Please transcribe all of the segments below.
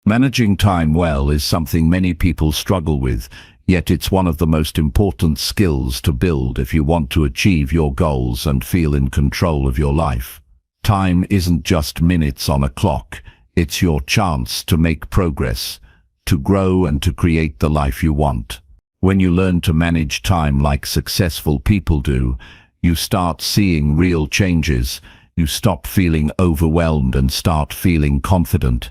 Managing time well is something many people struggle with, yet it's one of the most important skills to build if you want to achieve your goals and feel in control of your life. Time isn't just minutes on a clock, it's your chance to make progress, to grow and to create the life you want. When you learn to manage time like successful people do, you start seeing real changes. You stop feeling overwhelmed and start feeling confident.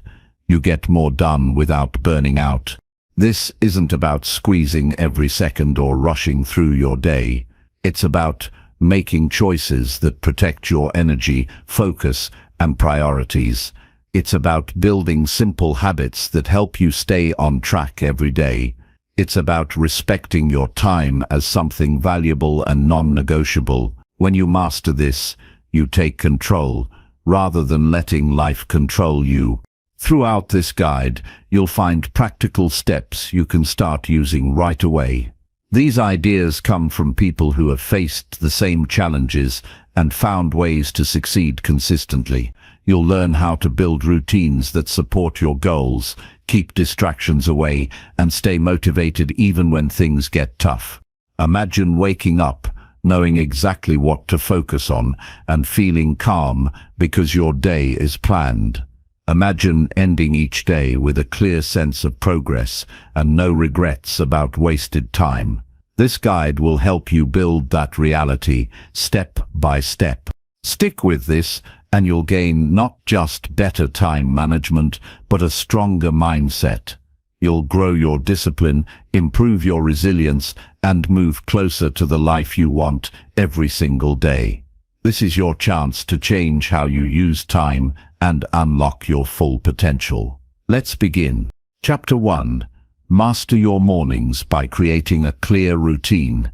You get more done without burning out. This isn't about squeezing every second or rushing through your day. It's about making choices that protect your energy, focus, and priorities. It's about building simple habits that help you stay on track every day. It's about respecting your time as something valuable and non-negotiable. When you master this, you take control, rather than letting life control you. Throughout this guide, you'll find practical steps you can start using right away. These ideas come from people who have faced the same challenges and found ways to succeed consistently. You'll learn how to build routines that support your goals, keep distractions away, and stay motivated even when things get tough. Imagine waking up, knowing exactly what to focus on, and feeling calm because your day is planned. Imagine ending each day with a clear sense of progress and no regrets about wasted time. This guide will help you build that reality step by step. Stick with this and you'll gain not just better time management, but a stronger mindset. You'll grow your discipline, improve your resilience, and move closer to the life you want every single day. This is your chance to change how you use time and unlock your full potential. Let's begin. Chapter 1. Master your mornings by creating a clear routine.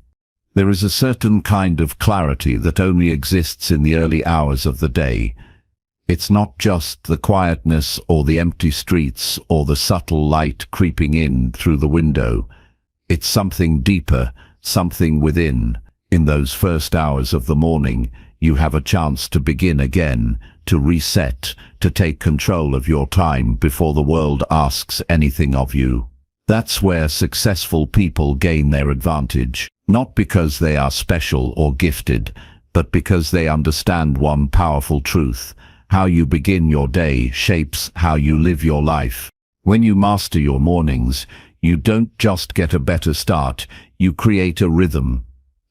There is a certain kind of clarity that only exists in the early hours of the day. It's not just the quietness or the empty streets or the subtle light creeping in through the window. It's something deeper, something within. In those first hours of the morning, you have a chance to begin again, to reset, to take control of your time before the world asks anything of you. That's where successful people gain their advantage, not because they are special or gifted, but because they understand one powerful truth. How you begin your day shapes how you live your life. When you master your mornings, you don't just get a better start, you create a rhythm,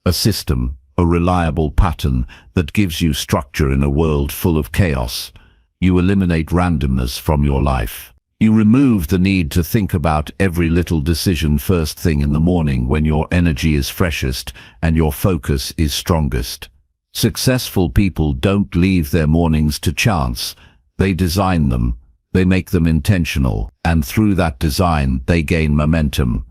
a system, a reliable pattern that gives you structure in a world full of chaos. You eliminate randomness from your life. You remove the need to think about every little decision first thing in the morning when your energy is freshest and your focus is strongest. Successful people don't leave their mornings to chance. They design them. They make them intentional. And through that design, they gain momentum,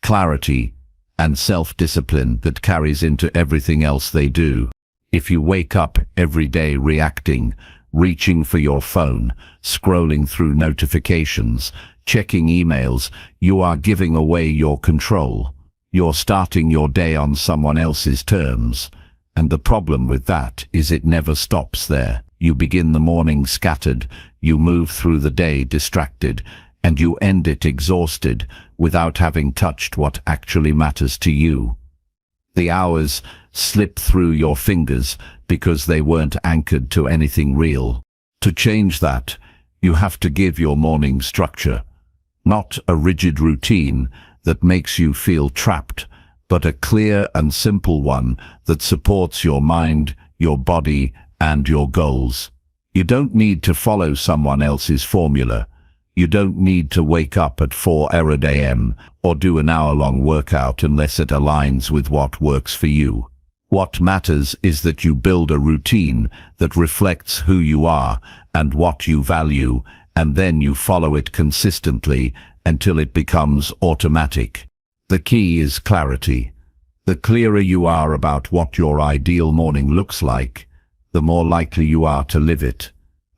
clarity, and self-discipline that carries into everything else they do. If you wake up every day reacting, reaching for your phone, scrolling through notifications, checking emails, you are giving away your control. You're starting your day on someone else's terms. And the problem with that is it never stops there. You begin the morning scattered, you move through the day distracted, and you end it exhausted without having touched what actually matters to you. The hours slip through your fingers because they weren't anchored to anything real. To change that, you have to give your morning structure. Not a rigid routine that makes you feel trapped, but a clear and simple one that supports your mind, your body, and your goals. You don't need to follow someone else's formula. You don't need to wake up at 4 a.m. or do an hour-long workout unless it aligns with what works for you. What matters is that you build a routine that reflects who you are and what you value, and then you follow it consistently until it becomes automatic. The key is clarity. The clearer you are about what your ideal morning looks like, the more likely you are to live it.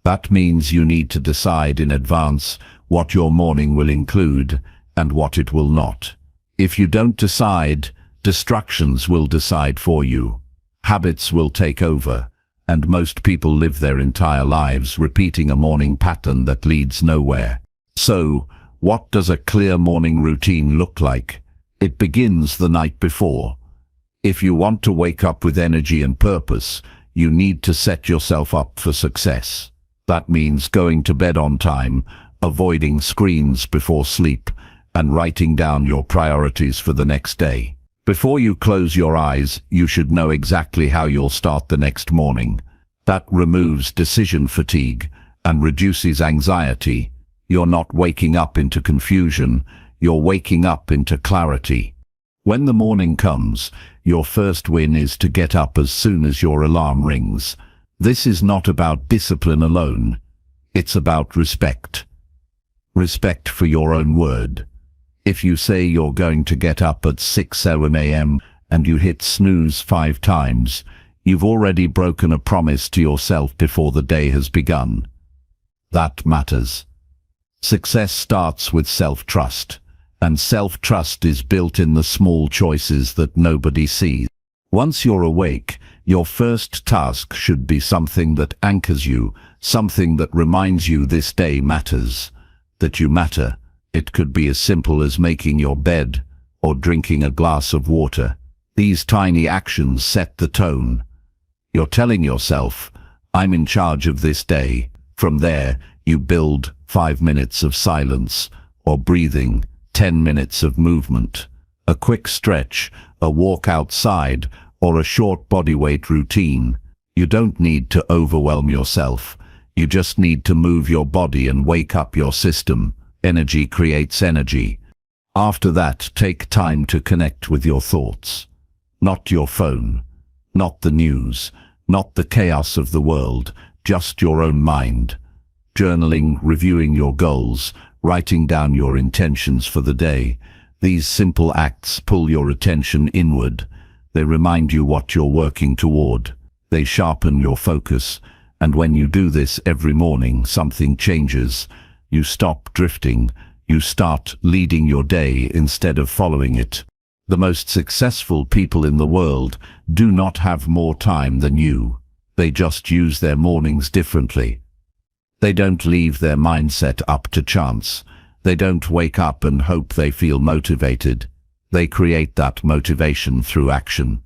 That means you need to decide in advance what your morning will include and what it will not. If you don't decide, distractions will decide for you. Habits will take over, and most people live their entire lives repeating a morning pattern that leads nowhere. So, what does a clear morning routine look like? It begins the night before. If you want to wake up with energy and purpose, you need to set yourself up for success. That means going to bed on time, avoiding screens before sleep, and writing down your priorities for the next day. Before you close your eyes, you should know exactly how you'll start the next morning. That removes decision fatigue and reduces anxiety. You're not waking up into confusion, you're waking up into clarity. When the morning comes, your first win is to get up as soon as your alarm rings. This is not about discipline alone. It's about respect. Respect for your own word. If you say you're going to get up at 6 a.m. and you hit snooze 5 times, you've already broken a promise to yourself before the day has begun. That matters. Success starts with self-trust, and self-trust is built in the small choices that nobody sees. Once you're awake, your first task should be something that anchors you, something that reminds you this day matters, that you matter. It could be as simple as making your bed or drinking a glass of water. These tiny actions set the tone. You're telling yourself, I'm in charge of this day. From there, you build 5 minutes of silence or breathing, 10 minutes of movement, a quick stretch, a walk outside, or a short bodyweight routine. You don't need to overwhelm yourself. You just need to move your body and wake up your system. Energy creates energy. After that, take time to connect with your thoughts. Not your phone, not the news, not the chaos of the world, just your own mind. Journaling, reviewing your goals, writing down your intentions for the day. These simple acts pull your attention inward. They remind you what you're working toward. They sharpen your focus. And when you do this every morning, something changes. You stop drifting. You start leading your day instead of following it. The most successful people in the world do not have more time than you. They just use their mornings differently. They don't leave their mindset up to chance. They don't wake up and hope they feel motivated. They create that motivation through action.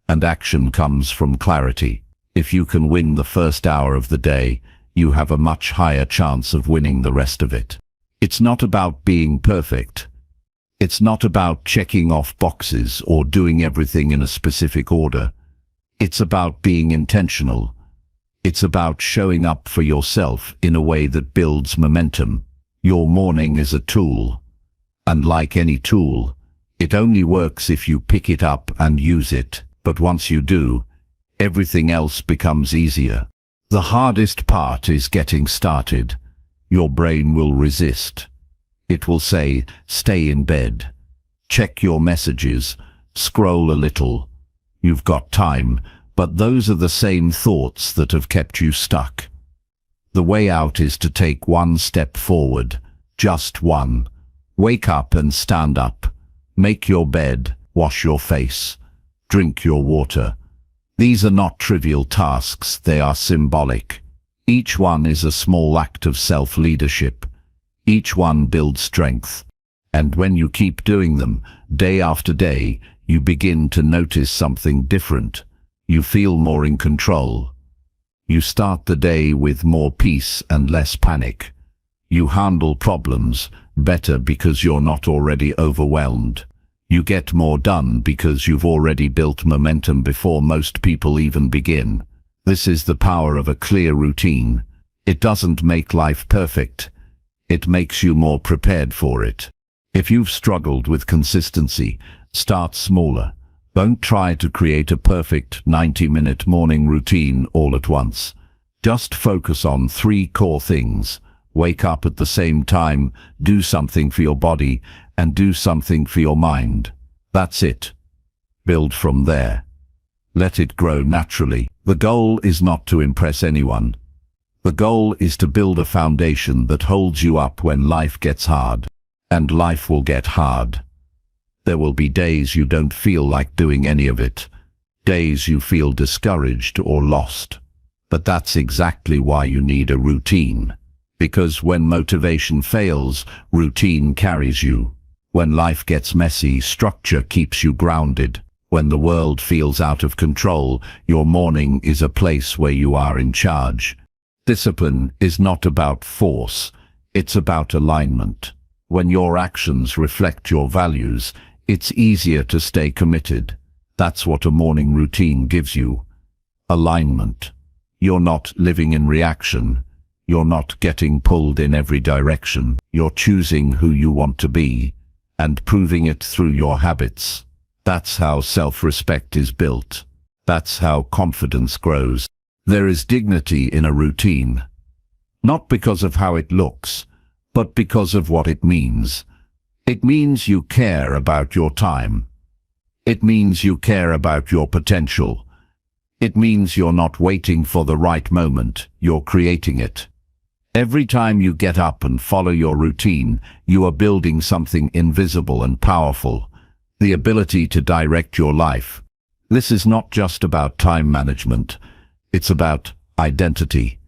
And action comes from clarity. If you can win the first hour of the day, you have a much higher chance of winning the rest of it. It's not about being perfect. It's not about checking off boxes or doing everything in a specific order. It's about being intentional. It's about showing up for yourself in a way that builds momentum. Your morning is a tool. And like any tool, it only works if you pick it up and use it. But once you do, everything else becomes easier. The hardest part is getting started. Your brain will resist. It will say, stay in bed. Check your messages. Scroll a little. You've got time. But those are the same thoughts that have kept you stuck. The way out is to take one step forward. Just one. Wake up and stand up. Make your bed. Wash your face. Drink your water. These are not trivial tasks, they are symbolic. Each one is a small act of self-leadership. Each one builds strength. And when you keep doing them, day after day, you begin to notice something different. You feel more in control. You start the day with more peace and less panic. You handle problems better because you're not already overwhelmed. You get more done because you've already built momentum before most people even begin. This is the power of a clear routine. It doesn't make life perfect. It makes you more prepared for it. If you've struggled with consistency, start smaller. Don't try to create a perfect 90-minute morning routine all at once. Just focus on 3 core things. Wake up at the same time, do something for your body, and do something for your mind. That's it. Build from there. Let it grow naturally. The goal is not to impress anyone. The goal is to build a foundation that holds you up when life gets hard. And life will get hard. There will be days you don't feel like doing any of it. Days you feel discouraged or lost. But that's exactly why you need a routine. Because when motivation fails, routine carries you. When life gets messy, structure keeps you grounded. When the world feels out of control, your morning is a place where you are in charge. Discipline is not about force, it's about alignment. When your actions reflect your values, it's easier to stay committed. That's what a morning routine gives you. Alignment. You're not living in reaction. You're not getting pulled in every direction. You're choosing who you want to be and proving it through your habits. That's how self-respect is built. That's how confidence grows. There is dignity in a routine, not because of how it looks, but because of what it means. It means you care about your time. It means you care about your potential. It means you're not waiting for the right moment, you're creating it. Every time you get up and follow your routine, you are building something invisible and powerful, the ability to direct your life. This is not just about time management, it's about identity.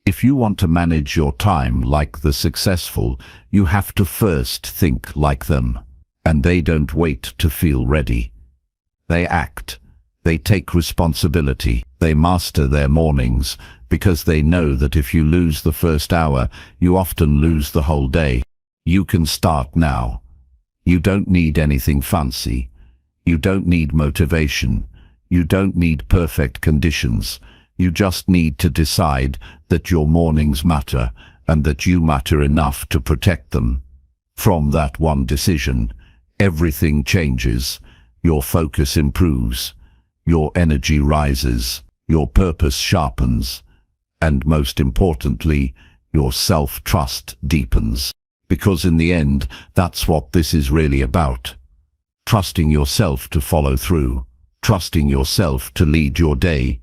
If you want to manage your time like the successful, you have to first think like them. And they don't wait to feel ready. They act. They take responsibility. They master their mornings, because they know that if you lose the first hour, you often lose the whole day. You can start now. You don't need anything fancy. You don't need motivation. You don't need perfect conditions. You just need to decide that your mornings matter and that you matter enough to protect them. From that one decision, everything changes. Your focus improves. Your energy rises. Your purpose sharpens. And most importantly, your self-trust deepens. Because in the end, that's what this is really about. Trusting yourself to follow through. Trusting yourself to lead your day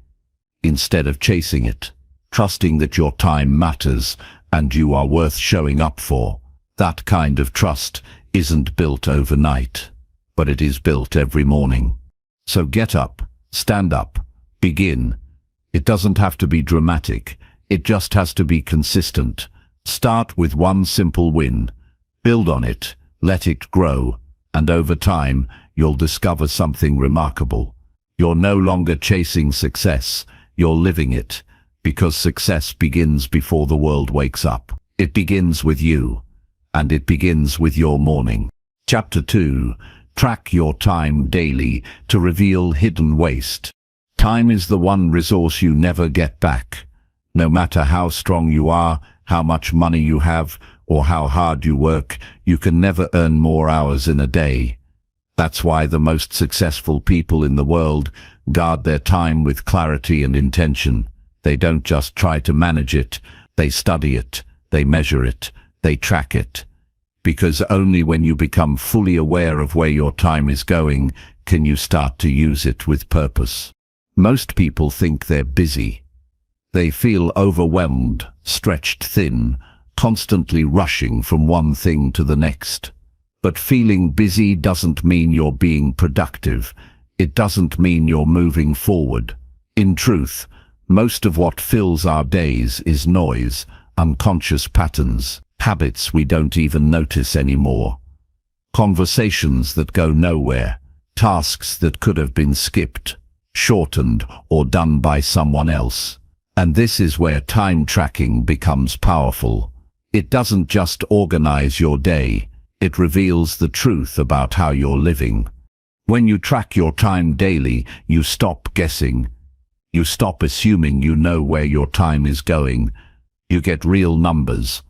instead of chasing it. Trusting that your time matters and you are worth showing up for. That kind of trust isn't built overnight, but it is built every morning. So get up, stand up, begin. It doesn't have to be dramatic. It just has to be consistent. Start with one simple win. Build on it, let it grow, and over time, you'll discover something remarkable. You're no longer chasing success, you're living it, because success begins before the world wakes up. It begins with you, and it begins with your morning. Chapter 2. Track your time daily to reveal hidden waste. Time is the one resource you never get back. No matter how strong you are, how much money you have, or how hard you work, you can never earn more hours in a day. That's why the most successful people in the world guard their time with clarity and intention. They don't just try to manage it, they study it, they measure it, they track it. Because only when you become fully aware of where your time is going, can you start to use it with purpose. Most people think they're busy. They feel overwhelmed, stretched thin, constantly rushing from one thing to the next. But feeling busy doesn't mean you're being productive. It doesn't mean you're moving forward. In truth, most of what fills our days is noise, unconscious patterns, habits we don't even notice anymore. Conversations that go nowhere, tasks that could have been skipped, shortened, or done by someone else. And this is where time tracking becomes powerful. It doesn't just organize your day, it reveals the truth about how you're living. When you track your time daily, you stop guessing. You stop assuming you know where your time is going. You get real numbers,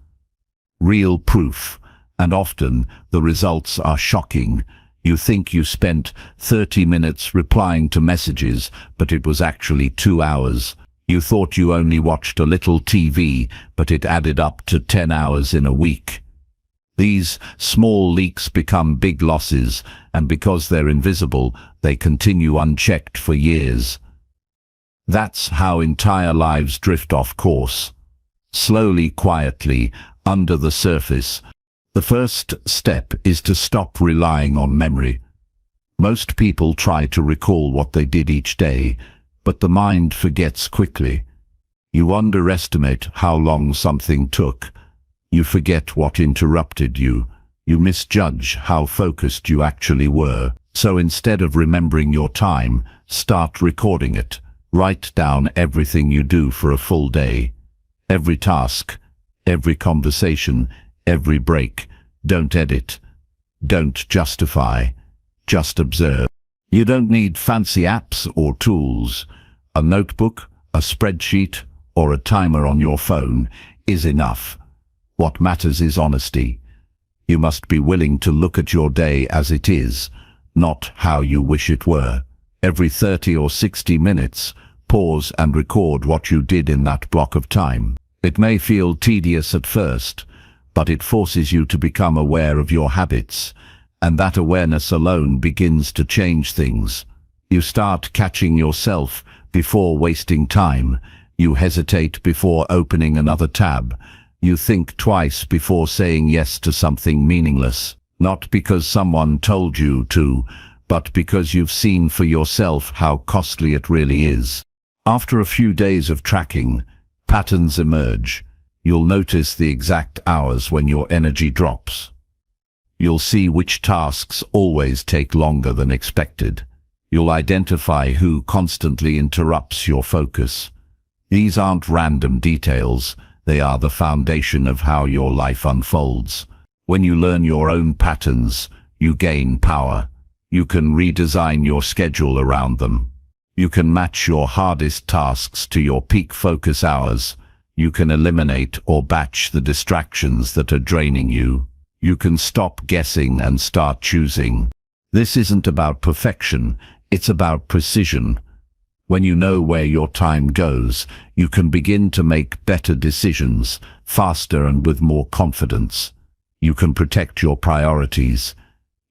real proof, and often the results are shocking. You think you spent 30 minutes replying to messages, but it was actually 2 hours. You thought you only watched a little TV, but it added up to 10 hours in a week. These small leaks become big losses, and because they're invisible, they continue unchecked for years. That's how entire lives drift off course. Slowly, quietly, under the surface. The first step is to stop relying on memory. Most people try to recall what they did each day, but the mind forgets quickly. You underestimate how long something took. You forget what interrupted you. You misjudge how focused you actually were. So instead of remembering your time, start recording it. Write down everything you do for a full day. Every task, every conversation, every break. Don't edit. Don't justify. Just observe. You don't need fancy apps or tools. A notebook, a spreadsheet, or a timer on your phone is enough. What matters is honesty. You must be willing to look at your day as it is, not how you wish it were. Every 30 or 60 minutes, pause and record what you did in that block of time. It may feel tedious at first, but it forces you to become aware of your habits, and that awareness alone begins to change things. You start catching yourself before wasting time. You hesitate before opening another tab. You think twice before saying yes to something meaningless, not because someone told you to, but because you've seen for yourself how costly it really is. After a few days of tracking, patterns emerge. You'll notice the exact hours when your energy drops. You'll see which tasks always take longer than expected. You'll identify who constantly interrupts your focus. These aren't random details, they are the foundation of how your life unfolds. When you learn your own patterns, you gain power. You can redesign your schedule around them. You can match your hardest tasks to your peak focus hours. You can eliminate or batch the distractions that are draining you. You can stop guessing and start choosing. This isn't about perfection, it's about precision. When you know where your time goes, you can begin to make better decisions, faster and with more confidence. You can protect your priorities.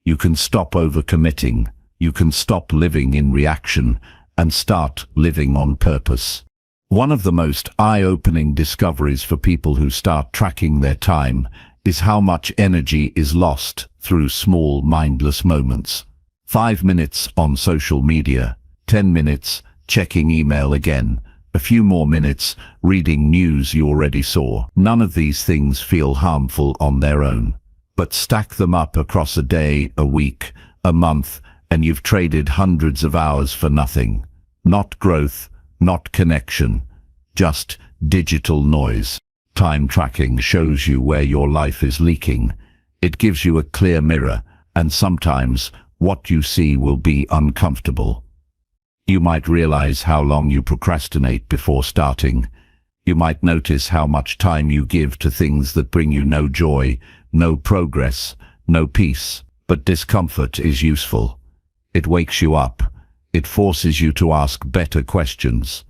You can stop overcommitting. You can stop living in reaction and start living on purpose. One of the most eye-opening discoveries for people who start tracking their time is how much energy is lost through small, mindless moments. 5 minutes on social media, 10 minutes checking email again, a few more minutes reading news you already saw. None of these things feel harmful on their own, but stack them up across a day, a week, a month, and you've traded hundreds of hours for nothing. Not growth, not connection, just digital noise. Time tracking shows you where your life is leaking. It gives you a clear mirror, and sometimes what you see will be uncomfortable. You might realize how long you procrastinate before starting. You might notice how much time you give to things that bring you no joy, no progress, no peace. But discomfort is useful. It wakes you up. It forces you to ask better questions.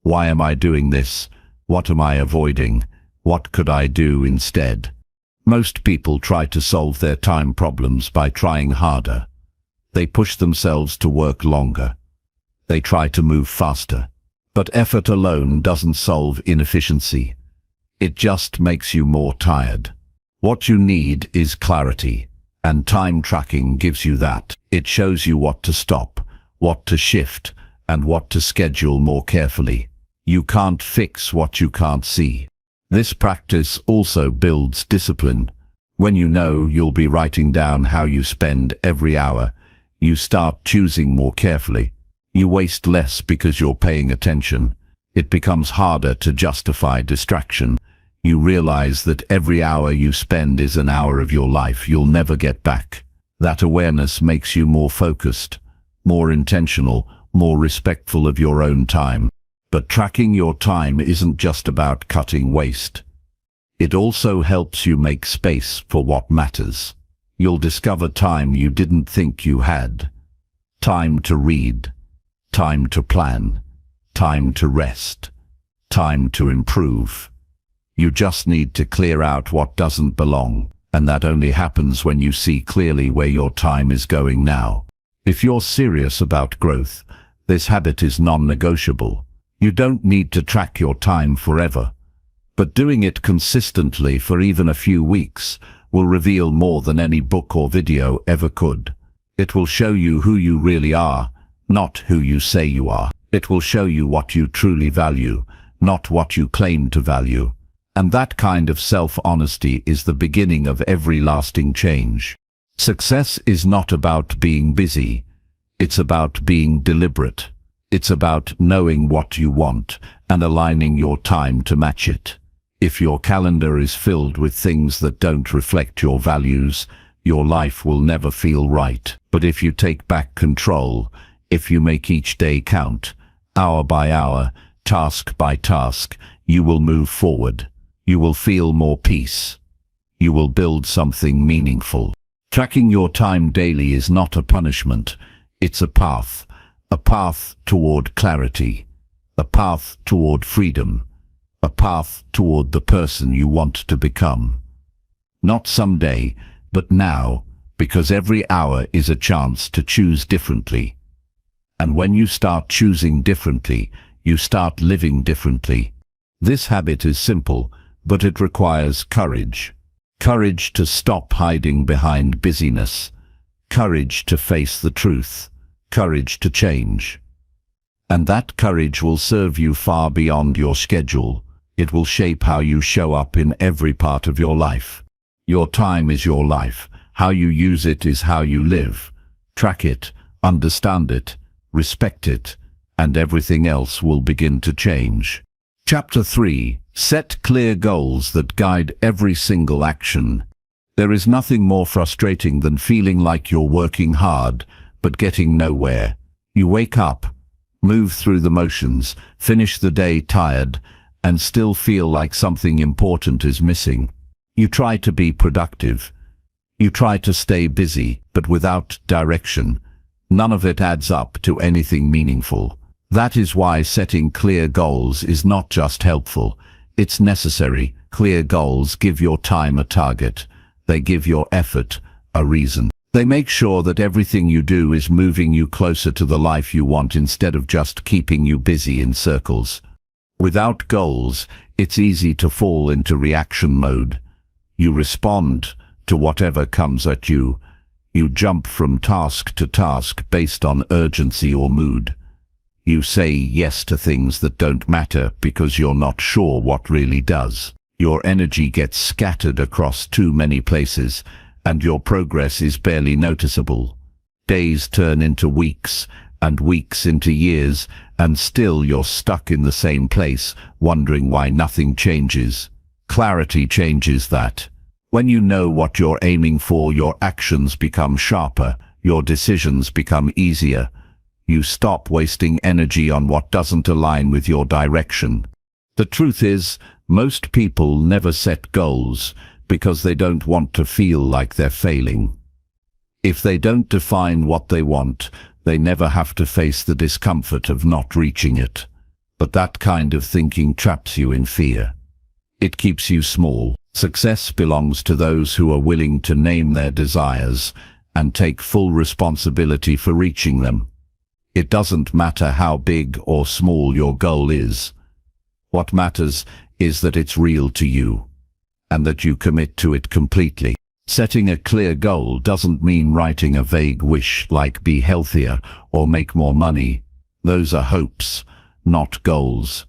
Why am I doing this? What am I avoiding? What could I do instead? Most people try to solve their time problems by trying harder. They push themselves to work longer. They try to move faster. But effort alone doesn't solve inefficiency. It just makes you more tired. What you need is clarity, and time tracking gives you that. It shows you what to stop, what to shift, and what to schedule more carefully. You can't fix what you can't see. This practice also builds discipline. When you know you'll be writing down how you spend every hour, you start choosing more carefully. You waste less because you're paying attention. It becomes harder to justify distraction. You realize that every hour you spend is an hour of your life you'll never get back. That awareness makes you more focused, more intentional, more respectful of your own time. But tracking your time isn't just about cutting waste. It also helps you make space for what matters. You'll discover time you didn't think you had. Time to read, time to plan, time to rest, time to improve. You just need to clear out what doesn't belong, and that only happens when you see clearly where your time is going now. If you're serious about growth, this habit is non-negotiable. You don't need to track your time forever, but doing it consistently for even a few weeks will reveal more than any book or video ever could. It will show you who you really are, not who you say you are. It will show you what you truly value, not what you claim to value. And that kind of self-honesty is the beginning of every lasting change. Success is not about being busy. It's about being deliberate. It's about knowing what you want and aligning your time to match it. If your calendar is filled with things that don't reflect your values, your life will never feel right. But if you take back control, if you make each day count, hour by hour, task by task, you will move forward. You will feel more peace. You will build something meaningful. Tracking your time daily is not a punishment. It's a path toward clarity, a path toward freedom, a path toward the person you want to become. Not someday, but now, because every hour is a chance to choose differently. And when you start choosing differently, you start living differently. This habit is simple, but it requires courage. Courage to stop hiding behind busyness. Courage to face the truth. Courage to change. And that courage will serve you far beyond your schedule. It will shape how you show up in every part of your life. Your time is your life. How you use it is how you live. Track it, understand it, respect it, and everything else will begin to change. Chapter 3. Set clear goals that guide every single action. There is nothing more frustrating than feeling like you're working hard, but getting nowhere. You wake up, move through the motions, finish the day tired, and still feel like something important is missing. You try to be productive. You try to stay busy, but without direction. None of it adds up to anything meaningful. That is why setting clear goals is not just helpful, it's necessary. Clear goals give your time a target. They give your effort a reason. They make sure that everything you do is moving you closer to the life you want instead of just keeping you busy in circles. Without goals, it's easy to fall into reaction mode. You respond to whatever comes at you. You jump from task to task based on urgency or mood. You say yes to things that don't matter because you're not sure what really does. Your energy gets scattered across too many places, and your progress is barely noticeable. Days turn into weeks, and weeks into years, and still you're stuck in the same place, wondering why nothing changes. Clarity changes that. When you know what you're aiming for, your actions become sharper, your decisions become easier. You stop wasting energy on what doesn't align with your direction. The truth is, most people never set goals because they don't want to feel like they're failing. If they don't define what they want, they never have to face the discomfort of not reaching it. But that kind of thinking traps you in fear. It keeps you small. Success belongs to those who are willing to name their desires and take full responsibility for reaching them. It doesn't matter how big or small your goal is. What matters is that it's real to you, and that you commit to it completely. Setting a clear goal doesn't mean writing a vague wish like be healthier or make more money. Those are hopes, not goals.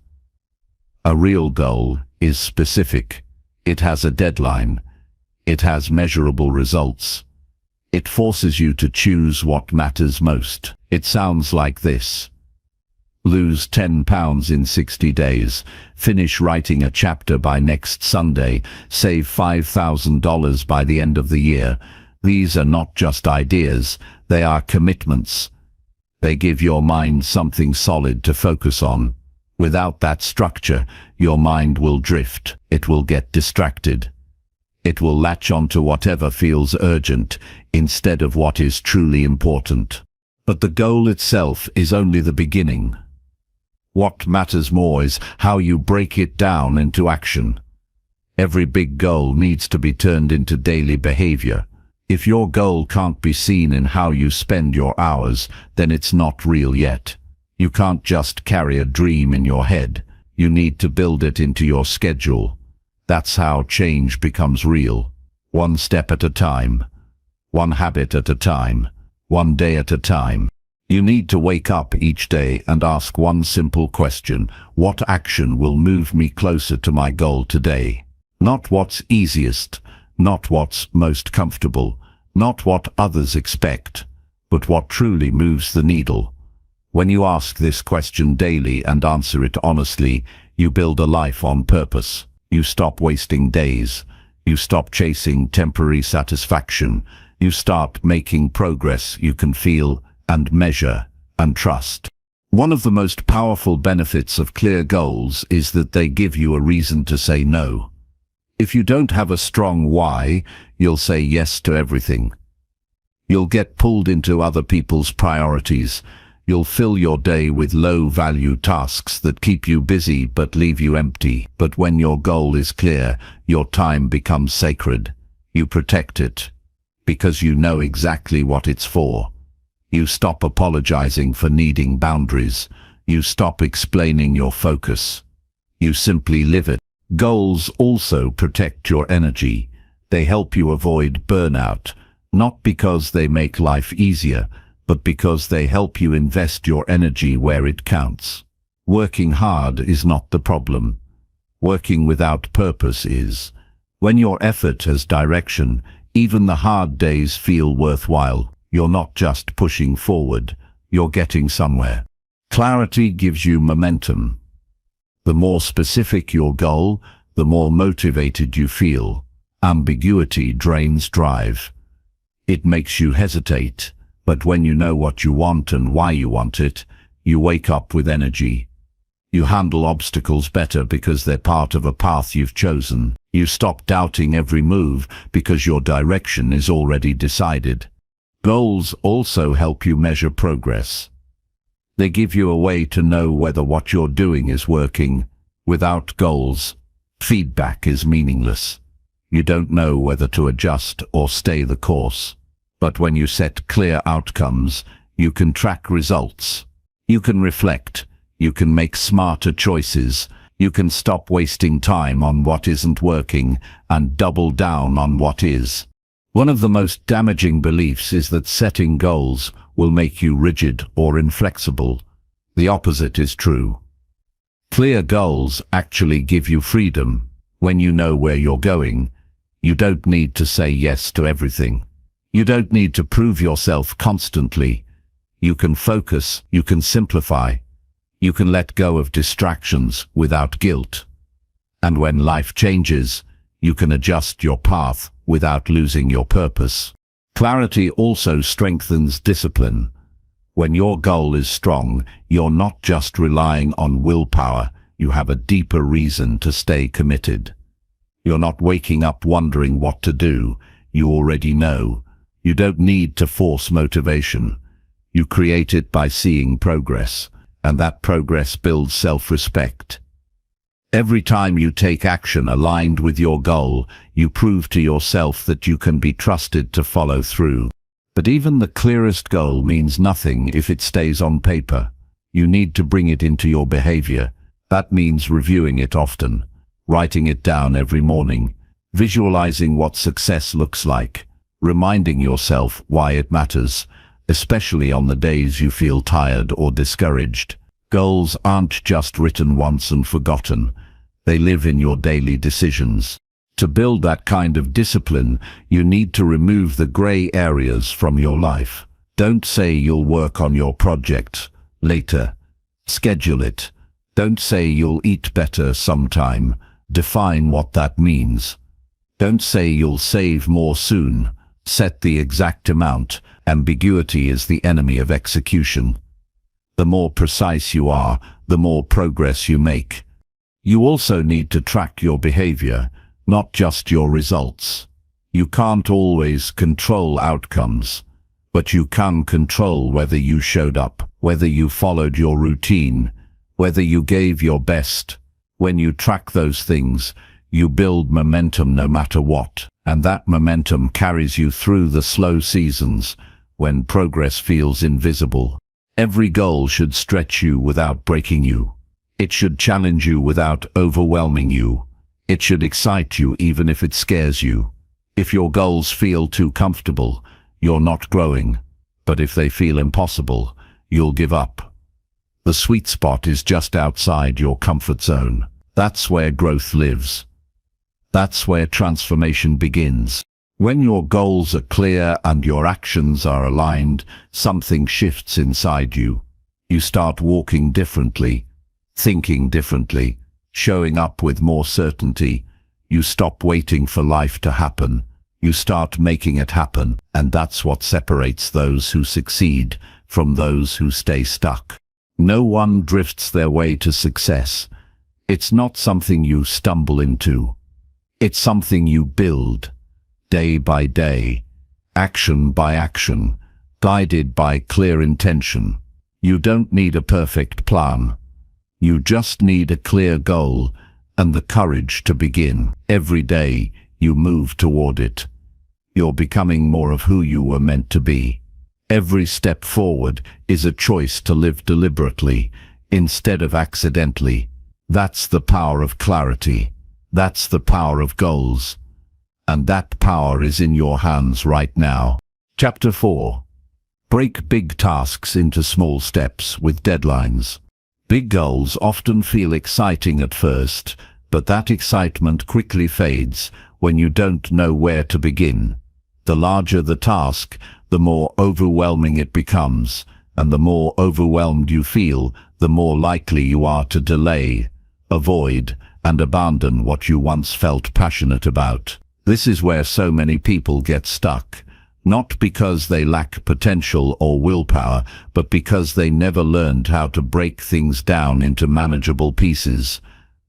A real goal is specific. It has a deadline. It has measurable results. It forces you to choose what matters most. It sounds like this. Lose 10 pounds in 60 days. Finish writing a chapter by next Sunday. Save $5,000 by the end of the year. These are not just ideas, they are commitments. They give your mind something solid to focus on. Without that structure, your mind will drift. It will get distracted. It will latch onto whatever feels urgent instead of what is truly important. But the goal itself is only the beginning. What matters more is how you break it down into action. Every big goal needs to be turned into daily behavior. If your goal can't be seen in how you spend your hours, then it's not real yet. You can't just carry a dream in your head. You need to build it into your schedule. That's how change becomes real. One step at a time. One habit at a time. One day at a time. You need to wake up each day and ask one simple question: what action will move me closer to my goal today? Not what's easiest, not what's most comfortable, not what others expect, but what truly moves the needle. When you ask this question daily and answer it honestly, you build a life on purpose. You stop wasting days. You stop chasing temporary satisfaction. You start making progress you can feel and measure and trust. One of the most powerful benefits of clear goals is that they give you a reason to say no. If you don't have a strong why, you'll say yes to everything. You'll get pulled into other people's priorities. You'll fill your day with low-value tasks that keep you busy but leave you empty. But when your goal is clear, your time becomes sacred. You protect it because you know exactly what it's for. You stop apologizing for needing boundaries. You stop explaining your focus. You simply live it. Goals also protect your energy. They help you avoid burnout, not because they make life easier, but because they help you invest your energy where it counts. Working hard is not the problem. Working without purpose is. When your effort has direction, even the hard days feel worthwhile. You're not just pushing forward, you're getting somewhere. Clarity gives you momentum. The more specific your goal, the more motivated you feel. Ambiguity drains drive. It makes you hesitate. But when you know what you want and why you want it, you wake up with energy. You handle obstacles better because they're part of a path you've chosen. You stop doubting every move because your direction is already decided. Goals also help you measure progress. They give you a way to know whether what you're doing is working. Without goals, feedback is meaningless. You don't know whether to adjust or stay the course. But when you set clear outcomes, you can track results. You can reflect. You can make smarter choices. You can stop wasting time on what isn't working and double down on what is. One of the most damaging beliefs is that setting goals will make you rigid or inflexible. The opposite is true. Clear goals actually give you freedom. When you know where you're going, you don't need to say yes to everything. You don't need to prove yourself constantly. You can focus, you can simplify, you can let go of distractions without guilt. And when life changes, you can adjust your path without losing your purpose. Clarity also strengthens discipline. When your goal is strong, you're not just relying on willpower, you have a deeper reason to stay committed. You're not waking up wondering what to do, you already know. You don't need to force motivation. You create it by seeing progress, and that progress builds self-respect. Every time you take action aligned with your goal, you prove to yourself that you can be trusted to follow through. But even the clearest goal means nothing if it stays on paper. You need to bring it into your behavior. That means reviewing it often, writing it down every morning, visualizing what success looks like, reminding yourself why it matters, especially on the days you feel tired or discouraged. Goals aren't just written once and forgotten. They live in your daily decisions. To build that kind of discipline, you need to remove the gray areas from your life. Don't say you'll work on your project later. Schedule it. Don't say you'll eat better sometime. Define what that means. Don't say you'll save more soon. Set the exact amount. Ambiguity is the enemy of execution. The more precise you are, the more progress you make. You also need to track your behavior, not just your results. You can't always control outcomes, but you can control whether you showed up, whether you followed your routine, whether you gave your best. When you track those things, you build momentum no matter what, and that momentum carries you through the slow seasons when progress feels invisible. Every goal should stretch you without breaking you. It should challenge you without overwhelming you. It should excite you even if it scares you. If your goals feel too comfortable, you're not growing. But if they feel impossible, you'll give up. The sweet spot is just outside your comfort zone. That's where growth lives. That's where transformation begins. When your goals are clear and your actions are aligned, something shifts inside you. You start walking differently, thinking differently, showing up with more certainty. You stop waiting for life to happen. You start making it happen, and that's what separates those who succeed from those who stay stuck. No one drifts their way to success. It's not something you stumble into. It's something you build, day by day, action by action, guided by clear intention. You don't need a perfect plan. You just need a clear goal and the courage to begin. Every day, you move toward it. You're becoming more of who you were meant to be. Every step forward is a choice to live deliberately, instead of accidentally. That's the power of clarity. That's the power of goals. And that power is in your hands right now. Chapter 4. Break big tasks into small steps with deadlines. Big goals often feel exciting at first, but that excitement quickly fades when you don't know where to begin. The larger the task, the more overwhelming it becomes, and the more overwhelmed you feel, the more likely you are to delay, avoid, and abandon what you once felt passionate about. This is where so many people get stuck, not because they lack potential or willpower, but because they never learned how to break things down into manageable pieces.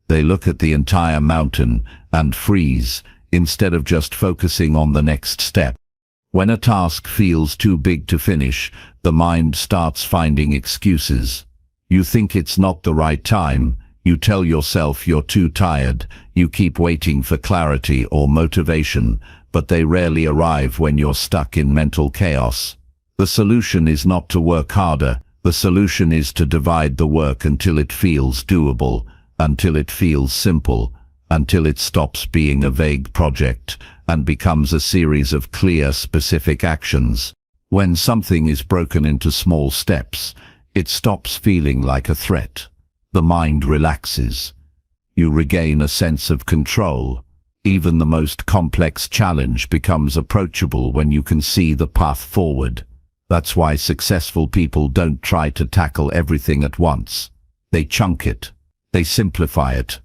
They look at the entire mountain and freeze, instead of just focusing on the next step. When a task feels too big to finish, the mind starts finding excuses. You think it's not the right time. You tell yourself you're too tired. You keep waiting for clarity or motivation, but they rarely arrive when you're stuck in mental chaos. The solution is not to work harder. The solution is to divide the work until it feels doable, until it feels simple, until it stops being a vague project and becomes a series of clear, specific actions. When something is broken into small steps, it stops feeling like a threat. The mind relaxes. You regain a sense of control. Even the most complex challenge becomes approachable when you can see the path forward. That's why successful people don't try to tackle everything at once. They chunk it. They simplify it.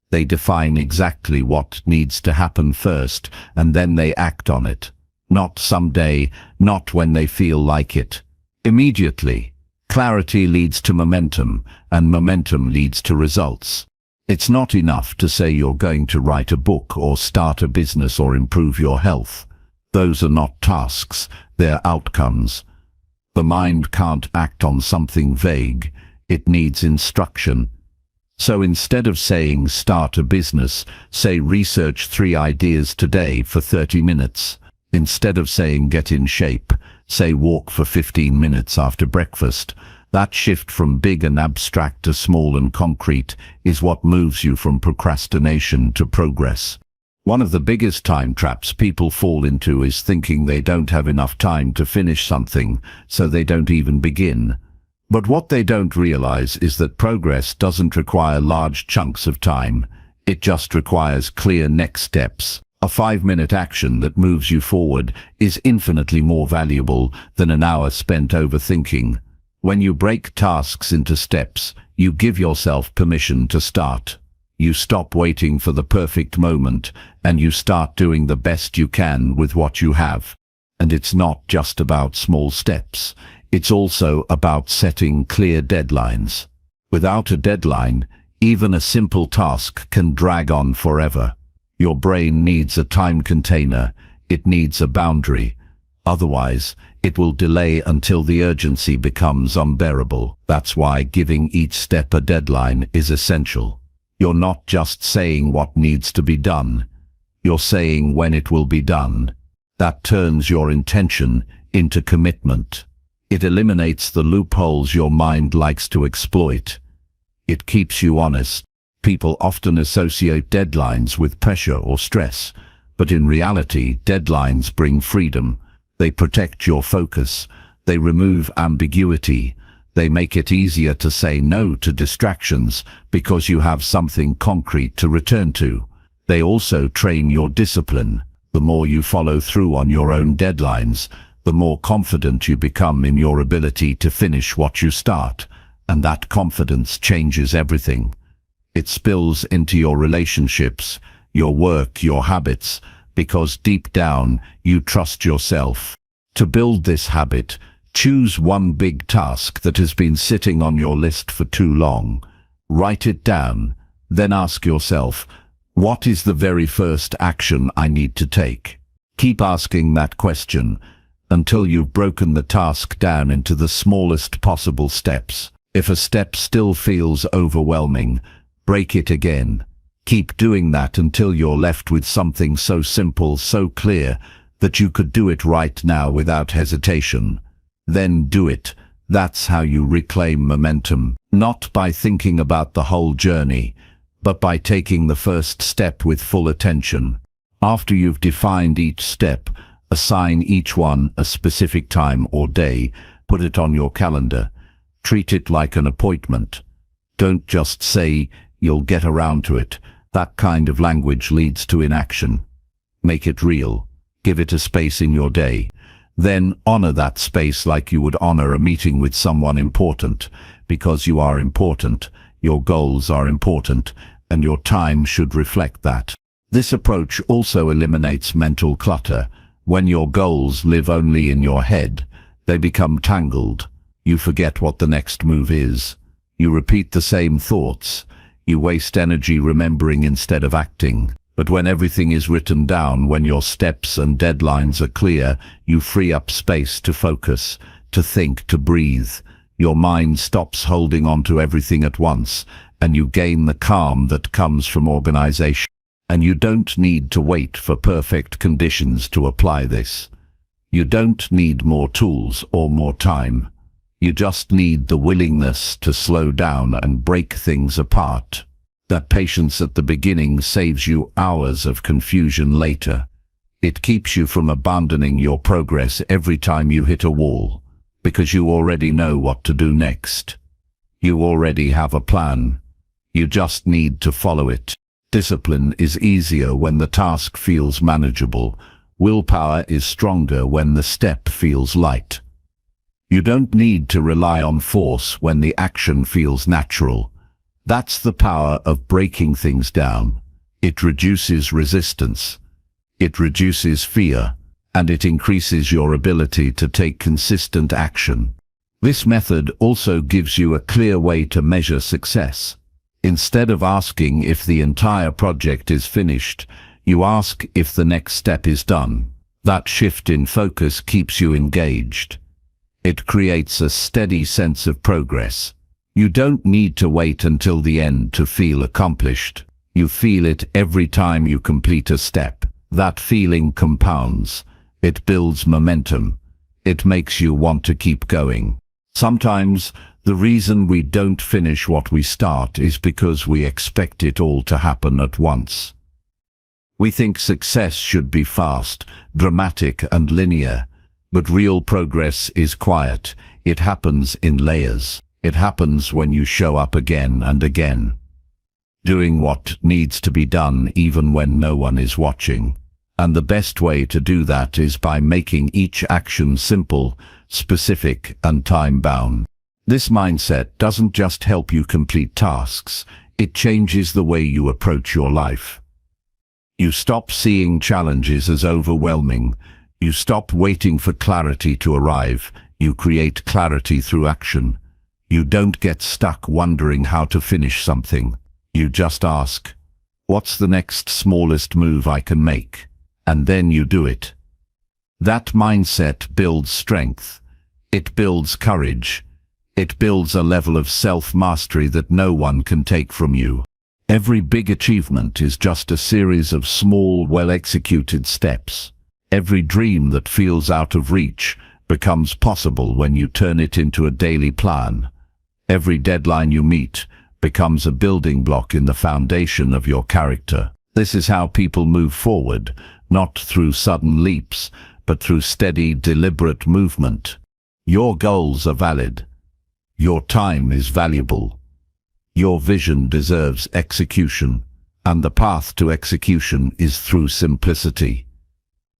They define exactly what needs to happen first, and then they act on it. Not someday, not when they feel like it. Immediately. Clarity leads to momentum, and momentum leads to results. It's not enough to say you're going to write a book or start a business or improve your health. Those are not tasks, they're outcomes. The mind can't act on something vague. It needs instruction. So instead of saying start a business, say research 3 ideas today for 30 minutes. Instead of saying get in shape, say walk for 15 minutes after breakfast. That shift from big and abstract to small and concrete is what moves you from procrastination to progress. One of the biggest time traps people fall into is thinking they don't have enough time to finish something, so they don't even begin. But what they don't realize is that progress doesn't require large chunks of time. It just requires clear next steps. A 5-minute action that moves you forward is infinitely more valuable than an hour spent overthinking. When you break tasks into steps, you give yourself permission to start. You stop waiting for the perfect moment, and you start doing the best you can with what you have. And it's not just about small steps. It's also about setting clear deadlines. Without a deadline, even a simple task can drag on forever. Your brain needs a time container. It needs a boundary. Otherwise, it will delay until the urgency becomes unbearable. That's why giving each step a deadline is essential. You're not just saying what needs to be done. You're saying when it will be done. That turns your intention into commitment. It eliminates the loopholes your mind likes to exploit. It keeps you honest. People often associate deadlines with pressure or stress, but in reality, deadlines bring freedom. They protect your focus. They remove ambiguity. They make it easier to say no to distractions because you have something concrete to return to. They also train your discipline. The more you follow through on your own deadlines, the more confident you become in your ability to finish what you start. And that confidence changes everything. It spills into your relationships, your work, your habits, because deep down you trust yourself. To build this habit, choose one big task that has been sitting on your list for too long. Write it down, then ask yourself, what is the very first action I need to take? Keep asking that question until you've broken the task down into the smallest possible steps. If a step still feels overwhelming, break it again. Keep doing that until you're left with something so simple, so clear, that you could do it right now without hesitation. Then do it. That's how you reclaim momentum. Not by thinking about the whole journey, but by taking the first step with full attention. After you've defined each step, assign each one a specific time or day. Put it on your calendar. Treat it like an appointment. Don't just say, "You'll get around to it." That kind of language leads to inaction. Make it real. Give it a space in your day. Then honor that space like you would honor a meeting with someone important, because you are important, your goals are important, and your time should reflect that. This approach also eliminates mental clutter. When your goals live only in your head, they become tangled. You forget what the next move is. You repeat the same thoughts. You waste energy remembering instead of acting. But when everything is written down, when your steps and deadlines are clear, you free up space to focus, to think, to breathe. Your mind stops holding on to everything at once, and you gain the calm that comes from organization. And you don't need to wait for perfect conditions to apply this. You don't need more tools or more time. You just need the willingness to slow down and break things apart. That patience at the beginning saves you hours of confusion later. It keeps you from abandoning your progress every time you hit a wall, because you already know what to do next. You already have a plan. You just need to follow it. Discipline is easier when the task feels manageable. Willpower is stronger when the step feels light. You don't need to rely on force when the action feels natural. That's the power of breaking things down. It reduces resistance. It reduces fear, and it increases your ability to take consistent action. This method also gives you a clear way to measure success. Instead of asking if the entire project is finished, you ask if the next step is done. That shift in focus keeps you engaged. It creates a steady sense of progress. You don't need to wait until the end to feel accomplished. You feel it every time you complete a step. That feeling compounds. It builds momentum. It makes you want to keep going. Sometimes, the reason we don't finish what we start is because we expect it all to happen at once. We think success should be fast, dramatic, and linear. But real progress is quiet. It happens in layers. It happens when you show up again and again, doing what needs to be done even when no one is watching. And the best way to do that is by making each action simple, specific, and time-bound. This mindset doesn't just help you complete tasks, it changes the way you approach your life. You stop seeing challenges as overwhelming. You stop waiting for clarity to arrive. You create clarity through action. You don't get stuck wondering how to finish something. You just ask, what's the next smallest move I can make? And then you do it. That mindset builds strength. It builds courage. It builds a level of self-mastery that no one can take from you. Every big achievement is just a series of small, well-executed steps. Every dream that feels out of reach becomes possible when you turn it into a daily plan. Every deadline you meet becomes a building block in the foundation of your character. This is how people move forward, not through sudden leaps, but through steady, deliberate movement. Your goals are valid. Your time is valuable. Your vision deserves execution, and the path to execution is through simplicity.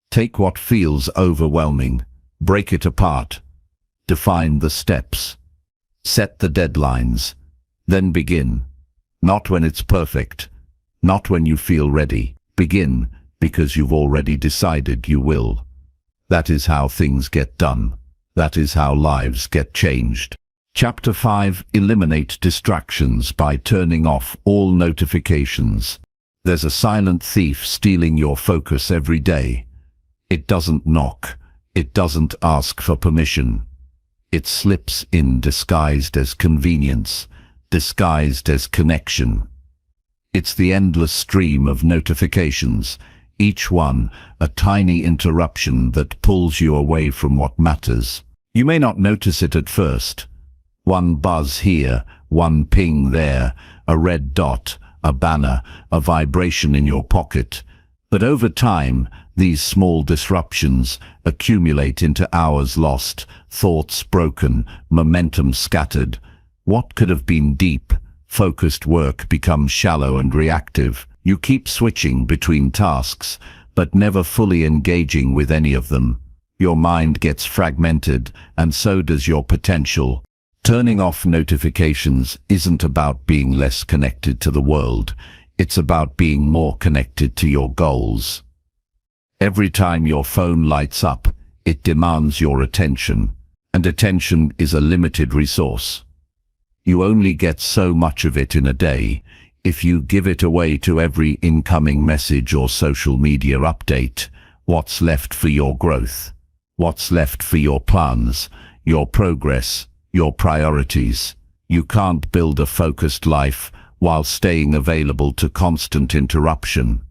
Take what feels overwhelming, break it apart, define the steps, set the deadlines, then begin. Not when it's perfect, not when you feel ready. Begin because you've already decided you will. That is how things get done. That is how lives get changed. Chapter 5. Eliminate distractions by turning off all notifications. There's a silent thief stealing your focus every day. It doesn't knock. It doesn't ask for permission. It slips in disguised as convenience, disguised as connection. It's the endless stream of notifications, each one a tiny interruption that pulls you away from what matters. You may not notice it at first. One buzz here, one ping there, a red dot, a banner, a vibration in your pocket. But over time, these small disruptions accumulate into hours lost, thoughts broken, momentum scattered. What could have been deep, focused work becomes shallow and reactive. You keep switching between tasks, but never fully engaging with any of them. Your mind gets fragmented, and so does your potential. Turning off notifications isn't about being less connected to the world. It's about being more connected to your goals. Every time your phone lights up, it demands your attention, and attention is a limited resource. You only get so much of it in a day. If you give it away to every incoming message or social media update, what's left for your growth? What's left for your plans, your progress, your priorities? You can't build a focused life while staying available to constant interruption.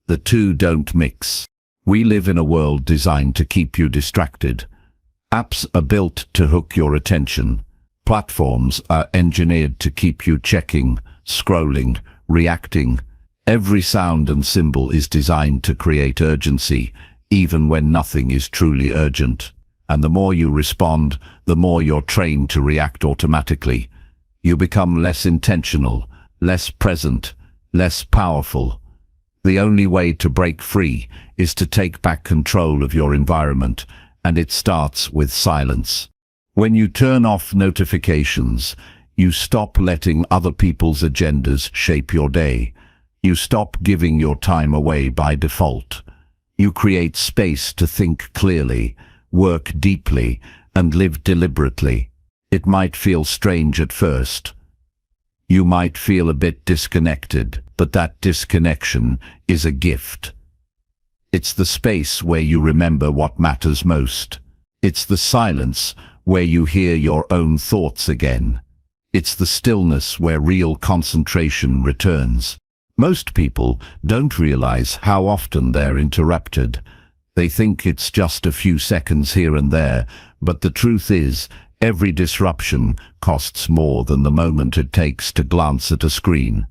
The two don't mix. We live in a world designed to keep you distracted. Apps are built to hook your attention. Platforms are engineered to keep you checking, scrolling, reacting. Every sound and symbol is designed to create urgency, even when nothing is truly urgent. And the more you respond, the more you're trained to react automatically. You become less intentional, less present, less powerful. The only way to break free is to take back control of your environment, and it starts with silence. When you turn off notifications, you stop letting other people's agendas shape your day. You stop giving your time away by default. You create space to think clearly, work deeply, and live deliberately. It might feel strange at first. You might feel a bit disconnected, but that disconnection is a gift. It's the space where you remember what matters most. It's the silence where you hear your own thoughts again. It's the stillness where real concentration returns. Most people don't realize how often they're interrupted. They think it's just a few seconds here and there, but the truth is, every disruption costs more than the moment it takes to glance at a screen.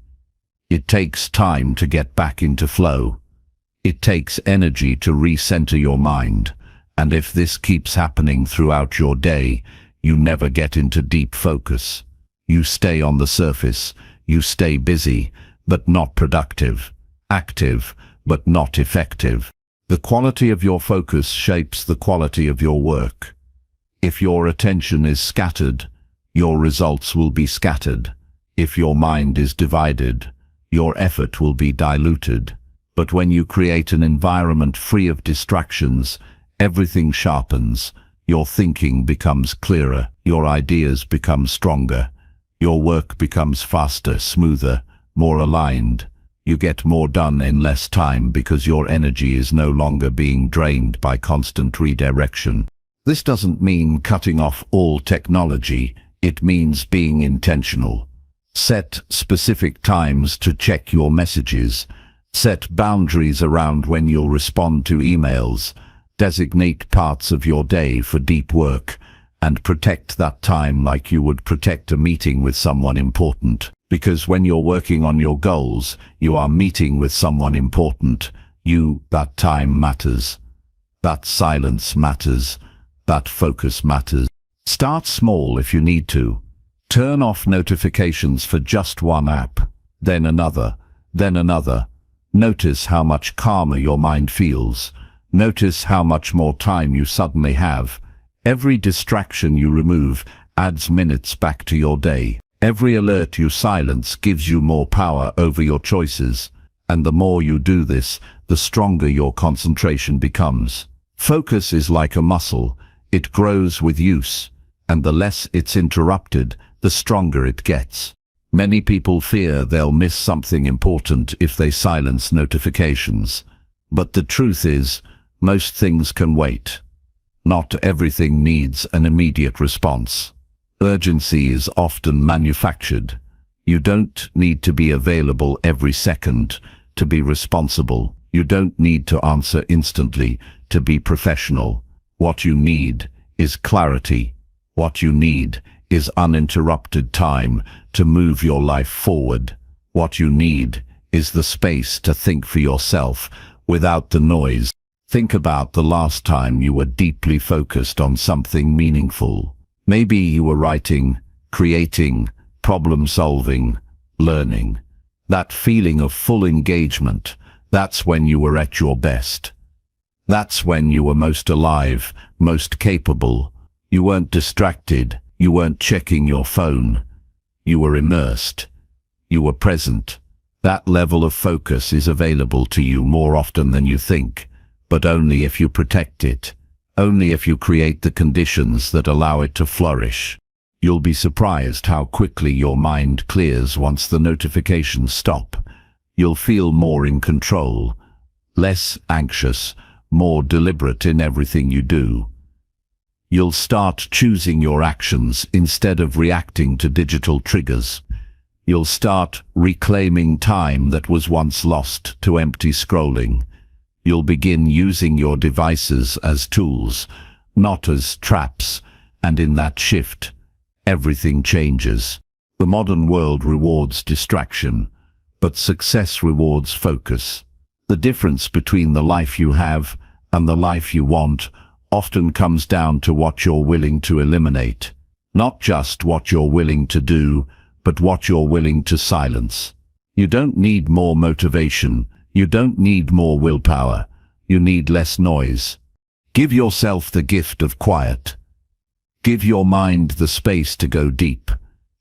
It takes time to get back into flow. It takes energy to recenter your mind. And if this keeps happening throughout your day, you never get into deep focus. You stay on the surface. You stay busy, but not productive. Active, but not effective. The quality of your focus shapes the quality of your work. If your attention is scattered, your results will be scattered. If your mind is divided, your effort will be diluted. But when you create an environment free of distractions, everything sharpens. Your thinking becomes clearer. Your ideas become stronger. Your work becomes faster, smoother, more aligned. You get more done in less time because your energy is no longer being drained by constant redirection. This doesn't mean cutting off all technology. It means being intentional. Set specific times to check your messages. Set boundaries around when you'll respond to emails. Designate parts of your day for deep work, and protect that time like you would protect a meeting with someone important. Because when you're working on your goals, you are meeting with someone important. That time matters. That silence matters. That focus matters. Start small if you need to. Turn off notifications for just one app, then another, then another. Notice how much calmer your mind feels. Notice how much more time you suddenly have. Every distraction you remove adds minutes back to your day. Every alert you silence gives you more power over your choices. And the more you do this, the stronger your concentration becomes. Focus is like a muscle. It grows with use, and the less it's interrupted, the stronger it gets. Many people fear they'll miss something important if they silence notifications. But the truth is, most things can wait. Not everything needs an immediate response. Urgency is often manufactured. You don't need to be available every second to be responsible. You don't need to answer instantly to be professional. What you need is clarity. What you need is uninterrupted time to move your life forward. What you need is the space to think for yourself without the noise. Think about the last time you were deeply focused on something meaningful. Maybe you were writing, creating, problem-solving, learning. That feeling of full engagement, that's when you were at your best. That's when you were most alive, most capable. You weren't distracted. You weren't checking your phone. You were immersed. You were present. That level of focus is available to you more often than you think, but only if you protect it. Only if you create the conditions that allow it to flourish. You'll be surprised how quickly your mind clears once the notifications stop. You'll feel more in control, less anxious, more deliberate in everything you do. You'll start choosing your actions instead of reacting to digital triggers. You'll start reclaiming time that was once lost to empty scrolling. You'll begin using your devices as tools, not as traps, and in that shift, everything changes. The modern world rewards distraction, but success rewards focus. The difference between the life you have and the life you want often comes down to what you're willing to eliminate. Not just what you're willing to do, but what you're willing to silence. You don't need more motivation. You don't need more willpower. You need less noise. Give yourself the gift of quiet. Give your mind the space to go deep.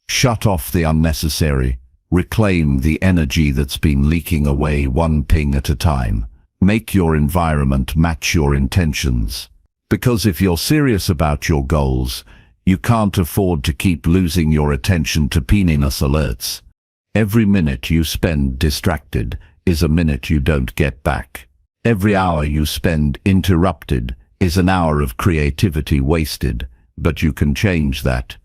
Shut off the unnecessary. Reclaim the energy that's been leaking away one ping at a time. Make your environment match your intentions. Because if you're serious about your goals, you can't afford to keep losing your attention to meaningless alerts. Every minute you spend distracted is a minute you don't get back. Every hour you spend interrupted is an hour of creativity wasted, but you can change that.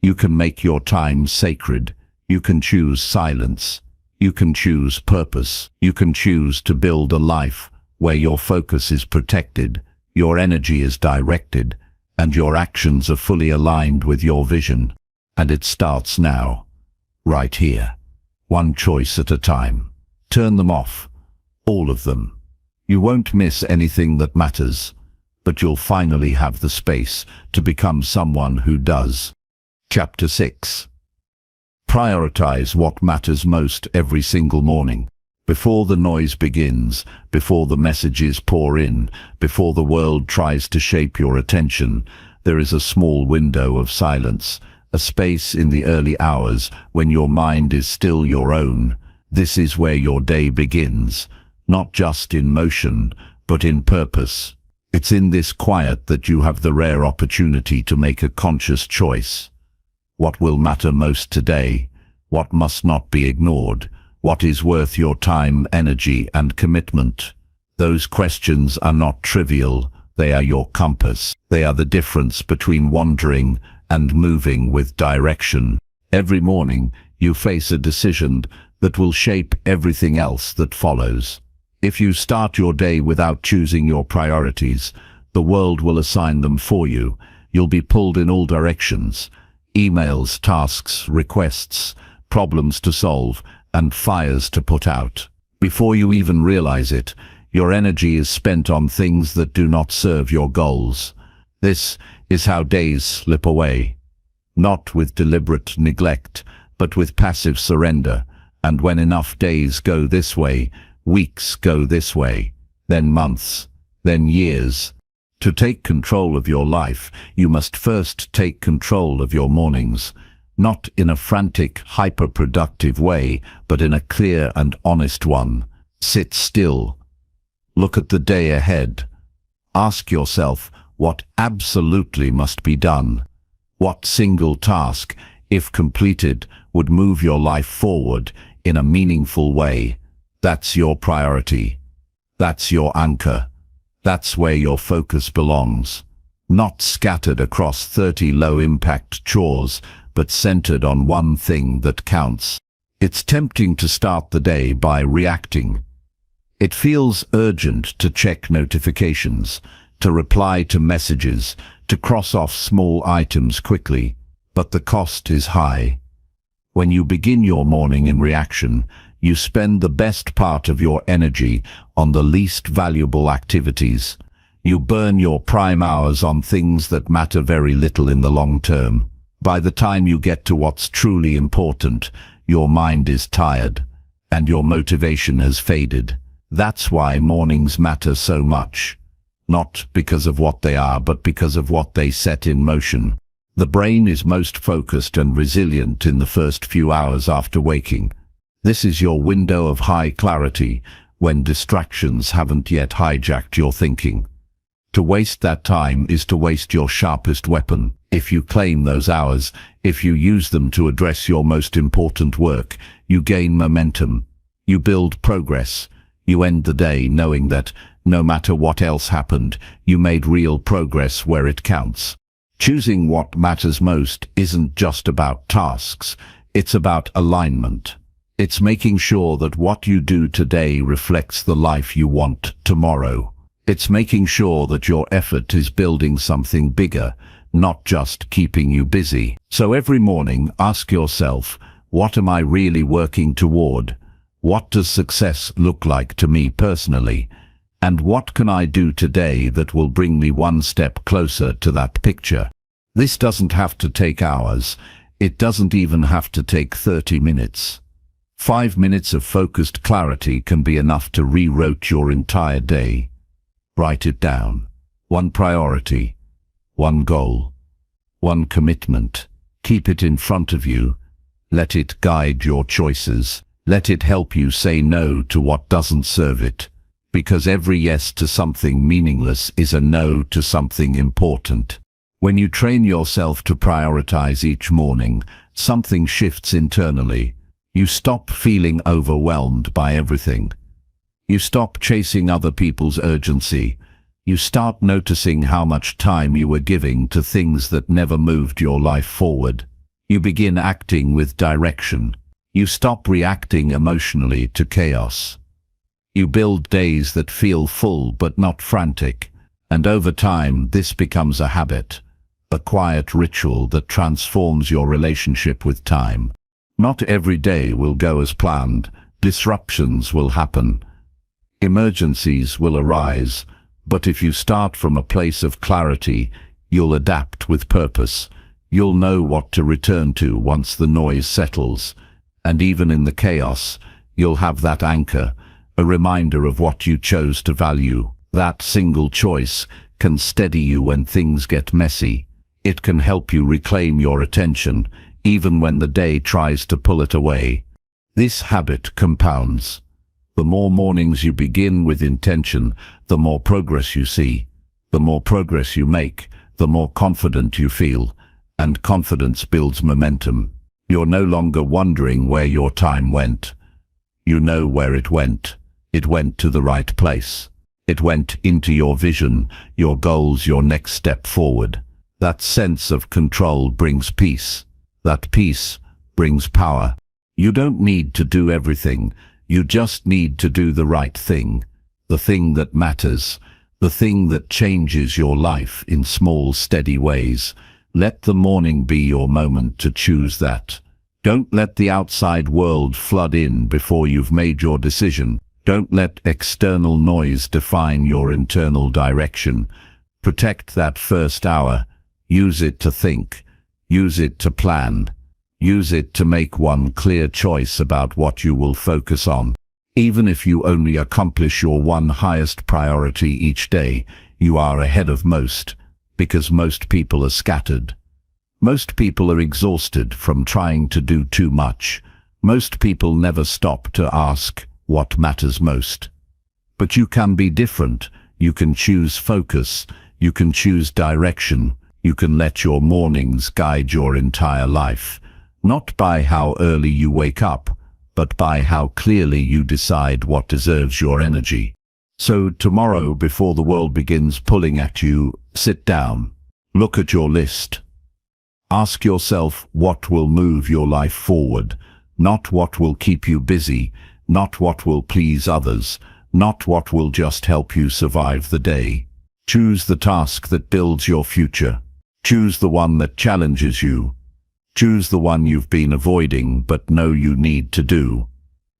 You can make your time sacred. You can choose silence. You can choose purpose. You can choose to build a life where your focus is protected, your energy is directed, and your actions are fully aligned with your vision. And it starts now, right here. One choice at a time. Turn them off, all of them. You won't miss anything that matters, but you'll finally have the space to become someone who does. Chapter 6. Prioritize what matters most every single morning. Before the noise begins, before the messages pour in, before the world tries to shape your attention, there is a small window of silence, a space in the early hours when your mind is still your own. This is where your day begins, not just in motion, but in purpose. It's in this quiet that you have the rare opportunity to make a conscious choice. What will matter most today? What must not be ignored? What is worth your time, energy, and commitment? Those questions are not trivial. They are your compass. They are the difference between wandering and moving with direction. Every morning, you face a decision that will shape everything else that follows. If you start your day without choosing your priorities, the world will assign them for you. You'll be pulled in all directions. Emails, tasks, requests, problems to solve, and fires to put out. Before you even realize it, your energy is spent on things that do not serve your goals. This is how days slip away, not with deliberate neglect, but with passive surrender. And when enough days go this way, weeks go this way, then months, then years. To take control of your life, you must first take control of your mornings, not in a frantic, hyper-productive way, but in a clear and honest one. Sit still. Look at the day ahead. Ask yourself what absolutely must be done. What single task, if completed, would move your life forward in a meaningful way? That's your priority. That's your anchor. That's where your focus belongs. Not scattered across 30 low-impact chores, but centered on one thing that counts. It's tempting to start the day by reacting. It feels urgent to check notifications, to reply to messages, to cross off small items quickly, but the cost is high. When you begin your morning in reaction, you spend the best part of your energy on the least valuable activities. You burn your prime hours on things that matter very little in the long term. By the time you get to what's truly important, your mind is tired, and your motivation has faded. That's why mornings matter so much. Not because of what they are, but because of what they set in motion. The brain is most focused and resilient in the first few hours after waking. This is your window of high clarity, when distractions haven't yet hijacked your thinking. To waste that time is to waste your sharpest weapon. If you claim those hours, if you use them to address your most important work, you gain momentum. You build progress. You end the day knowing that, no matter what else happened, you made real progress where it counts. Choosing what matters most isn't just about tasks, it's about alignment. It's making sure that what you do today reflects the life you want tomorrow. It's making sure that your effort is building something bigger, not just keeping you busy. So every morning, ask yourself, what am I really working toward? What does success look like to me personally? And what can I do today that will bring me one step closer to that picture? This doesn't have to take hours. It doesn't even have to take 30 minutes. 5 minutes of focused clarity can be enough to rewrite your entire day. Write it down. One priority, one goal, one commitment. Keep it in front of you. Let it guide your choices. Let it help you say no to what doesn't serve it. Because every yes to something meaningless is a no to something important. When you train yourself to prioritize each morning, something shifts internally. You stop feeling overwhelmed by everything. You stop chasing other people's urgency. You start noticing how much time you were giving to things that never moved your life forward. You begin acting with direction. You stop reacting emotionally to chaos. You build days that feel full but not frantic. And over time, this becomes a habit, a quiet ritual that transforms your relationship with time. Not every day will go as planned. Disruptions will happen. Emergencies will arise. But if you start from a place of clarity, you'll adapt with purpose. You'll know what to return to once the noise settles. And even in the chaos, you'll have that anchor, a reminder of what you chose to value. That single choice can steady you when things get messy. It can help you reclaim your attention, even when the day tries to pull it away. This habit compounds. The more mornings you begin with intention, the more progress you see. The more progress you make, the more confident you feel. And confidence builds momentum. You're no longer wondering where your time went. You know where it went. It went to the right place. It went into your vision, your goals, your next step forward. That sense of control brings peace. That peace brings power. You don't need to do everything. You just need to do the right thing. The thing that matters. The thing that changes your life in small, steady ways. Let the morning be your moment to choose that. Don't let the outside world flood in before you've made your decision. Don't let external noise define your internal direction. Protect that first hour. Use it to think. Use it to plan. Use it to make one clear choice about what you will focus on. Even if you only accomplish your one highest priority each day, you are ahead of most, because most people are scattered. Most people are exhausted from trying to do too much. Most people never stop to ask what matters most. But you can be different. You can choose focus. You can choose direction. You can let your mornings guide your entire life, not by how early you wake up, but by how clearly you decide what deserves your energy. So tomorrow, before the world begins pulling at you, sit down. Look at your list. Ask yourself what will move your life forward, not what will keep you busy, not what will please others, not what will just help you survive the day. Choose the task that builds your future. Choose the one that challenges you. Choose the one you've been avoiding but know you need to do.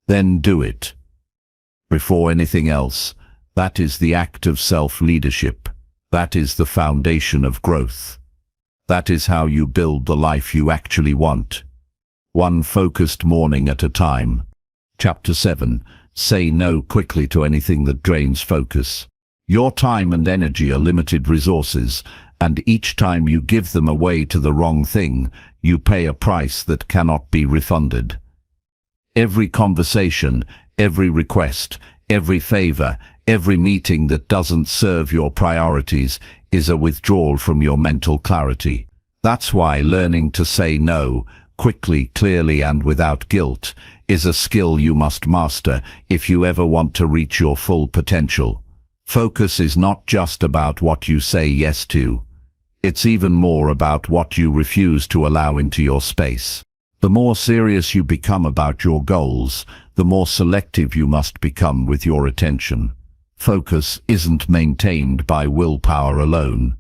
Then do it. Before anything else, that is the act of self-leadership. That is the foundation of growth. That is how you build the life you actually want. One focused morning at a time. Chapter 7. Say no quickly to anything that drains focus. Your time and energy are limited resources, and each time you give them away to the wrong thing, you pay a price that cannot be refunded. Every conversation, every request, every favor, every meeting that doesn't serve your priorities is a withdrawal from your mental clarity. That's why learning to say no, quickly, clearly, and without guilt, is a skill you must master if you ever want to reach your full potential. Focus is not just about what you say yes to. It's even more about what you refuse to allow into your space. The more serious you become about your goals, the more selective you must become with your attention. Focus isn't maintained by willpower alone.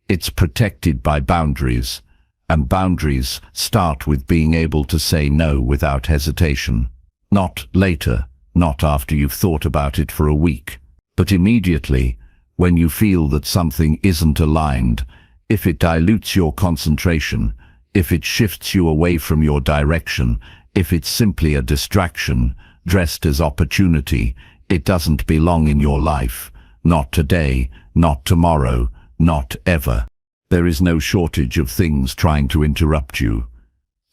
It's protected by boundaries, and boundaries start with being able to say no without hesitation. Not later, not after you've thought about it for a week, but immediately, when you feel that something isn't aligned, if it dilutes your concentration, if it shifts you away from your direction, if it's simply a distraction, dressed as opportunity, it doesn't belong in your life. Not today, not tomorrow, not ever. There is no shortage of things trying to interrupt you.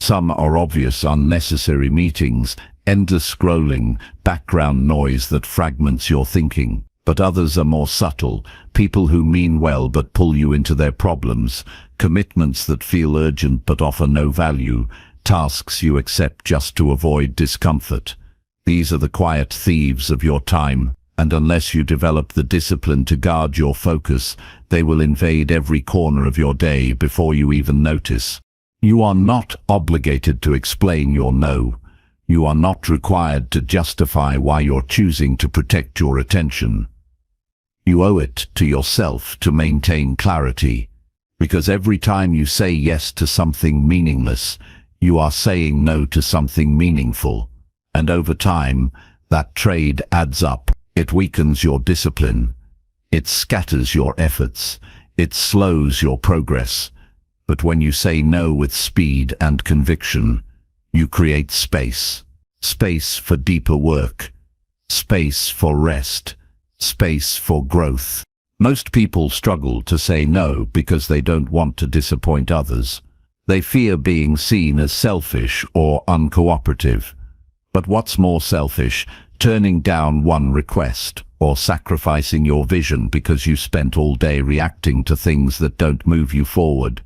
Some are obvious unnecessary meetings, endless scrolling, background noise that fragments your thinking. But others are more subtle, people who mean well but pull you into their problems, commitments that feel urgent but offer no value, tasks you accept just to avoid discomfort. These are the quiet thieves of your time, and unless you develop the discipline to guard your focus, they will invade every corner of your day before you even notice. You are not obligated to explain your no. You are not required to justify why you're choosing to protect your attention. You owe it to yourself to maintain clarity, because every time you say yes to something meaningless, you are saying no to something meaningful. And over time, that trade adds up. It weakens your discipline. It scatters your efforts. It slows your progress. But when you say no with speed and conviction, you create space. Space for deeper work. Space for rest. Space for growth. Most people struggle to say no because they don't want to disappoint others. They fear being seen as selfish or uncooperative. But what's more selfish, turning down one request or sacrificing your vision because you spent all day reacting to things that don't move you forward?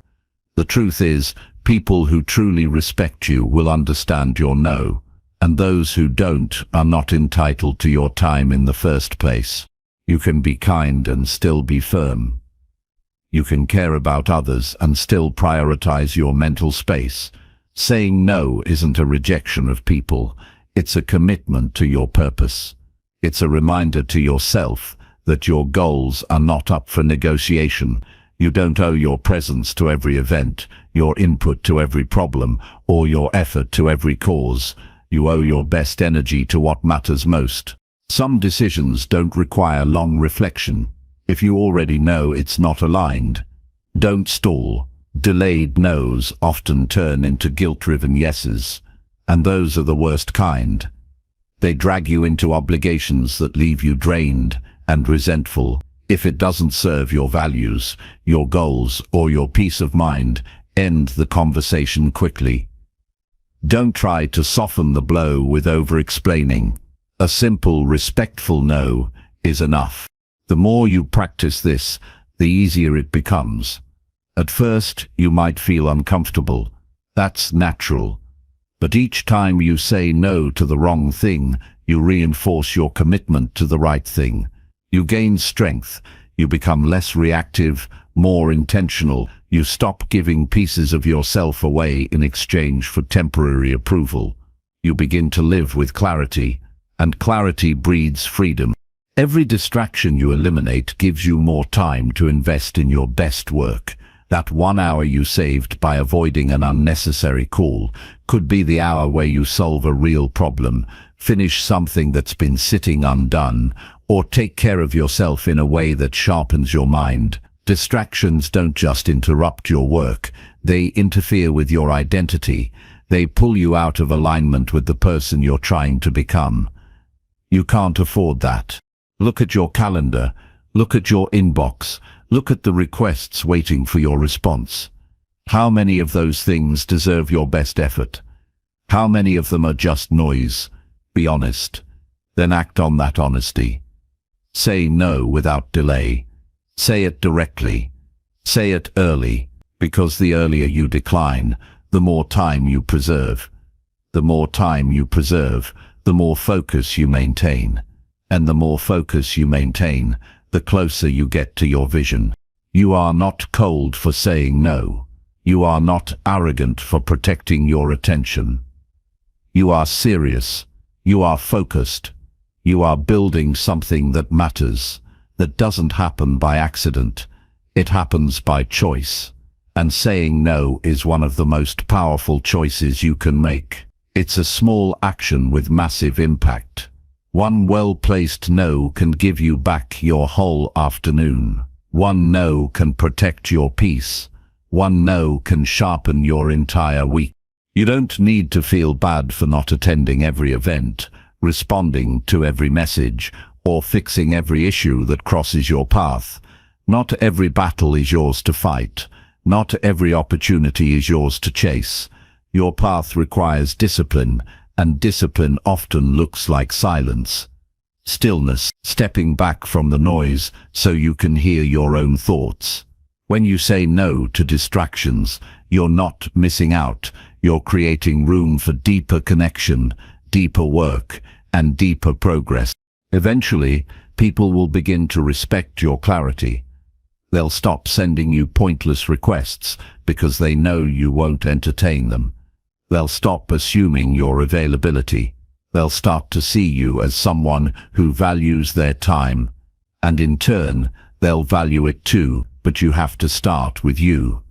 The truth is, people who truly respect you will understand your no, and those who don't are not entitled to your time in the first place. You can be kind and still be firm. You can care about others and still prioritize your mental space. Saying no isn't a rejection of people. It's a commitment to your purpose. It's a reminder to yourself that your goals are not up for negotiation. You don't owe your presence to every event, your input to every problem, or your effort to every cause. You owe your best energy to what matters most. Some decisions don't require long reflection. If you already know it's not aligned, don't stall. Delayed no's often turn into guilt-driven yeses, and those are the worst kind. They drag you into obligations that leave you drained and resentful. If it doesn't serve your values, your goals, or your peace of mind, end the conversation quickly. Don't try to soften the blow with over-explaining. A simple, respectful no is enough. The more you practice this, the easier it becomes. At first, you might feel uncomfortable. That's natural. But each time you say no to the wrong thing, you reinforce your commitment to the right thing. You gain strength. You become less reactive, more intentional. You stop giving pieces of yourself away in exchange for temporary approval. You begin to live with clarity, and clarity breeds freedom. Every distraction you eliminate gives you more time to invest in your best work. That 1 hour you saved by avoiding an unnecessary call could be the hour where you solve a real problem, finish something that's been sitting undone, or take care of yourself in a way that sharpens your mind. Distractions don't just interrupt your work, they interfere with your identity. They pull you out of alignment with the person you're trying to become. You can't afford that. Look at your calendar, look at your inbox, look at the requests waiting for your response. How many of those things deserve your best effort? How many of them are just noise? Be honest. Then act on that honesty. Say no without delay. Say it directly. Say it early, because the earlier you decline, the more time you preserve. The more time you preserve, the more focus you maintain. And the more focus you maintain, the closer you get to your vision. You are not cold for saying no. You are not arrogant for protecting your attention. You are serious. You are focused. You are building something that matters, that doesn't happen by accident. It happens by choice. And saying no is one of the most powerful choices you can make. It's a small action with massive impact. One well-placed no can give you back your whole afternoon. One no can protect your peace. One no can sharpen your entire week. You don't need to feel bad for not attending every event, responding to every message, or fixing every issue that crosses your path. Not every battle is yours to fight. Not every opportunity is yours to chase. Your path requires discipline, and discipline often looks like silence. Stillness, stepping back from the noise so you can hear your own thoughts. When you say no to distractions, you're not missing out. You're creating room for deeper connection, deeper work, and deeper progress. Eventually, people will begin to respect your clarity. They'll stop sending you pointless requests because they know you won't entertain them. They'll stop assuming your availability. They'll start to see you as someone who values their time. And in turn, they'll value it too, but you have to start with you.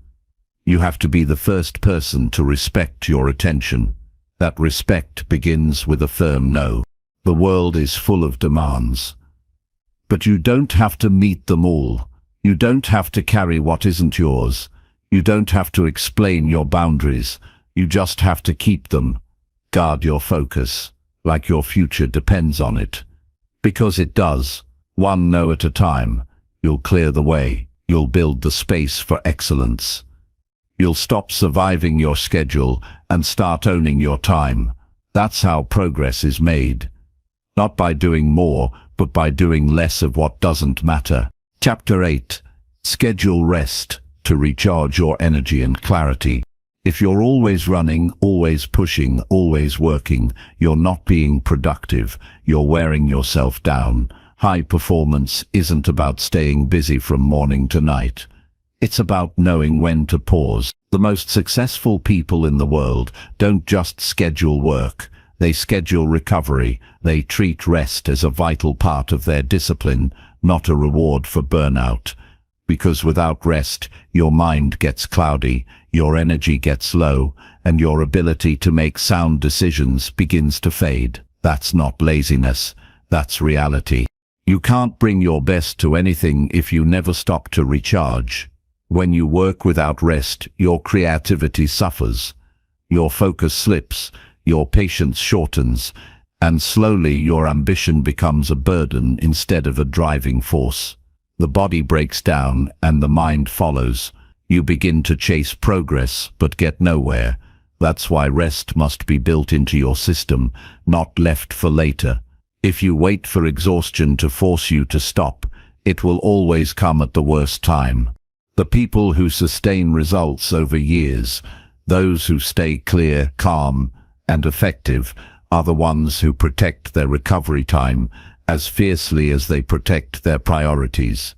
You have to be the first person to respect your attention. That respect begins with a firm no. The world is full of demands. But you don't have to meet them all. You don't have to carry what isn't yours. You don't have to explain your boundaries. You just have to keep them. Guard your focus, like your future depends on it. Because it does. One no at a time. You'll clear the way. You'll build the space for excellence. You'll stop surviving your schedule and start owning your time. That's how progress is made. Not by doing more, but by doing less of what doesn't matter. Chapter 8. Schedule rest to recharge your energy and clarity. If you're always running, always pushing, always working, you're not being productive. You're wearing yourself down. High performance isn't about staying busy from morning to night. It's about knowing when to pause. The most successful people in the world don't just schedule work. They schedule recovery. They treat rest as a vital part of their discipline, not a reward for burnout. Because without rest, your mind gets cloudy, your energy gets low, and your ability to make sound decisions begins to fade. That's not laziness. That's reality. You can't bring your best to anything if you never stop to recharge. When you work without rest, your creativity suffers. Your focus slips, your patience shortens, and slowly your ambition becomes a burden instead of a driving force. The body breaks down and the mind follows. You begin to chase progress but get nowhere. That's why rest must be built into your system, not left for later. If you wait for exhaustion to force you to stop, it will always come at the worst time. The people who sustain results over years, those who stay clear, calm, and effective, are the ones who protect their recovery time as fiercely as they protect their priorities.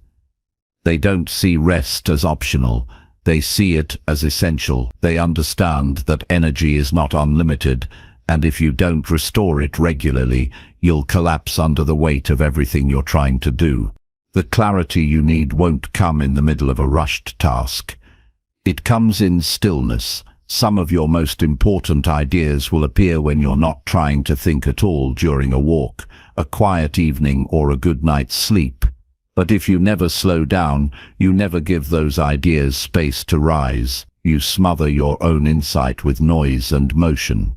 They don't see rest as optional. They see it as essential. They understand that energy is not unlimited, and if you don't restore it regularly, you'll collapse under the weight of everything you're trying to do. The clarity you need won't come in the middle of a rushed task. It comes in stillness. Some of your most important ideas will appear when you're not trying to think at all during a walk, a quiet evening, or a good night's sleep. But if you never slow down, you never give those ideas space to rise. You smother your own insight with noise and motion.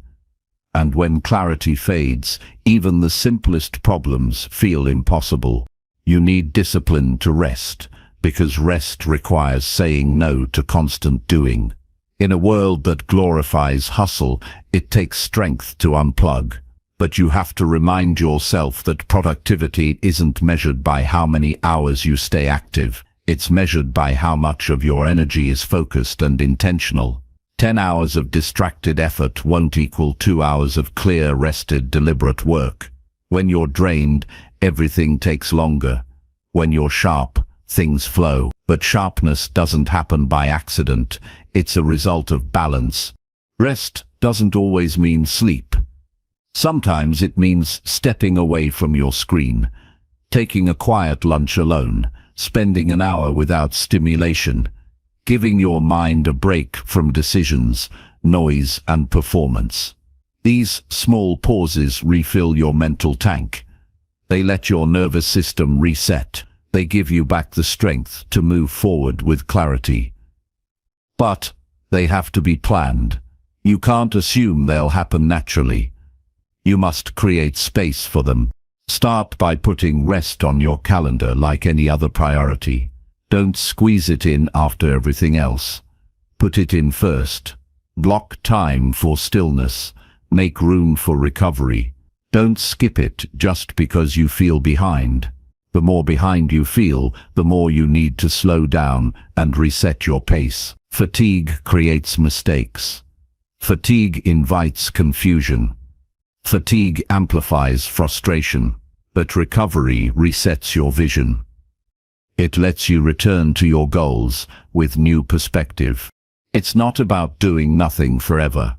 And when clarity fades, even the simplest problems feel impossible. You need discipline to rest, because rest requires saying no to constant doing. In a world that glorifies hustle, it takes strength to unplug. But you have to remind yourself that productivity isn't measured by how many hours you stay active. It's measured by how much of your energy is focused and intentional. 10 hours of distracted effort won't equal 2 hours of clear, rested, deliberate work. When you're drained, everything takes longer. When you're sharp, things flow. But sharpness doesn't happen by accident. It's a result of balance. Rest doesn't always mean sleep. Sometimes it means stepping away from your screen, taking a quiet lunch alone, spending an hour without stimulation, giving your mind a break from decisions, noise, and performance. These small pauses refill your mental tank. They let your nervous system reset. They give you back the strength to move forward with clarity. But they have to be planned. You can't assume they'll happen naturally. You must create space for them. Start by putting rest on your calendar like any other priority. Don't squeeze it in after everything else. Put it in first. Block time for stillness. Make room for recovery. Don't skip it just because you feel behind. The more behind you feel, the more you need to slow down and reset your pace. Fatigue creates mistakes. Fatigue invites confusion. Fatigue amplifies frustration. But recovery resets your vision. It lets you return to your goals with new perspective. It's not about doing nothing forever.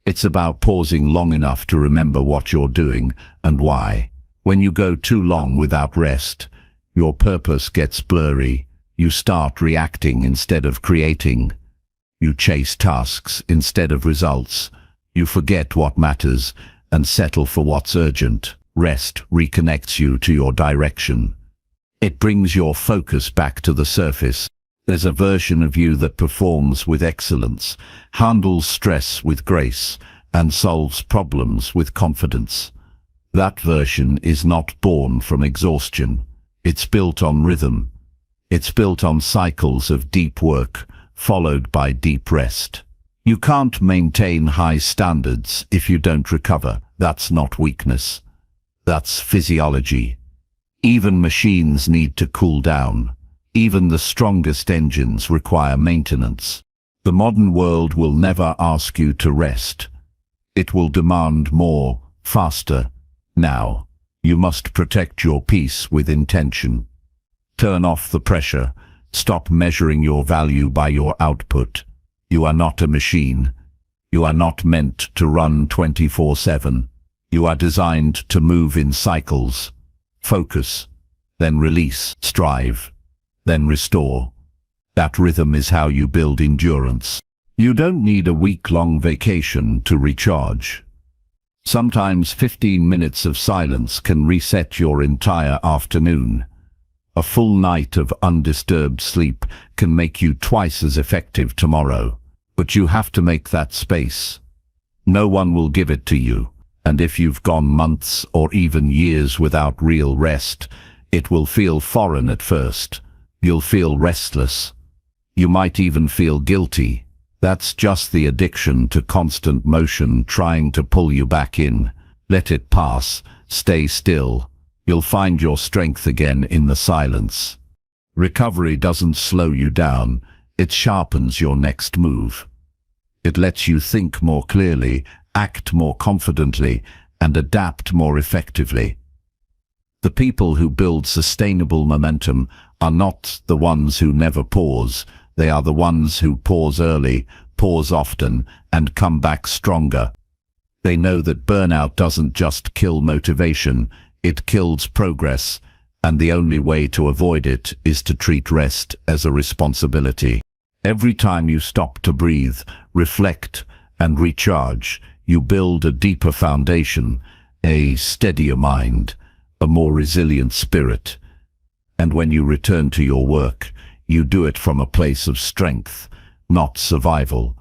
It's about pausing long enough to remember what you're doing and why. When you go too long without rest, your purpose gets blurry. You start reacting instead of creating. You chase tasks instead of results. You forget what matters and settle for what's urgent. Rest reconnects you to your direction. It brings your focus back to the surface. There's a version of you that performs with excellence, handles stress with grace, and solves problems with confidence. That version is not born from exhaustion. It's built on rhythm. It's built on cycles of deep work, followed by deep rest. You can't maintain high standards if you don't recover. That's not weakness. That's physiology. Even machines need to cool down. Even the strongest engines require maintenance. The modern world will never ask you to rest. It will demand more, faster, now. You must protect your peace with intention. Turn off the pressure. Stop measuring your value by your output. You are not a machine. You are not meant to run 24/7. You are designed to move in cycles. Focus, then release, strive, then restore. That rhythm is how you build endurance. You don't need a week-long vacation to recharge. Sometimes 15 minutes of silence can reset your entire afternoon. A full night of undisturbed sleep can make you twice as effective tomorrow. But you have to make that space. No one will give it to you. And if you've gone months or even years without real rest, it will feel foreign at first. You'll feel restless. You might even feel guilty. That's just the addiction to constant motion trying to pull you back in. Let it pass. Stay still. You'll find your strength again in the silence. Recovery doesn't slow you down. It sharpens your next move. It lets you think more clearly, act more confidently, and adapt more effectively. The people who build sustainable momentum are not the ones who never pause. They are the ones who pause early, pause often, and come back stronger. They know that burnout doesn't just kill motivation, it kills progress, and the only way to avoid it is to treat rest as a responsibility. Every time you stop to breathe, reflect, and recharge, you build a deeper foundation, a steadier mind, a more resilient spirit. And when you return to your work, you do it from a place of strength, not survival.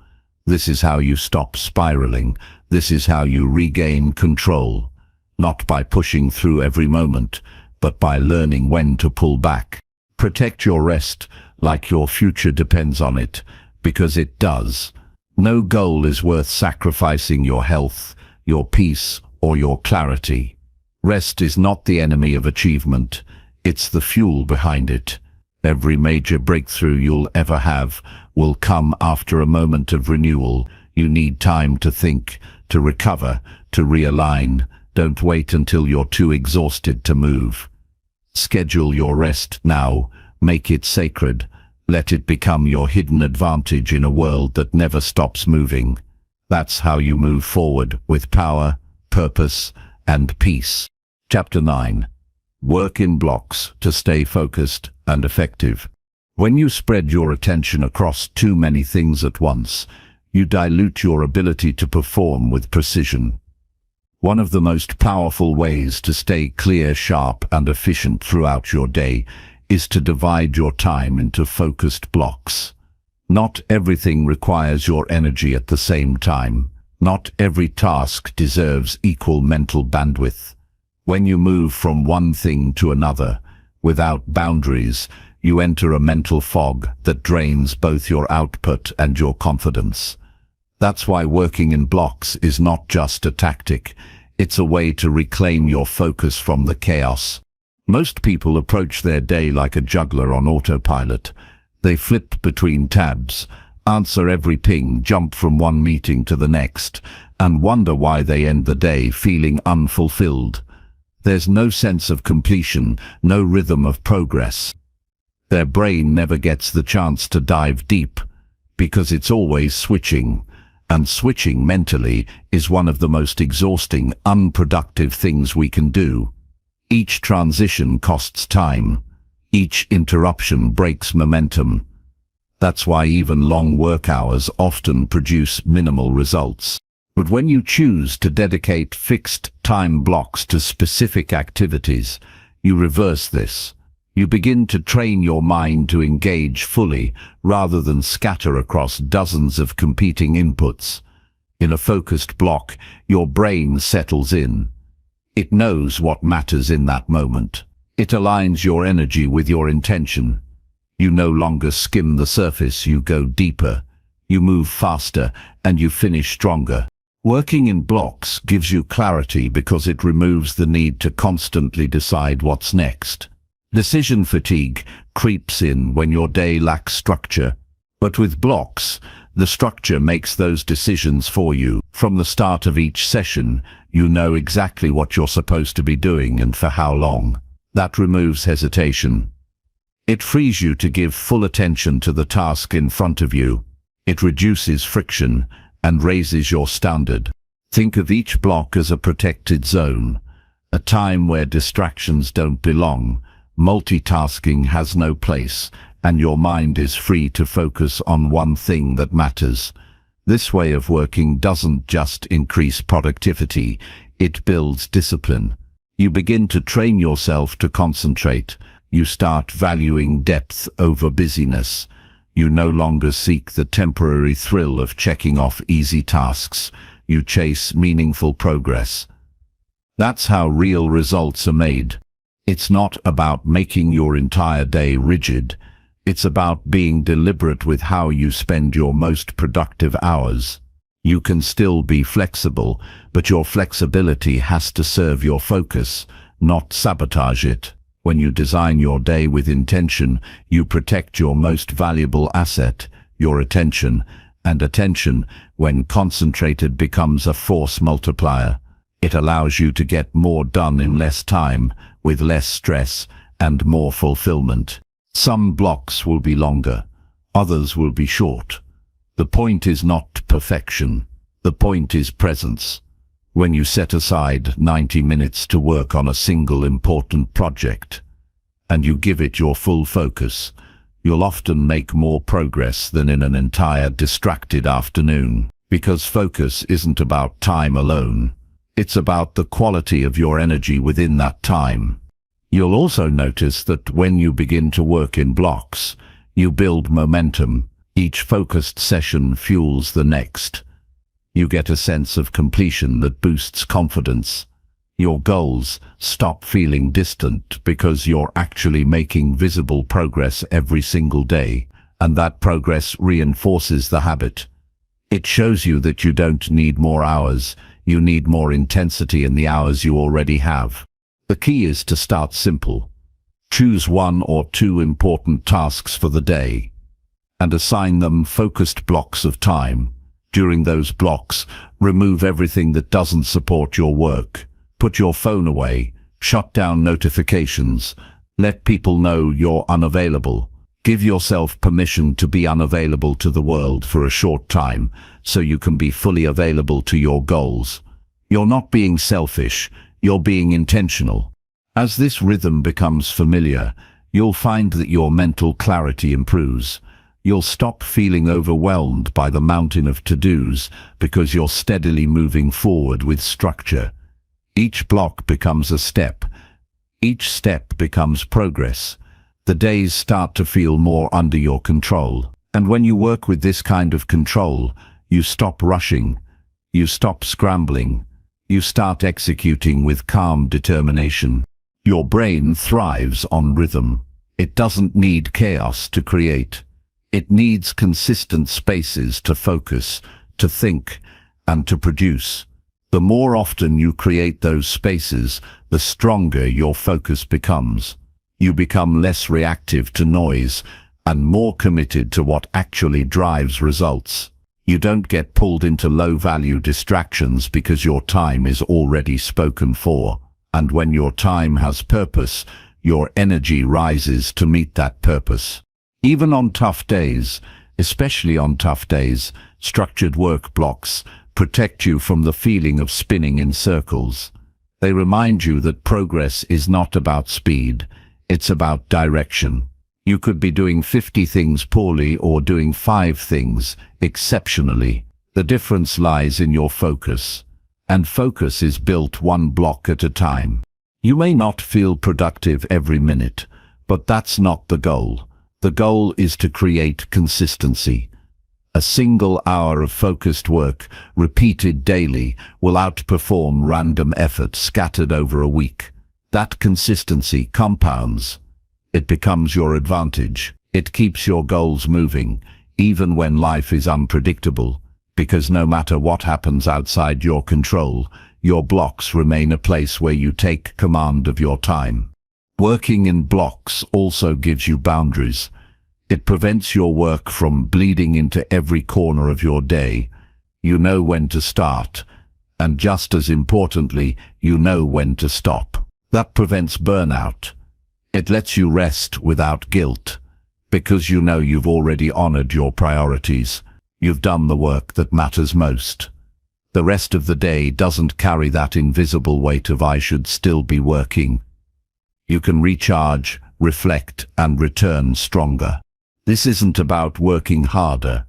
This is how you stop spiraling. This is how you regain control, not by pushing through every moment, but by learning when to pull back. Protect your rest like your future depends on it, because it does. No goal is worth sacrificing your health, your peace, or your clarity. Rest is not the enemy of achievement, it's the fuel behind it. Every major breakthrough you'll ever have will come after a moment of renewal. You need time to think, to recover, to realign. Don't wait until you're too exhausted to move. Schedule your rest now. Make it sacred. Let it become your hidden advantage in a world that never stops moving. That's how you move forward with power, purpose, and peace. Chapter 9. Work in blocks to stay focused and effective. When you spread your attention across too many things at once, you dilute your ability to perform with precision. One of the most powerful ways to stay clear, sharp, and efficient throughout your day is to divide your time into focused blocks. Not everything requires your energy at the same time. Not every task deserves equal mental bandwidth. When you move from one thing to another, without boundaries, you enter a mental fog that drains both your output and your confidence. That's why working in blocks is not just a tactic, it's a way to reclaim your focus from the chaos. Most people approach their day like a juggler on autopilot. They flip between tabs, answer every ping, jump from one meeting to the next, and wonder why they end the day feeling unfulfilled. There's no sense of completion, no rhythm of progress. Their brain never gets the chance to dive deep, because it's always switching. And switching mentally is one of the most exhausting, unproductive things we can do. Each transition costs time. Each interruption breaks momentum. That's why even long work hours often produce minimal results. But when you choose to dedicate fixed time blocks to specific activities, you reverse this. You begin to train your mind to engage fully rather than scatter across dozens of competing inputs. In a focused block, your brain settles in. It knows what matters in that moment. It aligns your energy with your intention. You no longer skim the surface, you go deeper. You move faster, and you finish stronger. Working in blocks gives you clarity because it removes the need to constantly decide what's next. Decision fatigue creeps in when your day lacks structure. But with blocks, the structure makes those decisions for you. From the start of each session, you know exactly what you're supposed to be doing and for how long. That removes hesitation. It frees you to give full attention to the task in front of you. It reduces friction and raises your standard. Think of each block as a protected zone, a time where distractions don't belong. Multitasking has no place, and your mind is free to focus on one thing that matters. This way of working doesn't just increase productivity, it builds discipline. You begin to train yourself to concentrate. You start valuing depth over busyness. You no longer seek the temporary thrill of checking off easy tasks. You chase meaningful progress. That's how real results are made. It's not about making your entire day rigid. It's about being deliberate with how you spend your most productive hours. You can still be flexible, but your flexibility has to serve your focus, not sabotage it. When you design your day with intention, you protect your most valuable asset, your attention, and attention, when concentrated, becomes a force multiplier. It allows you to get more done in less time, with less stress, and more fulfillment. Some blocks will be longer, others will be short. The point is not perfection, the point is presence. When you set aside 90 minutes to work on a single important project, and you give it your full focus, you'll often make more progress than in an entire distracted afternoon. Because focus isn't about time alone, it's about the quality of your energy within that time. You'll also notice that when you begin to work in blocks, you build momentum. Each focused session fuels the next. You get a sense of completion that boosts confidence. Your goals stop feeling distant because you're actually making visible progress every single day, and that progress reinforces the habit. It shows you that you don't need more hours, you need more intensity in the hours you already have. The key is to start simple. Choose 1 or 2 important tasks for the day, and assign them focused blocks of time. During those blocks, remove everything that doesn't support your work. Put your phone away, shut down notifications, let people know you're unavailable. Give yourself permission to be unavailable to the world for a short time, so you can be fully available to your goals. You're not being selfish, you're being intentional. As this rhythm becomes familiar, you'll find that your mental clarity improves. You'll stop feeling overwhelmed by the mountain of to-dos because you're steadily moving forward with structure. Each block becomes a step. Each step becomes progress. The days start to feel more under your control. And when you work with this kind of control, you stop rushing. You stop scrambling. You start executing with calm determination. Your brain thrives on rhythm. It doesn't need chaos to create. It needs consistent spaces to focus, to think, and to produce. The more often you create those spaces, the stronger your focus becomes. You become less reactive to noise and more committed to what actually drives results. You don't get pulled into low-value distractions because your time is already spoken for. And when your time has purpose, your energy rises to meet that purpose. Even on tough days, especially on tough days, structured work blocks protect you from the feeling of spinning in circles. They remind you that progress is not about speed, it's about direction. You could be doing 50 things poorly or doing 5 things exceptionally. The difference lies in your focus. And focus is built 1 block at a time. You may not feel productive every minute, but that's not the goal. The goal is to create consistency. A single hour of focused work, repeated daily, will outperform random effort scattered over a week. That consistency compounds. It becomes your advantage. It keeps your goals moving, even when life is unpredictable. Because no matter what happens outside your control, your blocks remain a place where you take command of your time. Working in blocks also gives you boundaries. It prevents your work from bleeding into every corner of your day. You know when to start, and just as importantly, you know when to stop. That prevents burnout. It lets you rest without guilt, because you know you've already honored your priorities. You've done the work that matters most. The rest of the day doesn't carry that invisible weight of "I should still be working." You can recharge, reflect, and return stronger. This isn't about working harder.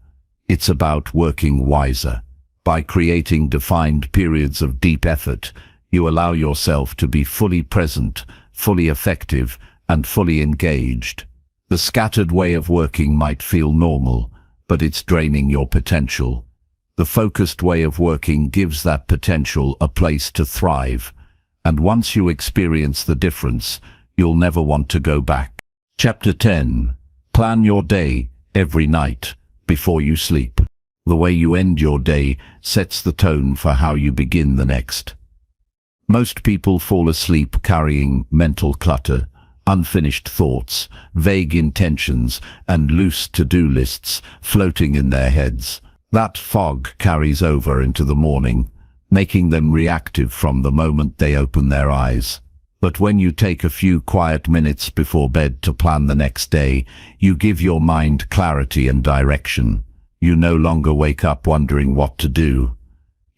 It's about working wiser. By creating defined periods of deep effort, you allow yourself to be fully present, fully effective, and fully engaged. The scattered way of working might feel normal, but it's draining your potential. The focused way of working gives that potential a place to thrive, and once you experience the difference, you'll never want to go back. Chapter 10. Plan your day every night before you sleep. The way you end your day sets the tone for how you begin the next. Most people fall asleep carrying mental clutter, unfinished thoughts, vague intentions, and loose to-do lists floating in their heads. That fog carries over into the morning, making them reactive from the moment they open their eyes. But when you take a few quiet minutes before bed to plan the next day, you give your mind clarity and direction. You no longer wake up wondering what to do.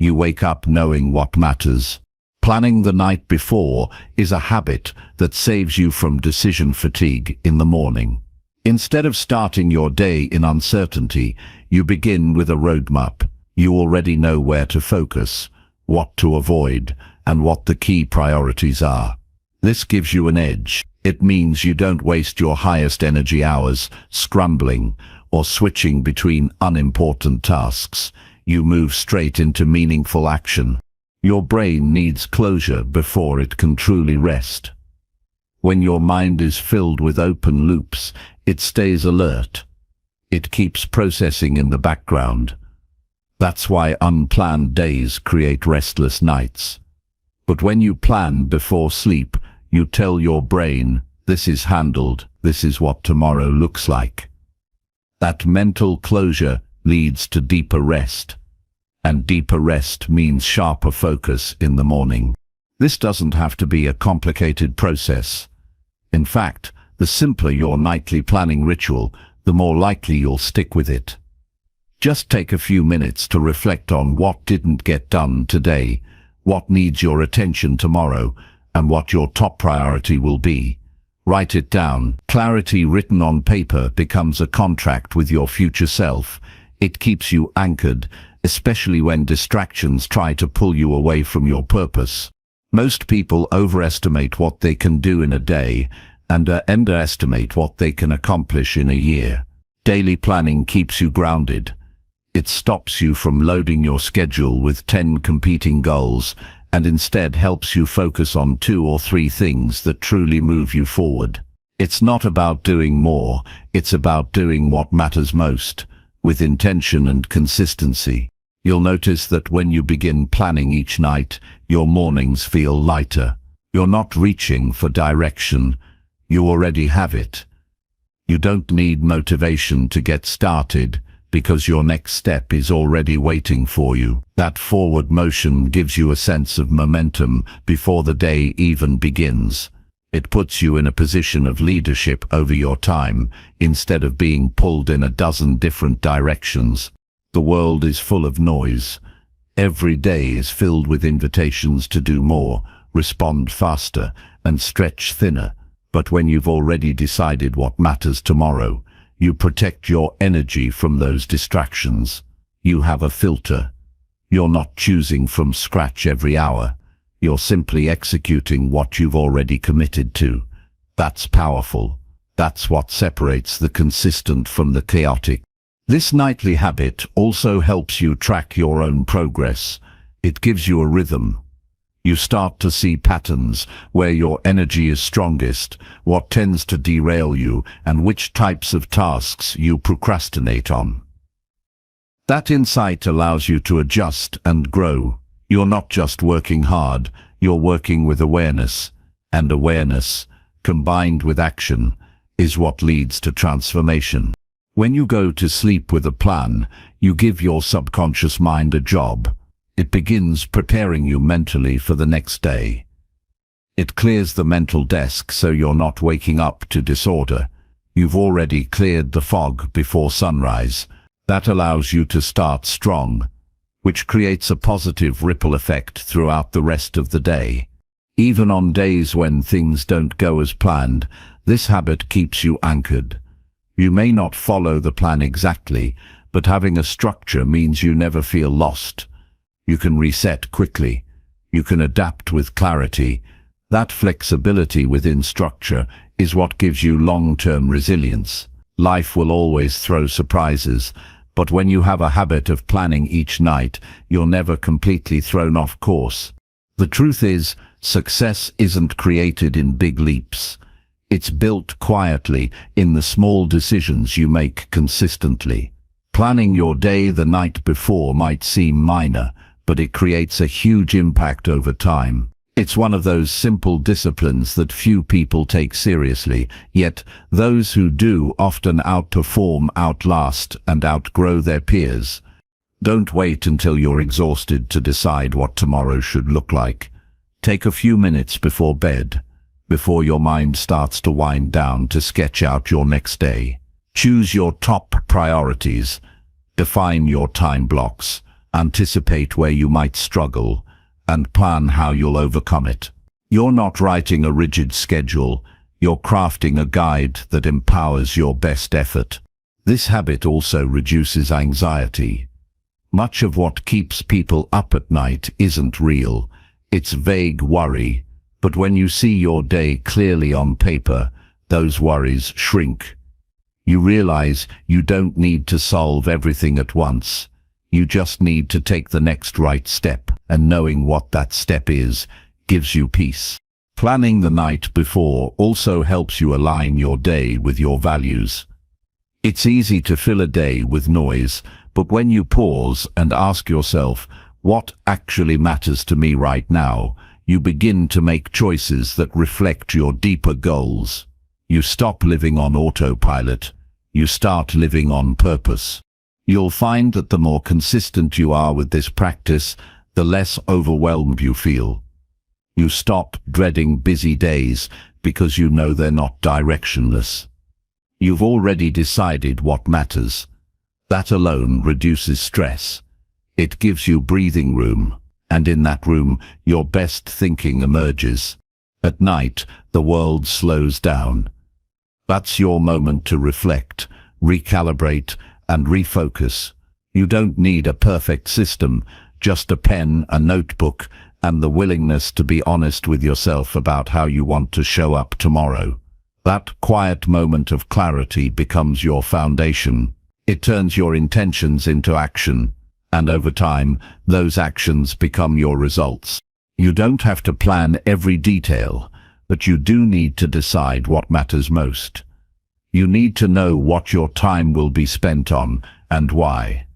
You wake up knowing what matters. Planning the night before is a habit that saves you from decision fatigue in the morning. Instead of starting your day in uncertainty, you begin with a roadmap. You already know where to focus, what to avoid, and what the key priorities are. This gives you an edge. It means you don't waste your highest energy hours scrambling or switching between unimportant tasks. You move straight into meaningful action. Your brain needs closure before it can truly rest. When your mind is filled with open loops, it stays alert. It keeps processing in the background. That's why unplanned days create restless nights. But when you plan before sleep, you tell your brain, this is handled, this is what tomorrow looks like. That mental closure leads to deeper rest. And deeper rest means sharper focus in the morning. This doesn't have to be a complicated process. In fact, the simpler your nightly planning ritual, the more likely you'll stick with it. Just take a few minutes to reflect on what didn't get done today, what needs your attention tomorrow, and what your top priority will be. Write it down. Clarity written on paper becomes a contract with your future self. It keeps you anchored, especially when distractions try to pull you away from your purpose. Most people overestimate what they can do in a day and underestimate what they can accomplish in a year. Daily planning keeps you grounded. It stops you from loading your schedule with 10 competing goals and instead helps you focus on 2 or 3 things that truly move you forward. It's not about doing more, it's about doing what matters most, with intention and consistency. You'll notice that when you begin planning each night, your mornings feel lighter. You're not reaching for direction, you already have it. You don't need motivation to get started, because your next step is already waiting for you. That forward motion gives you a sense of momentum before the day even begins. It puts you in a position of leadership over your time, instead of being pulled in a dozen different directions. The world is full of noise. Every day is filled with invitations to do more, respond faster, and stretch thinner. But when you've already decided what matters tomorrow, you protect your energy from those distractions. You have a filter. You're not choosing from scratch every hour. You're simply executing what you've already committed to. That's powerful. That's what separates the consistent from the chaotic. This nightly habit also helps you track your own progress. It gives you a rhythm. You start to see patterns, where your energy is strongest, what tends to derail you, and which types of tasks you procrastinate on. That insight allows you to adjust and grow. You're not just working hard, you're working with awareness. And awareness, combined with action, is what leads to transformation. When you go to sleep with a plan, you give your subconscious mind a job. It begins preparing you mentally for the next day. It clears the mental desk so you're not waking up to disorder. You've already cleared the fog before sunrise. That allows you to start strong, which creates a positive ripple effect throughout the rest of the day. Even on days when things don't go as planned, this habit keeps you anchored. You may not follow the plan exactly, But having a structure means you never feel lost. You can reset quickly. You can adapt with clarity. That flexibility within structure is what gives you long-term resilience. Life will always throw surprises, but when you have a habit of planning each night, you're never completely thrown off course. The truth is, success isn't created in big leaps. It's built quietly in the small decisions you make consistently. Planning your day the night before might seem minor, but it creates a huge impact over time. It's one of those simple disciplines that few people take seriously, yet those who do often outperform, outlast, and outgrow their peers. Don't wait until you're exhausted to decide what tomorrow should look like. Take a few minutes before bed, before your mind starts to wind down, to sketch out your next day. Choose your top priorities. Define your time blocks. Anticipate where you might struggle, and plan how you'll overcome it. You're not writing a rigid schedule, you're crafting a guide that empowers your best effort. This habit also reduces anxiety. Much of what keeps people up at night isn't real, it's vague worry, but when you see your day clearly on paper, those worries shrink. You realize you don't need to solve everything at once. You just need to take the next right step, and knowing what that step is gives you peace. Planning the night before also helps you align your day with your values. It's easy to fill a day with noise, but when you pause and ask yourself, what actually matters to me right now, you begin to make choices that reflect your deeper goals. You stop living on autopilot. You start living on purpose. You'll find that the more consistent you are with this practice, the less overwhelmed you feel. You stop dreading busy days because you know they're not directionless. You've already decided what matters. That alone reduces stress. It gives you breathing room, and in that room, your best thinking emerges. At night, the world slows down. That's your moment to reflect, recalibrate, and refocus. You don't need a perfect system, just a pen, a notebook, and the willingness to be honest with yourself about how you want to show up tomorrow. That quiet moment of clarity becomes your foundation. It turns your intentions into action, and over time, those actions become your results. You don't have to plan every detail, but you do need to decide what matters most. You need to know what your time will be spent on and why.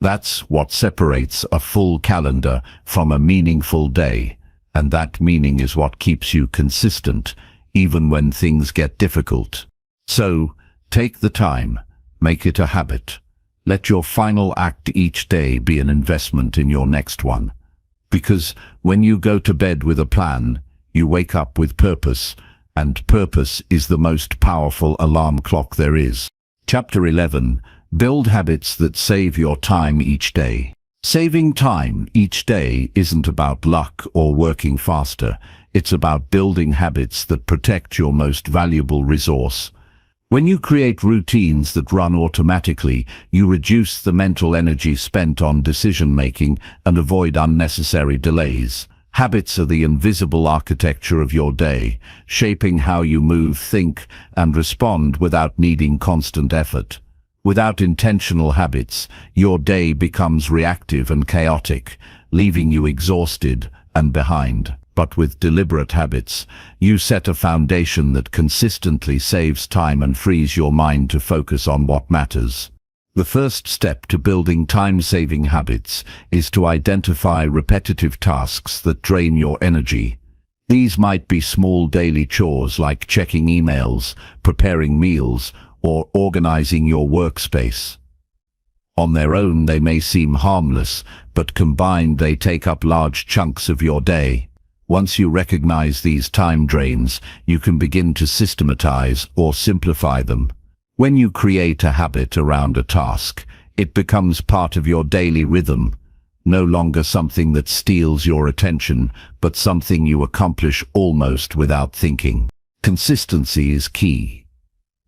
That's what separates a full calendar from a meaningful day, and that meaning is what keeps you consistent, even when things get difficult. So, take the time, make it a habit. Let your final act each day be an investment in your next one. Because when you go to bed with a plan, you wake up with purpose, and purpose is the most powerful alarm clock there is. Chapter 11. Build habits that save your time each day. Saving time each day isn't about luck or working faster. It's about building habits that protect your most valuable resource. When you create routines that run automatically, you reduce the mental energy spent on decision-making and avoid unnecessary delays. Habits are the invisible architecture of your day, shaping how you move, think, and respond without needing constant effort. Without intentional habits, your day becomes reactive and chaotic, leaving you exhausted and behind. But with deliberate habits, you set a foundation that consistently saves time and frees your mind to focus on what matters. The first step to building time-saving habits is to identify repetitive tasks that drain your energy. These might be small daily chores like checking emails, preparing meals, or organizing your workspace. On their own, they may seem harmless, but combined they take up large chunks of your day. Once you recognize these time drains, you can begin to systematize or simplify them. When you create a habit around a task, it becomes part of your daily rhythm, no longer something that steals your attention, but something you accomplish almost without thinking. Consistency is key.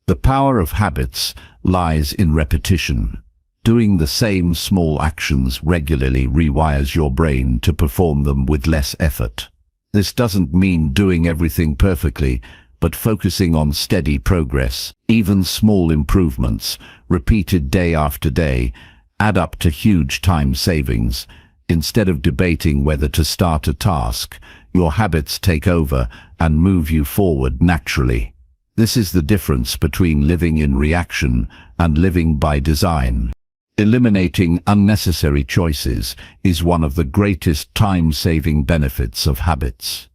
The power of habits lies in repetition. Doing the same small actions regularly rewires your brain to perform them with less effort. This doesn't mean doing everything perfectly, but focusing on steady progress. Even small improvements, repeated day after day, add up to huge time savings. Instead of debating whether to start a task, your habits take over and move you forward naturally. This is the difference between living in reaction and living by design. Eliminating unnecessary choices is one of the greatest time-saving benefits of habits.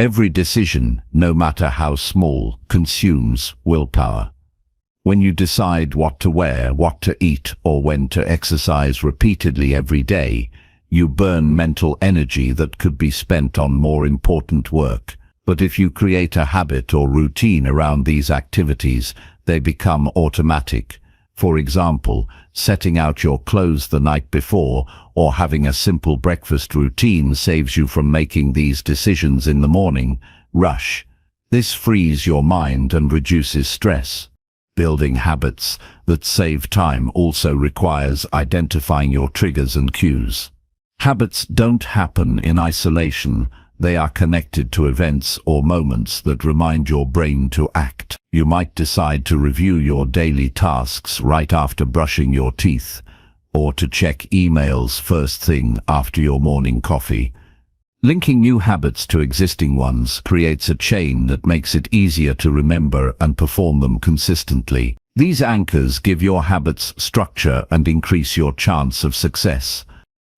Every decision, no matter how small, consumes willpower. When you decide what to wear, what to eat, or when to exercise repeatedly every day, you burn mental energy that could be spent on more important work. But if you create a habit or routine around these activities, they become automatic. For example, setting out your clothes the night before or having a simple breakfast routine saves you from making these decisions in the morning rush. This frees your mind and reduces stress. Building habits that save time also requires identifying your triggers and cues. Habits don't happen in isolation. They are connected to events or moments that remind your brain to act. You might decide to review your daily tasks right after brushing your teeth, or to check emails first thing after your morning coffee. Linking new habits to existing ones creates a chain that makes it easier to remember and perform them consistently. These anchors give your habits structure and increase your chance of success.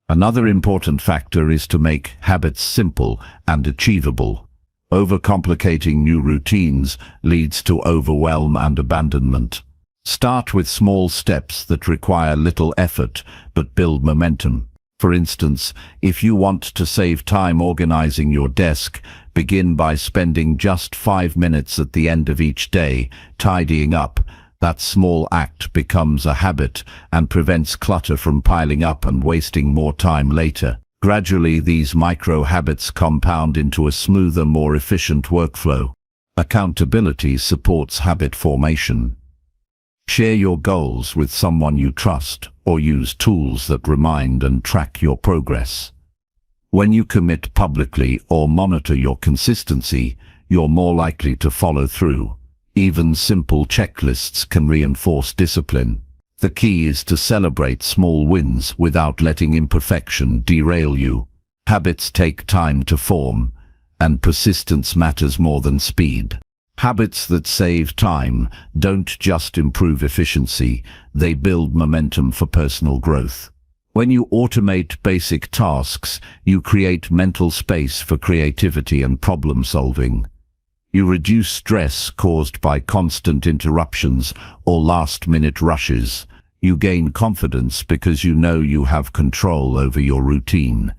Another important factor is to make habits simple and achievable. Overcomplicating new routines leads to overwhelm and abandonment. Start with small steps that require little effort but build momentum. For instance, if you want to save time organizing your desk, begin by spending just 5 minutes at the end of each day tidying up. That small act becomes a habit and prevents clutter from piling up and wasting more time later. Gradually, these micro habits compound into a smoother, more efficient workflow. Accountability supports habit formation. Share your goals with someone you trust, or use tools that remind and track your progress. When you commit publicly or monitor your consistency, you're more likely to follow through. Even simple checklists can reinforce discipline. The key is to celebrate small wins without letting imperfection derail you. Habits take time to form, and persistence matters more than speed. Habits that save time don't just improve efficiency, they build momentum for personal growth. When you automate basic tasks, you create mental space for creativity and problem solving. You reduce stress caused by constant interruptions or last-minute rushes. You gain confidence because you know you have control over your routine,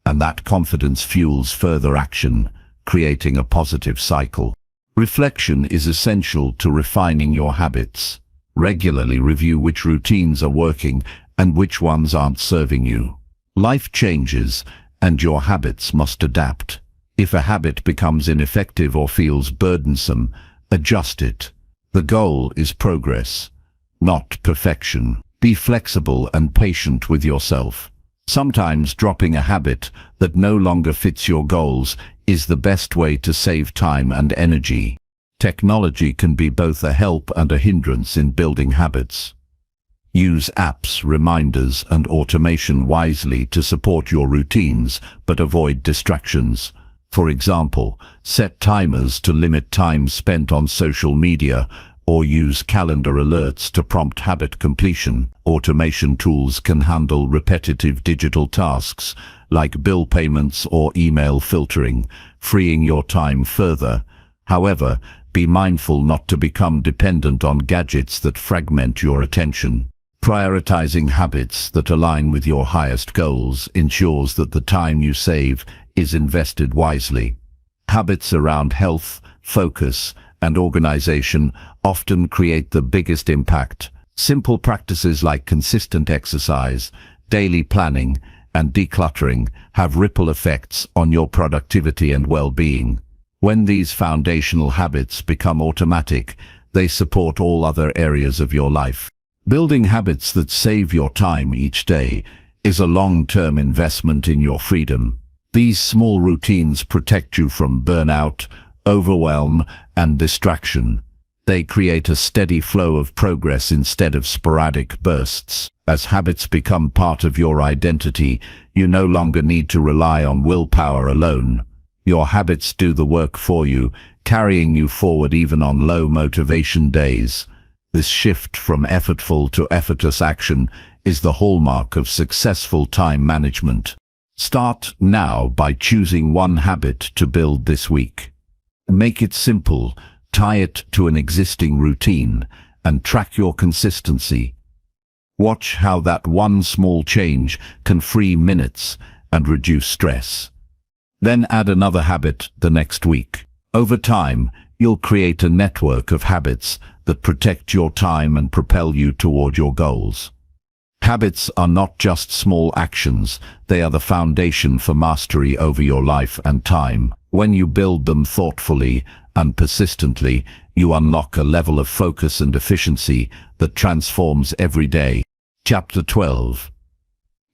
and that confidence fuels further action, creating a positive cycle. Reflection is essential to refining your habits. Regularly review which routines are working and which ones aren't serving you. Life changes, and your habits must adapt. If a habit becomes ineffective or feels burdensome, adjust it. The goal is progress, not perfection. Be flexible and patient with yourself. Sometimes dropping a habit that no longer fits your goals is the best way to save time and energy. Technology can be both a help and a hindrance in building habits. Use apps, reminders, and automation wisely to support your routines, but avoid distractions. For example, set timers to limit time spent on social media or use calendar alerts to prompt habit completion. Automation tools can handle repetitive digital tasks like bill payments or email filtering, freeing your time further. However, be mindful not to become dependent on gadgets that fragment your attention. Prioritizing habits that align with your highest goals ensures that the time you save is invested wisely. Habits around health, focus, and organization often create the biggest impact. Simple practices like consistent exercise, daily planning, and decluttering have ripple effects on your productivity and well-being. When these foundational habits become automatic, they support all other areas of your life. Building habits that save your time each day is a long-term investment in your freedom. These small routines protect you from burnout, overwhelm, and distraction. They create a steady flow of progress instead of sporadic bursts. As habits become part of your identity, you no longer need to rely on willpower alone. Your habits do the work for you, carrying you forward even on low motivation days. This shift from effortful to effortless action is the hallmark of successful time management. Start now by choosing one habit to build this week. Make it simple, tie it to an existing routine, and track your consistency. Watch how that one small change can free minutes and reduce stress. Then add another habit the next week. Over time, you'll create a network of habits that protect your time and propel you toward your goals. Habits are not just small actions, they are the foundation for mastery over your life and time. When you build them thoughtfully and persistently, you unlock a level of focus and efficiency that transforms every day. Chapter 12.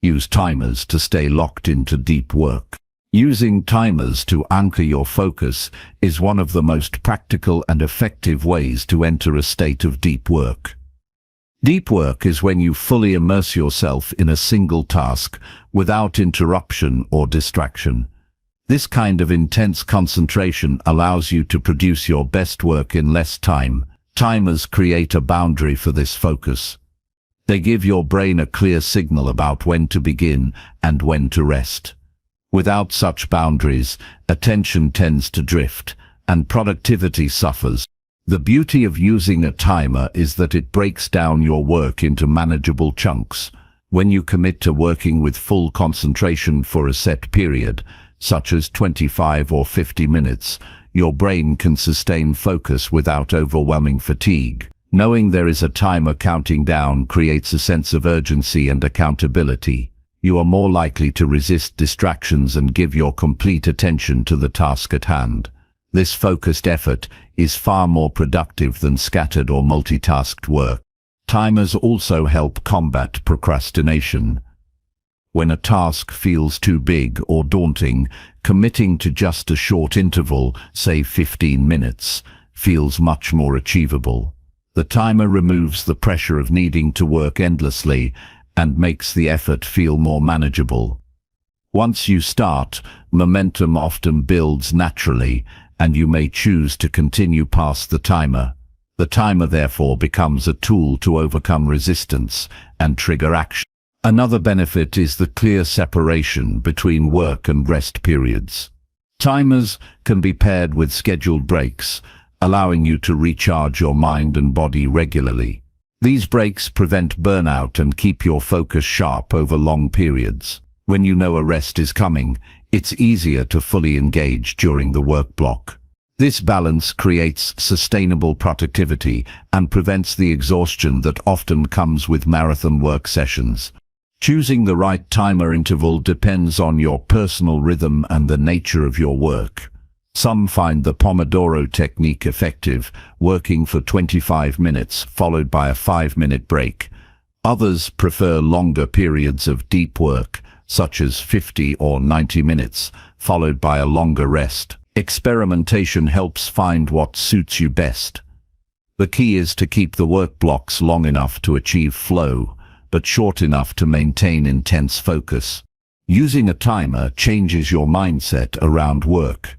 Use timers to stay locked into deep work. Using timers to anchor your focus is one of the most practical and effective ways to enter a state of deep work. Deep work is when you fully immerse yourself in a single task without interruption or distraction. This kind of intense concentration allows you to produce your best work in less time. Timers create a boundary for this focus. They give your brain a clear signal about when to begin and when to rest. Without such boundaries, attention tends to drift, and productivity suffers. The beauty of using a timer is that it breaks down your work into manageable chunks. When you commit to working with full concentration for a set period, such as 25 or 50 minutes, your brain can sustain focus without overwhelming fatigue. Knowing there is a timer counting down creates a sense of urgency and accountability. You are more likely to resist distractions and give your complete attention to the task at hand. This focused effort is far more productive than scattered or multitasked work. Timers also help combat procrastination. When a task feels too big or daunting, committing to just a short interval, say 15 minutes, feels much more achievable. The timer removes the pressure of needing to work endlessly and makes the effort feel more manageable. Once you start, momentum often builds naturally, and you may choose to continue past the timer. The timer therefore becomes a tool to overcome resistance and trigger action. Another benefit is the clear separation between work and rest periods. Timers can be paired with scheduled breaks, allowing you to recharge your mind and body regularly. These breaks prevent burnout and keep your focus sharp over long periods. When you know a rest is coming, it's easier to fully engage during the work block. This balance creates sustainable productivity and prevents the exhaustion that often comes with marathon work sessions. Choosing the right timer interval depends on your personal rhythm and the nature of your work. Some find the Pomodoro technique effective, working for 25 minutes followed by a 5-minute break. Others prefer longer periods of deep work, such as 50 or 90 minutes, followed by a longer rest. Experimentation helps find what suits you best. The key is to keep the work blocks long enough to achieve flow, but short enough to maintain intense focus. Using a timer changes your mindset around work.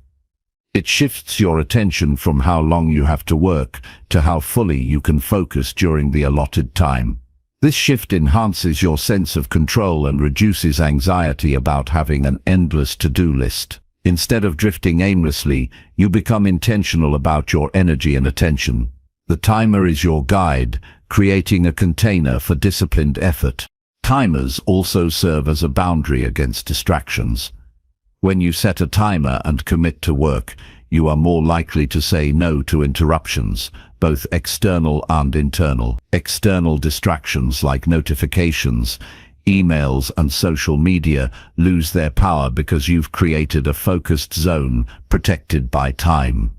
It shifts your attention from how long you have to work to how fully you can focus during the allotted time. This shift enhances your sense of control and reduces anxiety about having an endless to-do list. Instead of drifting aimlessly, you become intentional about your energy and attention. The timer is your guide, creating a container for disciplined effort. Timers also serve as a boundary against distractions. When you set a timer and commit to work, you are more likely to say no to interruptions, both external and internal. External distractions like notifications, emails, and social media lose their power because you've created a focused zone protected by time.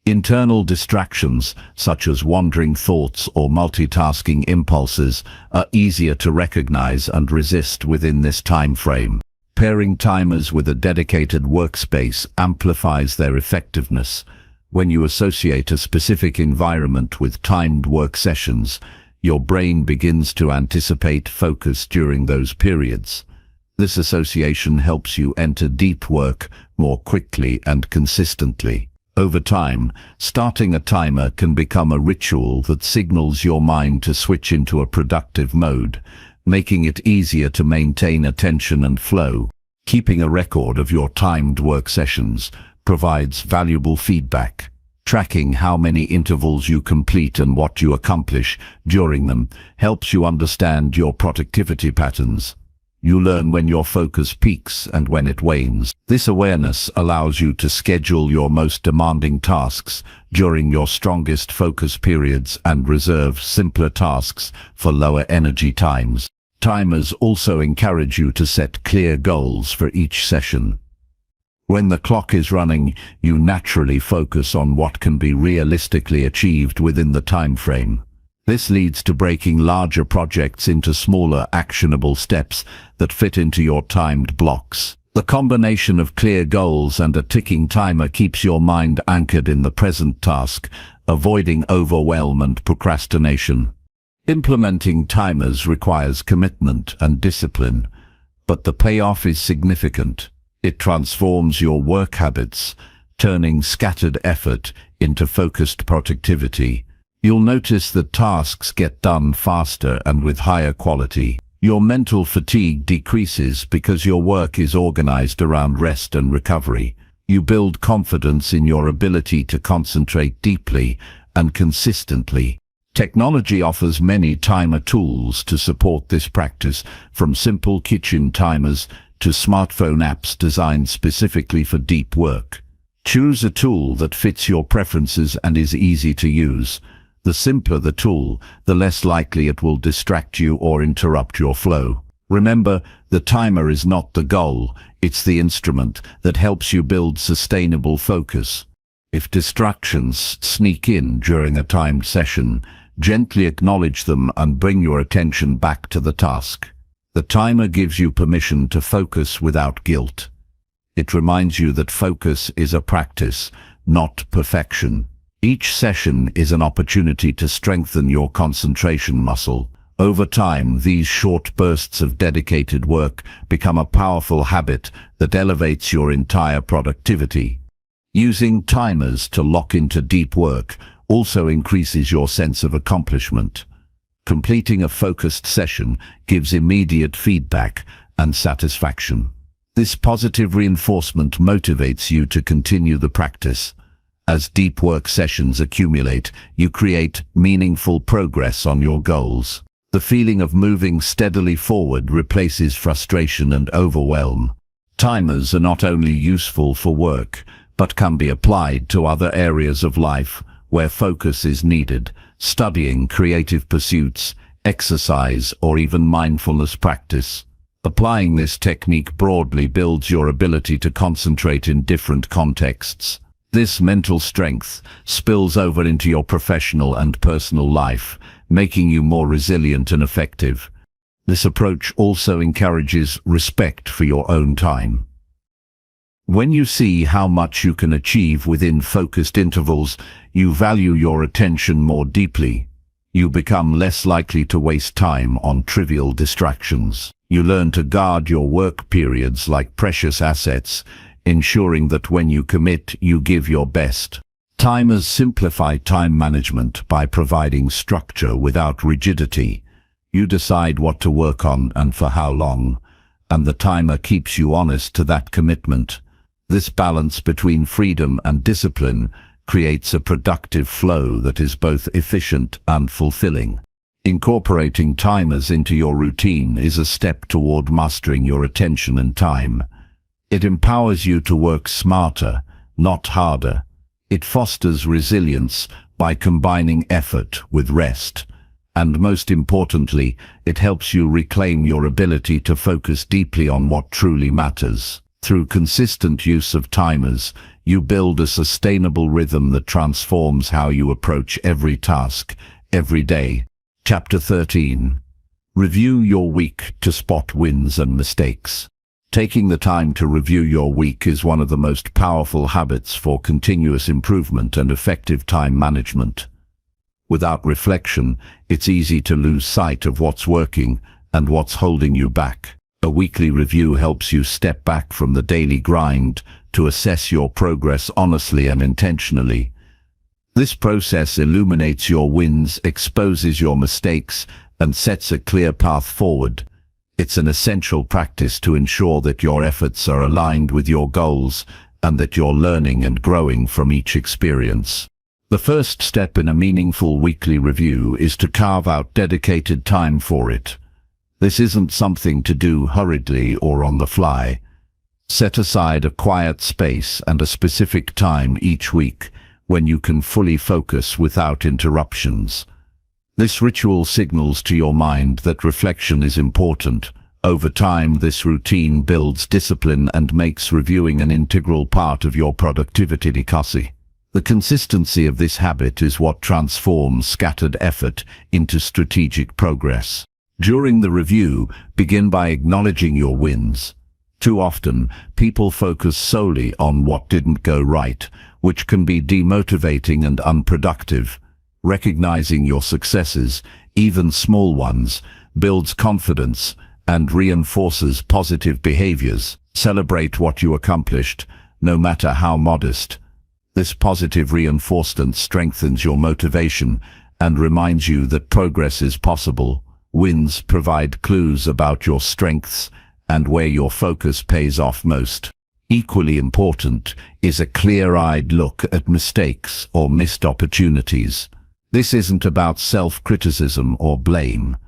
Internal distractions, such as wandering thoughts or multitasking impulses, are easier to recognize and resist within this time frame. Pairing timers with a dedicated workspace amplifies their effectiveness. When you associate a specific environment with timed work sessions, your brain begins to anticipate focus during those periods. This association helps you enter deep work more quickly and consistently. Over time, starting a timer can become a ritual that signals your mind to switch into a productive mode, making it easier to maintain attention and flow. Keeping a record of your timed work sessions provides valuable feedback. Tracking how many intervals you complete and what you accomplish during them helps you understand your productivity patterns. You learn when your focus peaks and when it wanes. This awareness allows you to schedule your most demanding tasks during your strongest focus periods and reserve simpler tasks for lower energy times. Timers also encourage you to set clear goals for each session. When the clock is running, you naturally focus on what can be realistically achieved within the time frame. This leads to breaking larger projects into smaller, actionable steps that fit into your timed blocks. The combination of clear goals and a ticking timer keeps your mind anchored in the present task, avoiding overwhelm and procrastination. Implementing timers requires commitment and discipline, but the payoff is significant. It transforms your work habits, turning scattered effort into focused productivity. You'll notice that tasks get done faster and with higher quality. Your mental fatigue decreases because your work is organized around rest and recovery. You build confidence in your ability to concentrate deeply and consistently. Technology offers many timer tools to support this practice, from simple kitchen timers to smartphone apps designed specifically for deep work. Choose a tool that fits your preferences and is easy to use. The simpler the tool, the less likely it will distract you or interrupt your flow. Remember, the timer is not the goal, it's the instrument that helps you build sustainable focus. If distractions sneak in during a timed session, gently acknowledge them and bring your attention back to the task. The timer gives you permission to focus without guilt. It reminds you that focus is a practice, not perfection. Each session is an opportunity to strengthen your concentration muscle. Over time, these short bursts of dedicated work become a powerful habit that elevates your entire productivity. Using timers to lock into deep work also increases your sense of accomplishment. Completing a focused session gives immediate feedback and satisfaction. This positive reinforcement motivates you to continue the practice. As deep work sessions accumulate, you create meaningful progress on your goals. The feeling of moving steadily forward replaces frustration and overwhelm. Timers are not only useful for work, but can be applied to other areas of life where focus is needed: studying, creative pursuits, exercise, or even mindfulness practice. Applying this technique broadly builds your ability to concentrate in different contexts. This mental strength spills over into your professional and personal life, making you more resilient and effective. This approach also encourages respect for your own time. When you see how much you can achieve within focused intervals, you value your attention more deeply. You become less likely to waste time on trivial distractions. You learn to guard your work periods like precious assets, ensuring that when you commit, you give your best. Timers simplify time management by providing structure without rigidity. You decide what to work on and for how long, and the timer keeps you honest to that commitment. This balance between freedom and discipline creates a productive flow that is both efficient and fulfilling. Incorporating timers into your routine is a step toward mastering your attention and time. It empowers you to work smarter, not harder. It fosters resilience by combining effort with rest. And most importantly, it helps you reclaim your ability to focus deeply on what truly matters. Through consistent use of timers, You build a sustainable rhythm that transforms how you approach every task, every day. Chapter 13. Review your week to spot wins and mistakes. Taking the time to review your week is one of the most powerful habits for continuous improvement and effective time management. Without reflection, it's easy to lose sight of what's working and what's holding you back. A weekly review helps you step back from the daily grind to assess your progress honestly and intentionally. This process illuminates your wins, exposes your mistakes, and sets a clear path forward. It's an essential practice to ensure that your efforts are aligned with your goals and that you're learning and growing from each experience. The first step in a meaningful weekly review is to carve out dedicated time for it. This isn't something to do hurriedly or on the fly. Set aside a quiet space and a specific time each week when you can fully focus without interruptions. This ritual signals to your mind that reflection is important. Over time, this routine builds discipline and makes reviewing an integral part of your productivity. The consistency of this habit is what transforms scattered effort into strategic progress. During the review, begin by acknowledging your wins. Too often, people focus solely on what didn't go right, which can be demotivating and unproductive. Recognizing your successes, even small ones, builds confidence and reinforces positive behaviors. Celebrate what you accomplished, no matter how modest. This positive reinforcement strengthens your motivation and reminds you that progress is possible. Wins provide clues about your strengths and where your focus pays off most. Equally important is a clear-eyed look at mistakes or missed opportunities. This isn't about self-criticism or blame,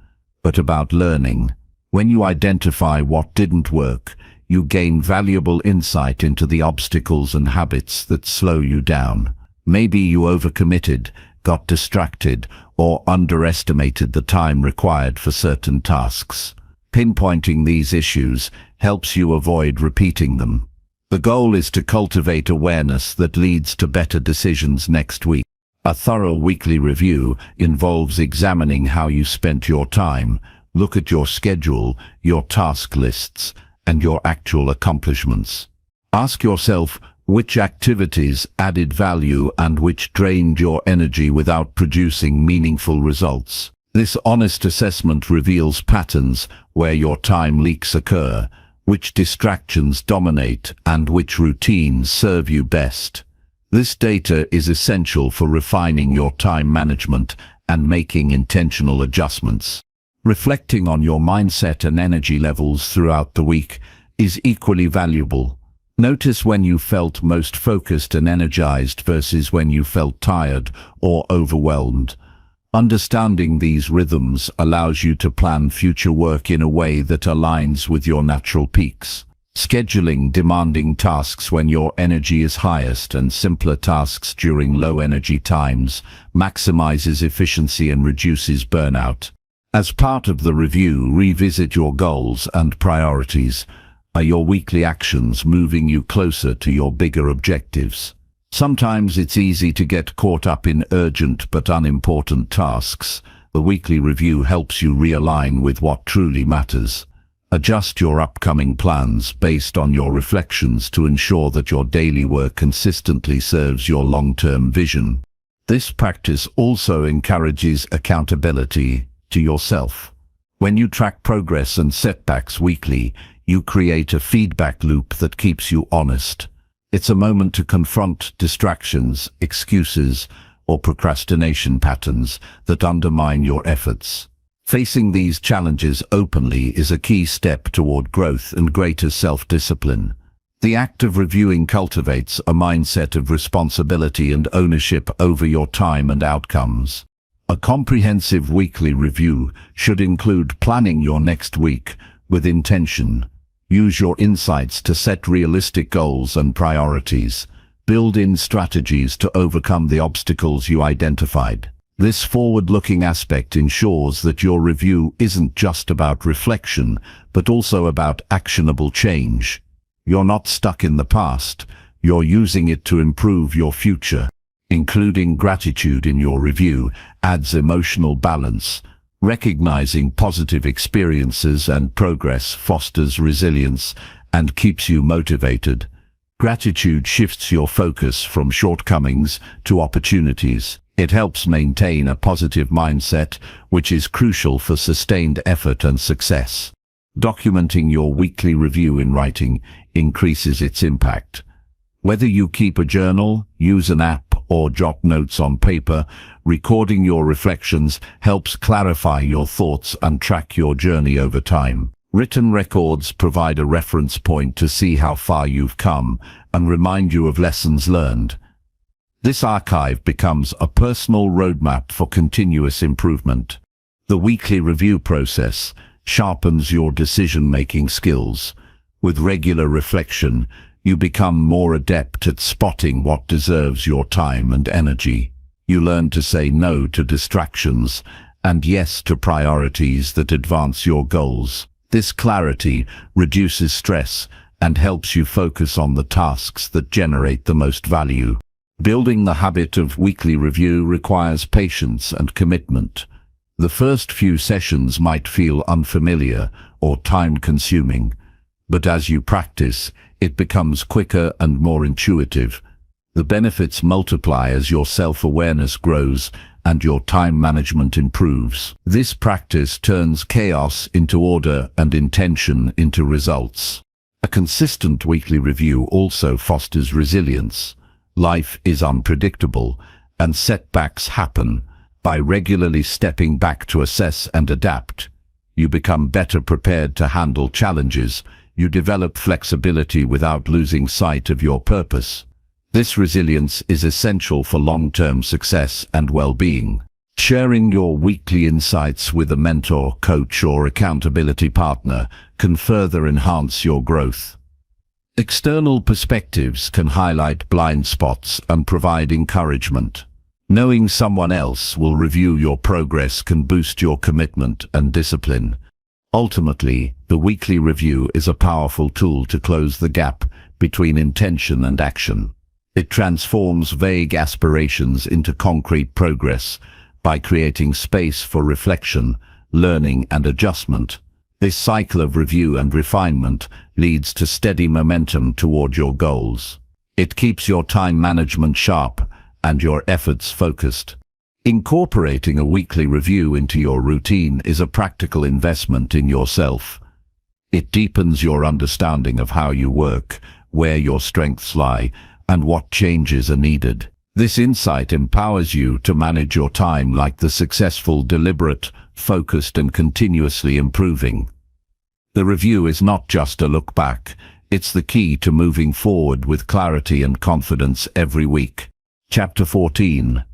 but about learning. When you identify what didn't work, you gain valuable insight into the obstacles and habits that slow you down. Maybe you overcommitted, got distracted, or underestimated the time required for certain tasks. Pinpointing these issues helps you avoid repeating them. The goal is to cultivate awareness that leads to better decisions next week. A thorough weekly review involves examining how you spent your time. Look at your schedule, your task lists, and your actual accomplishments. Ask yourself which activities added value and which drained your energy without producing meaningful results. This honest assessment reveals patterns where your time leaks occur, which distractions dominate, and which routines serve you best. This data is essential for refining your time management and making intentional adjustments. Reflecting on your mindset and energy levels throughout the week is equally valuable. Notice when you felt most focused and energized versus when you felt tired or overwhelmed. Understanding these rhythms allows you to plan future work in a way that aligns with your natural peaks. Scheduling demanding tasks when your energy is highest and simpler tasks during low energy times maximizes efficiency and reduces burnout. As part of the review, revisit your goals and priorities. Are your weekly actions moving you closer to your bigger objectives? Sometimes it's easy to get caught up in urgent but unimportant tasks. The weekly review helps you realign with what truly matters. Adjust your upcoming plans based on your reflections to ensure that your daily work consistently serves your long-term vision. This practice also encourages accountability to yourself. When you track progress and setbacks weekly, you create a feedback loop that keeps you honest. It's a moment to confront distractions, excuses, or procrastination patterns that undermine your efforts. Facing these challenges openly is a key step toward growth and greater self-discipline. The act of reviewing cultivates a mindset of responsibility and ownership over your time and outcomes. A comprehensive weekly review should include planning your next week with intention. Use your insights to set realistic goals and priorities. Build in strategies to overcome the obstacles you identified. This forward-looking aspect ensures that your review isn't just about reflection, but also about actionable change. You're not stuck in the past. You're using it to improve your future. Including gratitude in your review adds emotional balance. Recognizing positive experiences and progress fosters resilience and keeps you motivated. Gratitude shifts your focus from shortcomings to opportunities. It helps maintain a positive mindset, which is crucial for sustained effort and success. Documenting your weekly review in writing increases its impact. Whether you keep a journal, use an app, or jot notes on paper, recording your reflections helps clarify your thoughts and track your journey over time. Written records provide a reference point to see how far you've come and remind you of lessons learned. This archive becomes a personal roadmap for continuous improvement. The weekly review process sharpens your decision-making skills. With regular reflection, you become more adept at spotting what deserves your time and energy. You learn to say no to distractions and yes to priorities that advance your goals. This clarity reduces stress and helps you focus on the tasks that generate the most value. Building the habit of weekly review requires patience and commitment. The first few sessions might feel unfamiliar or time-consuming, but as you practice, it becomes quicker and more intuitive. The benefits multiply as your self-awareness grows and your time management improves. This practice turns chaos into order and intention into results. A consistent weekly review also fosters resilience. Life is unpredictable, and setbacks happen. By regularly stepping back to assess and adapt, you become better prepared to handle challenges. You develop flexibility without losing sight of your purpose. This resilience is essential for long-term success and well-being. Sharing your weekly insights with a mentor, coach, or accountability partner can further enhance your growth. External perspectives can highlight blind spots and provide encouragement. Knowing someone else will review your progress can boost your commitment and discipline. Ultimately, the weekly review is a powerful tool to close the gap between intention and action. It transforms vague aspirations into concrete progress by creating space for reflection, learning, and adjustment. This cycle of review and refinement leads to steady momentum toward your goals. It keeps your time management sharp and your efforts focused. Incorporating a weekly review into your routine is a practical investment in yourself. It deepens your understanding of how you work, where your strengths lie, and what changes are needed. This insight empowers you to manage your time like the successful, deliberate, focused, and continuously improving. The review is not just a look back, it's the key to moving forward with clarity and confidence every week. Chapter 14.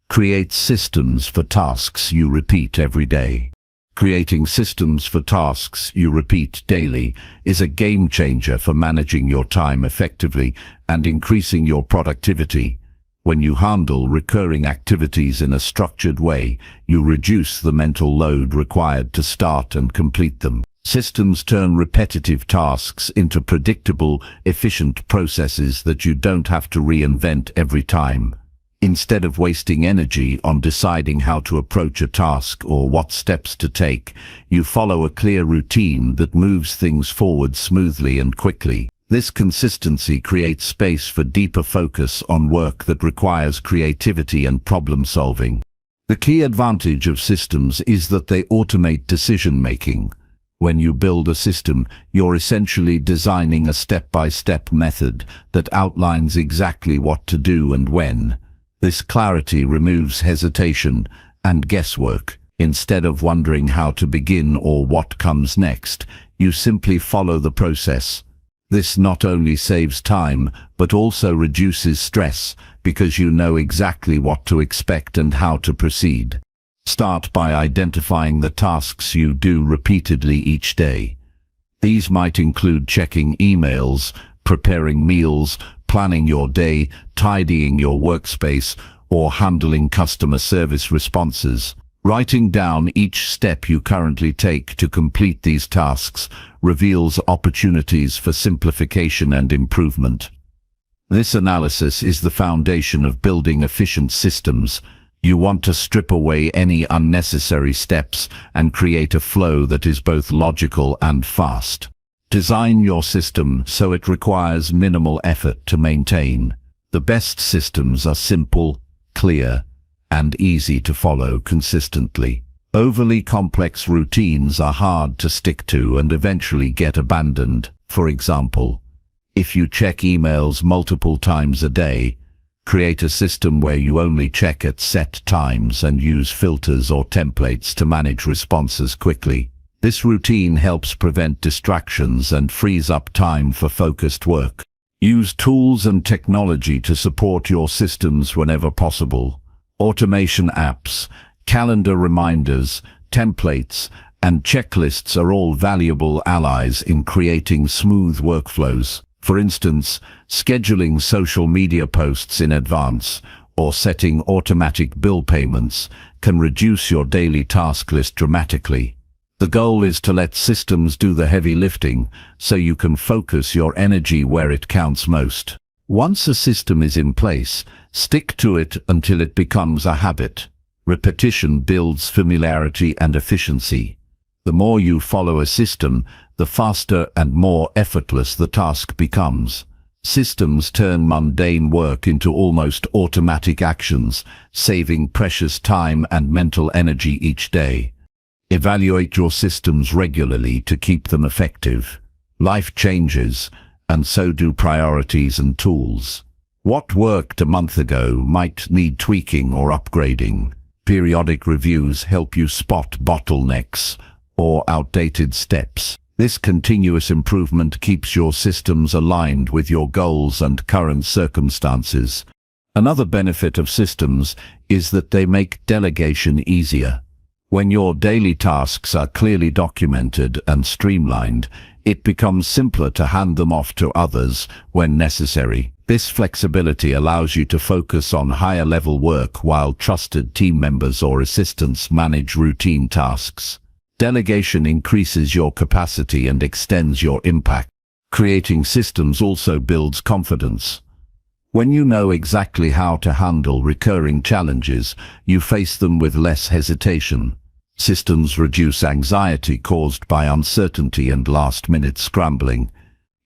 Create systems for tasks you repeat every day. Creating systems for tasks you repeat daily is a game changer for managing your time effectively and increasing your productivity. When you handle recurring activities in a structured way, you reduce the mental load required to start and complete them. Systems turn repetitive tasks into predictable, efficient processes that you don't have to reinvent every time. Instead of wasting energy on deciding how to approach a task or what steps to take, you follow a clear routine that moves things forward smoothly and quickly. This consistency creates space for deeper focus on work that requires creativity and problem-solving. The key advantage of systems is that they automate decision-making. When you build a system, you're essentially designing a step-by-step method that outlines exactly what to do and when. This clarity removes hesitation and guesswork. Instead of wondering how to begin or what comes next, you simply follow the process. This not only saves time, but also reduces stress because you know exactly what to expect and how to proceed. Start by identifying the tasks you do repeatedly each day. These might include checking emails, preparing meals, planning your day, tidying your workspace, or handling customer service responses. Writing down each step you currently take to complete these tasks reveals opportunities for simplification and improvement. This analysis is the foundation of building efficient systems. You want to strip away any unnecessary steps and create a flow that is both logical and fast. Design your system so it requires minimal effort to maintain. The best systems are simple, clear, and easy to follow consistently. Overly complex routines are hard to stick to and eventually get abandoned. For example, if you check emails multiple times a day, create a system where you only check at set times and use filters or templates to manage responses quickly. This routine helps prevent distractions and frees up time for focused work. Use tools and technology to support your systems whenever possible. Automation apps, calendar reminders, templates, and checklists are all valuable allies in creating smooth workflows. For instance, scheduling social media posts in advance or setting automatic bill payments can reduce your daily task list dramatically. The goal is to let systems do the heavy lifting so you can focus your energy where it counts most. Once a system is in place, stick to it until it becomes a habit. Repetition builds familiarity and efficiency. The more you follow a system, the faster and more effortless the task becomes. Systems turn mundane work into almost automatic actions, saving precious time and mental energy each day. Evaluate your systems regularly to keep them effective. Life changes, and so do priorities and tools. What worked a month ago might need tweaking or upgrading. Periodic reviews help you spot bottlenecks or outdated steps. This continuous improvement keeps your systems aligned with your goals and current circumstances. Another benefit of systems is that they make delegation easier. When your daily tasks are clearly documented and streamlined, it becomes simpler to hand them off to others when necessary. This flexibility allows you to focus on higher-level work while trusted team members or assistants manage routine tasks. Delegation increases your capacity and extends your impact. Creating systems also builds confidence. When you know exactly how to handle recurring challenges, you face them with less hesitation. Systems reduce anxiety caused by uncertainty and last-minute scrambling.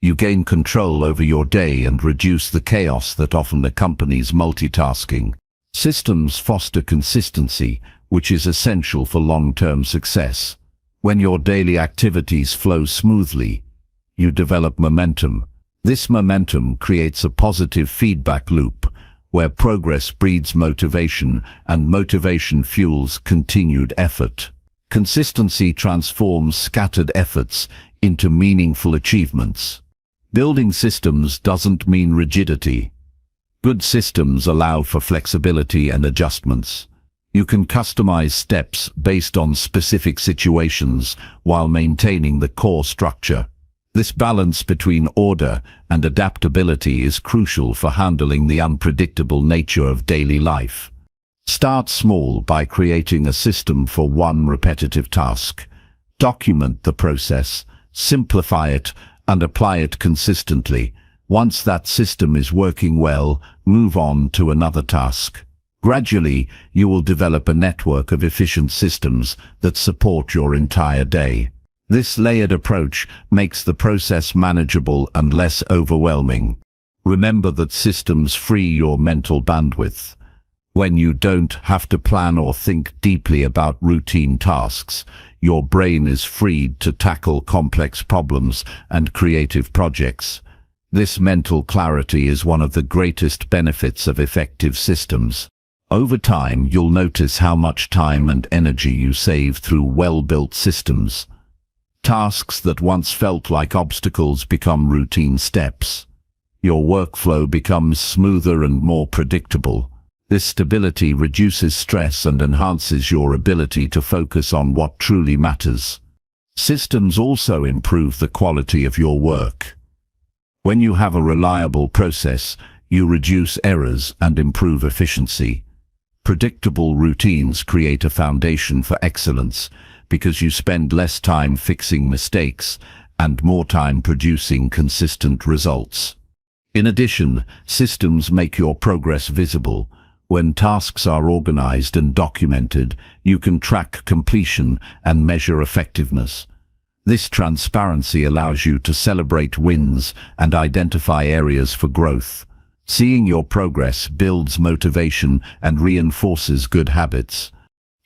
You gain control over your day and reduce the chaos that often accompanies multitasking. Systems foster consistency, which is essential for long-term success. When your daily activities flow smoothly, you develop momentum. This momentum creates a positive feedback loop, where progress breeds motivation and motivation fuels continued effort. Consistency transforms scattered efforts into meaningful achievements. Building systems doesn't mean rigidity. Good systems allow for flexibility and adjustments. You can customize steps based on specific situations while maintaining the core structure. This balance between order and adaptability is crucial for handling the unpredictable nature of daily life. Start small by creating a system for one repetitive task. Document the process, simplify it, and apply it consistently. Once that system is working well, move on to another task. Gradually, you will develop a network of efficient systems that support your entire day. This layered approach makes the process manageable and less overwhelming. Remember that systems free your mental bandwidth. When you don't have to plan or think deeply about routine tasks, your brain is freed to tackle complex problems and creative projects. This mental clarity is one of the greatest benefits of effective systems. Over time, you'll notice how much time and energy you save through well-built systems. Tasks that once felt like obstacles become routine steps. Your workflow becomes smoother and more predictable. This stability reduces stress and enhances your ability to focus on what truly matters. Systems also improve the quality of your work. When you have a reliable process, you reduce errors and improve efficiency. Predictable routines create a foundation for excellence because you spend less time fixing mistakes and more time producing consistent results. In addition, systems make your progress visible. When tasks are organized and documented, you can track completion and measure effectiveness. This transparency allows you to celebrate wins and identify areas for growth. Seeing your progress builds motivation and reinforces good habits.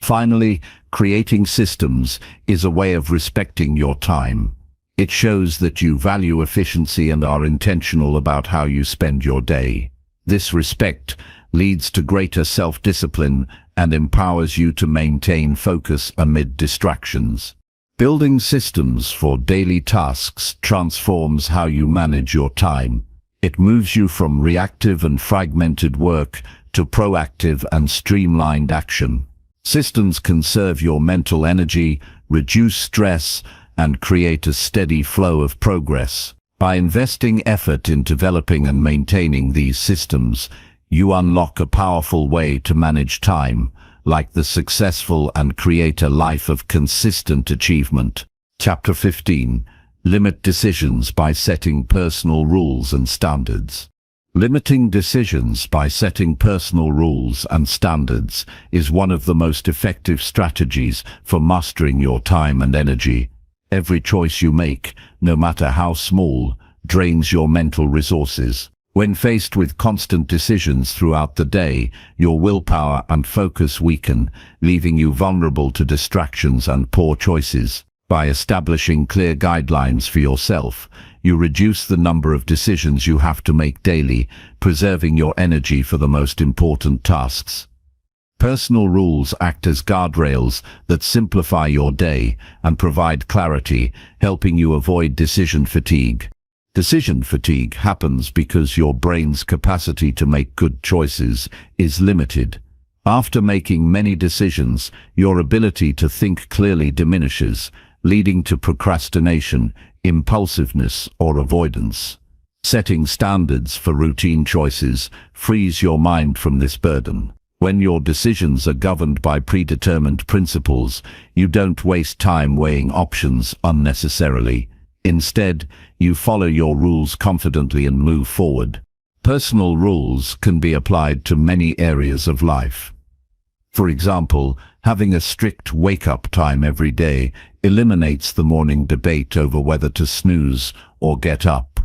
Finally, creating systems is a way of respecting your time. It shows that you value efficiency and are intentional about how you spend your day. This respect leads to greater self-discipline and empowers you to maintain focus amid distractions. Building systems for daily tasks transforms how you manage your time. It moves you from reactive and fragmented work to proactive and streamlined action. Systems conserve your mental energy, reduce stress, and create a steady flow of progress. By investing effort in developing and maintaining these systems, you unlock a powerful way to manage time, like the successful, and create a life of consistent achievement. Chapter 15. Limit decisions by setting personal rules and standards. Limiting decisions by setting personal rules and standards is one of the most effective strategies for mastering your time and energy. Every choice you make, no matter how small, drains your mental resources. When faced with constant decisions throughout the day, your willpower and focus weaken, leaving you vulnerable to distractions and poor choices. By establishing clear guidelines for yourself, you reduce the number of decisions you have to make daily, preserving your energy for the most important tasks. Personal rules act as guardrails that simplify your day and provide clarity, helping you avoid decision fatigue. Decision fatigue happens because your brain's capacity to make good choices is limited. After making many decisions, your ability to think clearly diminishes, leading to procrastination, impulsiveness, or avoidance. Setting standards for routine choices frees your mind from this burden. When your decisions are governed by predetermined principles, you don't waste time weighing options unnecessarily. Instead, you follow your rules confidently and move forward. Personal rules can be applied to many areas of life. For example, having a strict wake-up time every day eliminates the morning debate over whether to snooze or get up.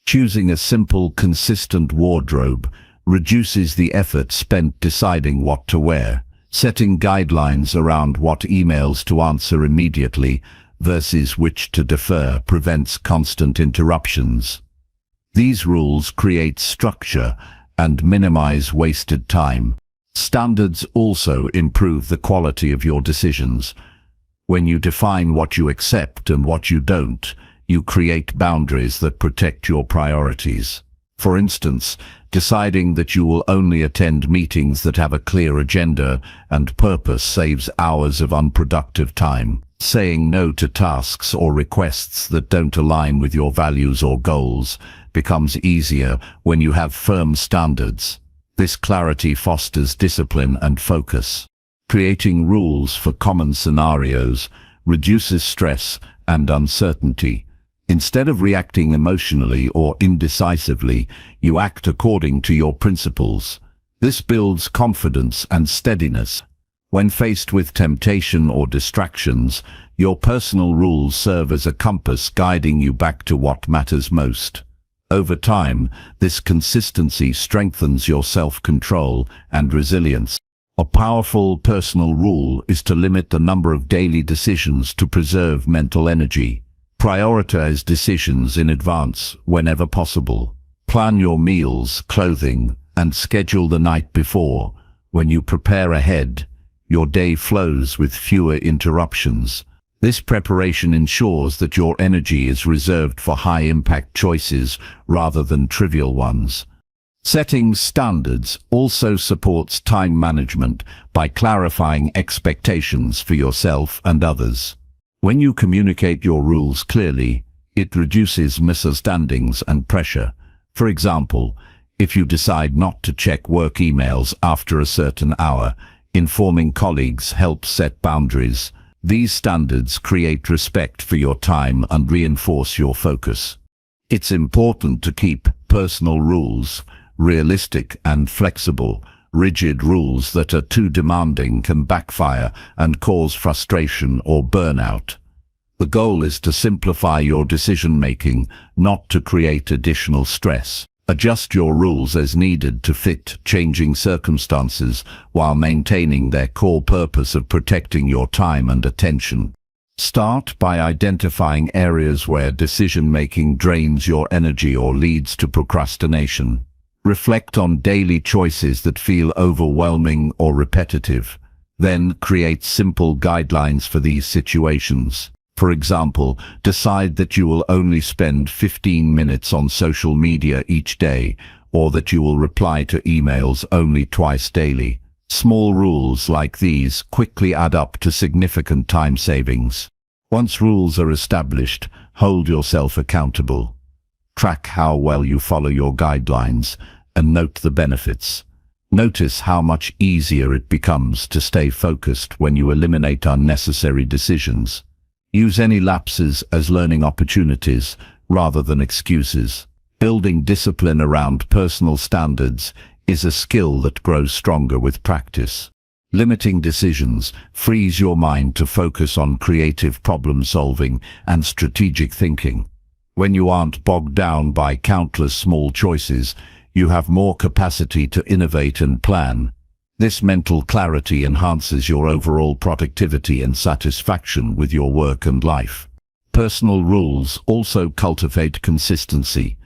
Choosing a simple, consistent wardrobe reduces the effort spent deciding what to wear. Setting guidelines around what emails to answer immediately versus which to defer prevents constant interruptions. These rules create structure and minimize wasted time. Standards also improve the quality of your decisions. When you define what you accept and what you don't, you create boundaries that protect your priorities. For instance, deciding that you will only attend meetings that have a clear agenda and purpose saves hours of unproductive time. Saying no to tasks or requests that don't align with your values or goals becomes easier when you have firm standards. This clarity fosters discipline and focus. Creating rules for common scenarios reduces stress and uncertainty. Instead of reacting emotionally or indecisively, you act according to your principles. This builds confidence and steadiness. When faced with temptation or distractions, your personal rules serve as a compass guiding you back to what matters most. Over time, this consistency strengthens your self-control and resilience. A powerful personal rule is to limit the number of daily decisions to preserve mental energy. Prioritize decisions in advance whenever possible. Plan your meals, clothing, and schedule the night before. When you prepare ahead, your day flows with fewer interruptions. This preparation ensures that your energy is reserved for high-impact choices rather than trivial ones. Setting standards also supports time management by clarifying expectations for yourself and others. When you communicate your rules clearly, it reduces misunderstandings and pressure. For example, if you decide not to check work emails after a certain hour, informing colleagues helps set boundaries. These standards create respect for your time and reinforce your focus. It's important to keep Personal rules, realistic and flexible. Rigid rules that are too demanding can backfire and cause frustration or burnout. The goal is to simplify your decision-making, not to create additional stress. Adjust your rules as needed to fit changing circumstances while maintaining their core purpose of protecting your time and attention. Start by identifying areas where decision-making drains your energy or leads to procrastination. Reflect on daily choices that feel overwhelming or repetitive. Then create simple guidelines for these situations. For example, decide that you will only spend 15 minutes on social media each day, or that you will reply to emails only twice daily. Small rules like these quickly add up to significant time savings. Once rules are established, hold yourself accountable. Track how well you follow your guidelines and note the benefits. Notice how much easier it becomes to stay focused when you eliminate unnecessary decisions. Use any lapses as learning opportunities rather than excuses. Building discipline around personal standards is a skill that grows stronger with practice. Limiting decisions frees your mind to focus on creative problem solving and strategic thinking. When you aren't bogged down by countless small choices, you have more capacity to innovate and plan. This mental clarity enhances your overall productivity and satisfaction with your work and life. Personal rules also cultivate consistency,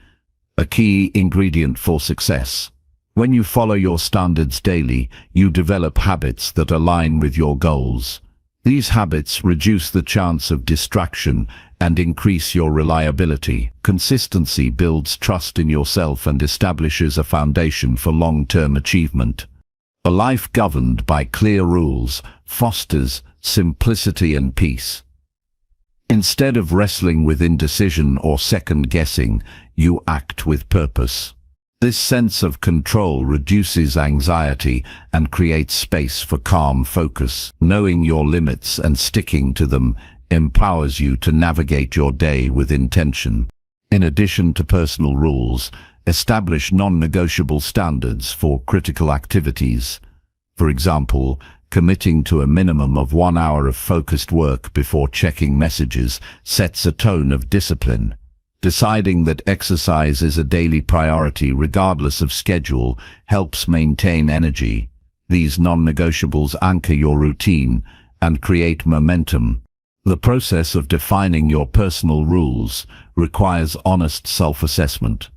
a key ingredient for success. When you follow your standards daily, you develop habits that align with your goals. These habits reduce the chance of distraction and increase your reliability. Consistency builds trust in yourself and establishes a foundation for long-term achievement. A life governed by clear rules fosters simplicity and peace. Instead of wrestling with indecision or second-guessing, you act with purpose. This sense of control reduces anxiety and creates space for calm focus. Knowing your limits and sticking to them empowers you to navigate your day with intention. In addition to personal rules, establish non-negotiable standards for critical activities. For example, committing to a minimum of 1 hour of focused work before checking messages sets a tone of discipline. Deciding that exercise is a daily priority regardless of schedule helps maintain energy. These non-negotiables anchor your routine and create momentum. The process of defining your personal rules requires honest self-assessment.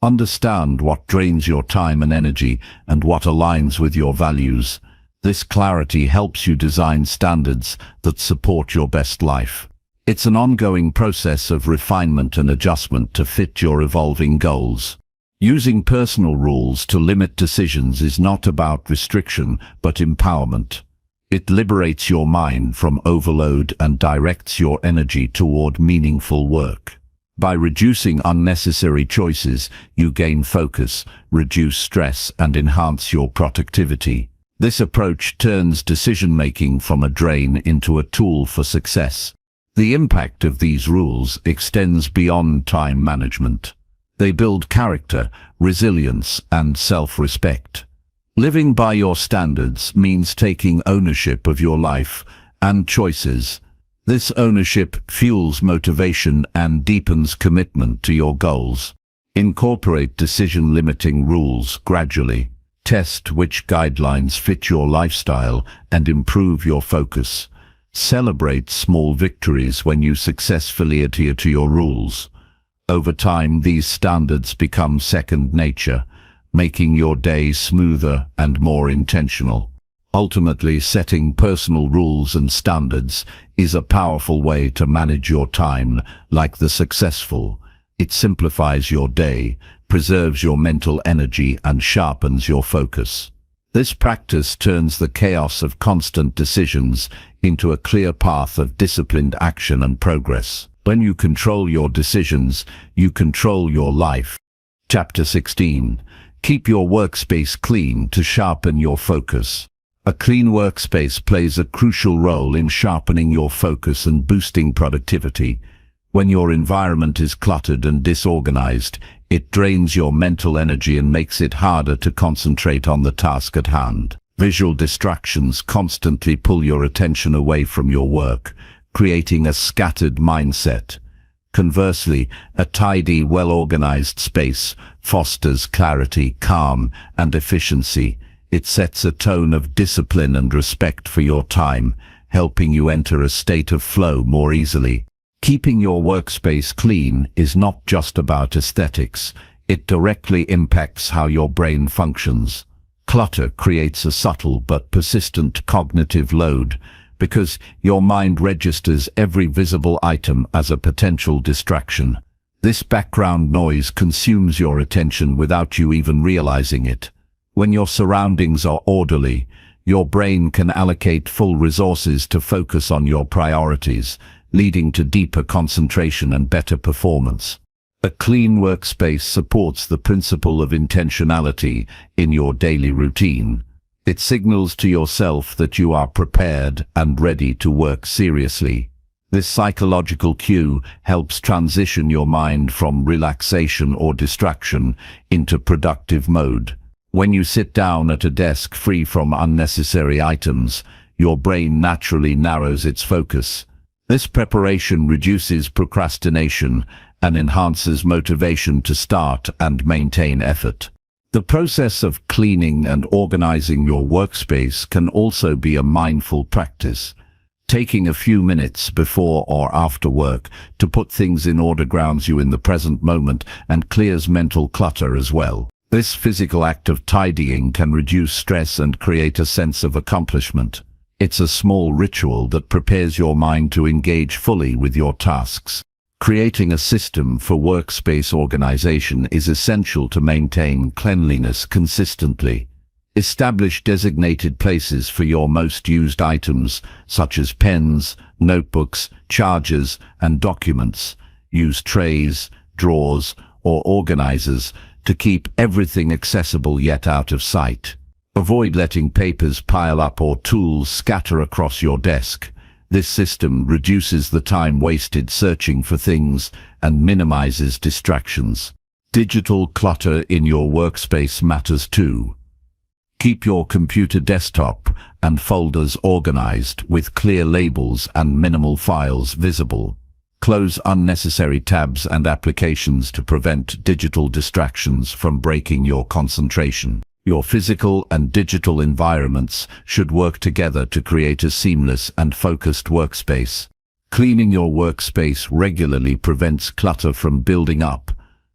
Understand what drains your time and energy and what aligns with your values. This clarity helps you design standards that support your best life. It's an ongoing process of refinement and adjustment to fit your evolving goals. Using personal rules to limit decisions is not about restriction, but empowerment. It liberates your mind from overload and directs your energy toward meaningful work. By reducing unnecessary choices, you gain focus, reduce stress, and enhance your productivity. This approach turns decision-making from a drain into a tool for success. The impact of these rules extends beyond time management. They build character, resilience, and self-respect. Living by your standards means taking ownership of your life and choices. This ownership fuels motivation and deepens commitment to your goals. Incorporate decision-limiting rules gradually. Test which guidelines fit your lifestyle and improve your focus. Celebrate small victories when you successfully adhere to your rules. Over time, these standards become second nature, making your day smoother and more intentional. Ultimately, setting personal rules and standards is a powerful way to manage your time like the successful. It simplifies your day, preserves your mental energy, and sharpens your focus. This practice turns the chaos of constant decisions into a clear path of disciplined action and progress. When you control your decisions, you control your life. Chapter 16. Keep your workspace clean to sharpen your focus. A clean workspace plays a crucial role in sharpening your focus and boosting productivity. When your environment is cluttered and disorganized, It drains your mental energy and makes it harder to concentrate on the task at hand. Visual distractions constantly pull your attention away from your work, creating a scattered mindset. Conversely, a tidy, well-organized space fosters clarity, calm, and efficiency. It sets a tone of discipline and respect for your time, helping you enter a state of flow more easily. Keeping your workspace clean is not just about aesthetics. It directly impacts how your brain functions. Clutter creates a subtle but persistent cognitive load because your mind registers every visible item as a potential distraction. This background noise consumes your attention without you even realizing it. When your surroundings are orderly, your brain can allocate full resources to focus on your priorities, leading to deeper concentration and better performance. A clean workspace supports the principle of intentionality in your daily routine. It signals to yourself that you are prepared and ready to work seriously. This psychological cue helps transition your mind from relaxation or distraction into productive mode. When you sit down at a desk free from unnecessary items, your brain naturally narrows its focus. This preparation reduces procrastination and enhances motivation to start and maintain effort. The process of cleaning and organizing your workspace can also be a mindful practice. Taking a few minutes before or after work to put things in order grounds you in the present moment and clears mental clutter as well. This physical act of tidying can reduce stress and create a sense of accomplishment. It's a small ritual that prepares your mind to engage fully with your tasks. Creating a system for workspace organization is essential to maintain cleanliness consistently. Establish designated places for your most used items, such as pens, notebooks, chargers, and documents. Use trays, drawers, or organizers to keep everything accessible yet out of sight. Avoid letting papers pile up or tools scatter across your desk. This system reduces the time wasted searching for things and minimizes distractions. Digital clutter in your workspace matters too. Keep your computer desktop and folders organized with clear labels and minimal files visible. Close unnecessary tabs and applications to prevent digital distractions from breaking your concentration. Your physical and digital environments should work together to create a seamless and focused workspace. Cleaning your workspace regularly prevents clutter from building up.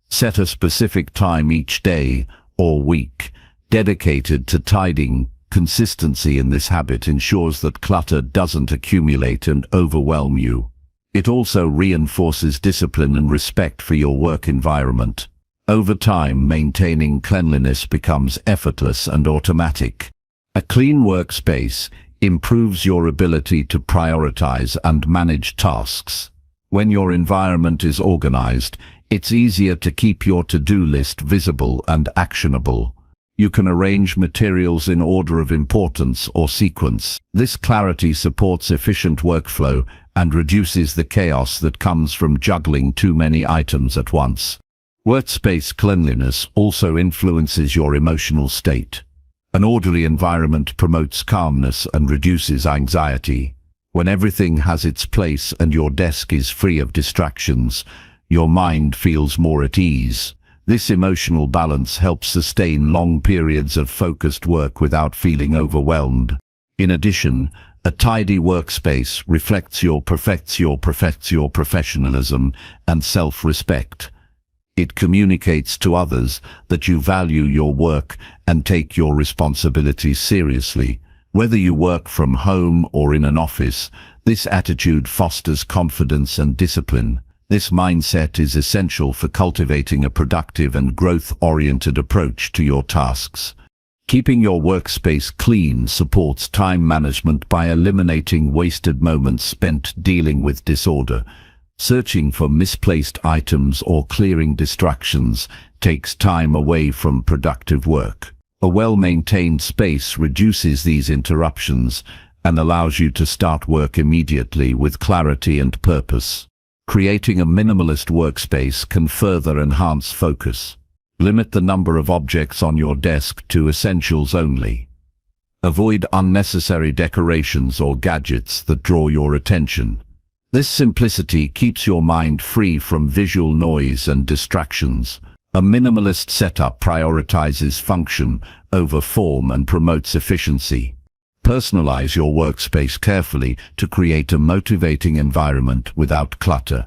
Set a specific time each day or week dedicated to tidying. Consistency in this habit ensures that clutter doesn't accumulate and overwhelm you. It also reinforces discipline and respect for your work environment. Over time, maintaining cleanliness becomes effortless and automatic. A clean workspace improves your ability to prioritize and manage tasks. When your environment is organized, it's easier to keep your to-do list visible and actionable. You can arrange materials in order of importance or sequence. This clarity supports efficient workflow and reduces the chaos that comes from juggling too many items at once. Workspace cleanliness also influences your emotional state. An orderly environment promotes calmness and reduces anxiety. When everything has its place and your desk is free of distractions, your mind feels more at ease. This emotional balance helps sustain long periods of focused work without feeling overwhelmed. In addition, a tidy workspace reflects your professionalism and self-respect. It communicates to others that you value your work and take your responsibilities seriously. Whether you work from home or in an office, this attitude fosters confidence and discipline. This mindset is essential for cultivating a productive and growth-oriented approach to your tasks. Keeping your workspace clean supports time management by eliminating wasted moments spent dealing with disorder. Searching for misplaced items or clearing distractions takes time away from productive work. A well-maintained space reduces these interruptions and allows you to start work immediately with clarity and purpose. Creating a minimalist workspace can further enhance focus. Limit the number of objects on your desk to essentials only. Avoid unnecessary decorations or gadgets that draw your attention. This simplicity keeps your mind free from visual noise and distractions. A minimalist setup prioritizes function over form and promotes efficiency. Personalize your workspace carefully to create a motivating environment without clutter.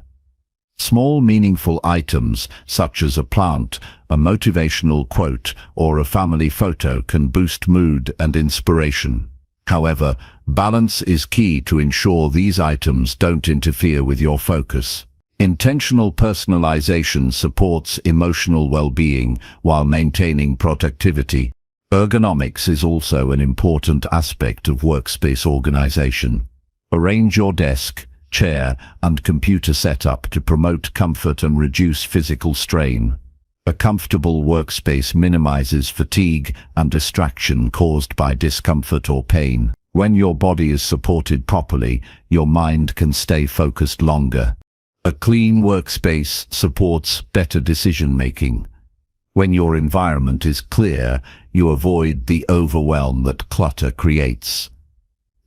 Small meaningful items such as a plant, a motivational quote, or a family photo can boost mood and inspiration. However, balance is key to ensure these items don't interfere with your focus. Intentional personalization supports emotional well-being while maintaining productivity. Ergonomics is also an important aspect of workspace organization. Arrange your desk, chair, and computer setup to promote comfort and reduce physical strain. A comfortable workspace minimizes fatigue and distraction caused by discomfort or pain. When your body is supported properly, your mind can stay focused longer. A clean workspace supports better decision-making. When your environment is clear, you avoid the overwhelm that clutter creates.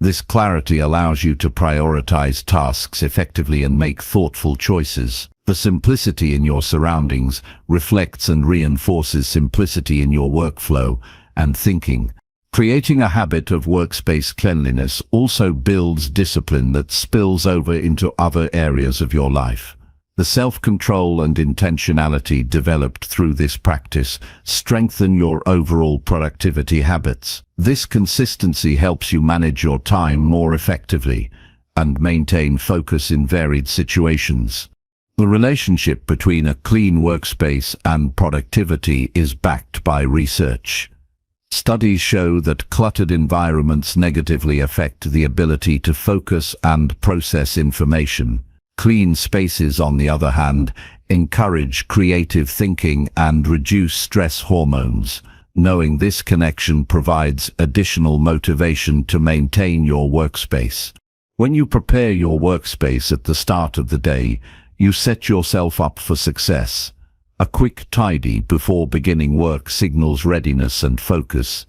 This clarity allows you to prioritize tasks effectively and make thoughtful choices. The simplicity in your surroundings reflects and reinforces simplicity in your workflow and thinking. Creating a habit of workspace cleanliness also builds discipline that spills over into other areas of your life. The self-control and intentionality developed through this practice strengthen your overall productivity habits. This consistency helps you manage your time more effectively and maintain focus in varied situations. The relationship between a clean workspace and productivity is backed by research. Studies show that cluttered environments negatively affect the ability to focus and process information. Clean spaces, on the other hand, encourage creative thinking and reduce stress hormones. Knowing this connection provides additional motivation to maintain your workspace. When you prepare your workspace at the start of the day, you set yourself up for success. A quick tidy before beginning work signals readiness and focus.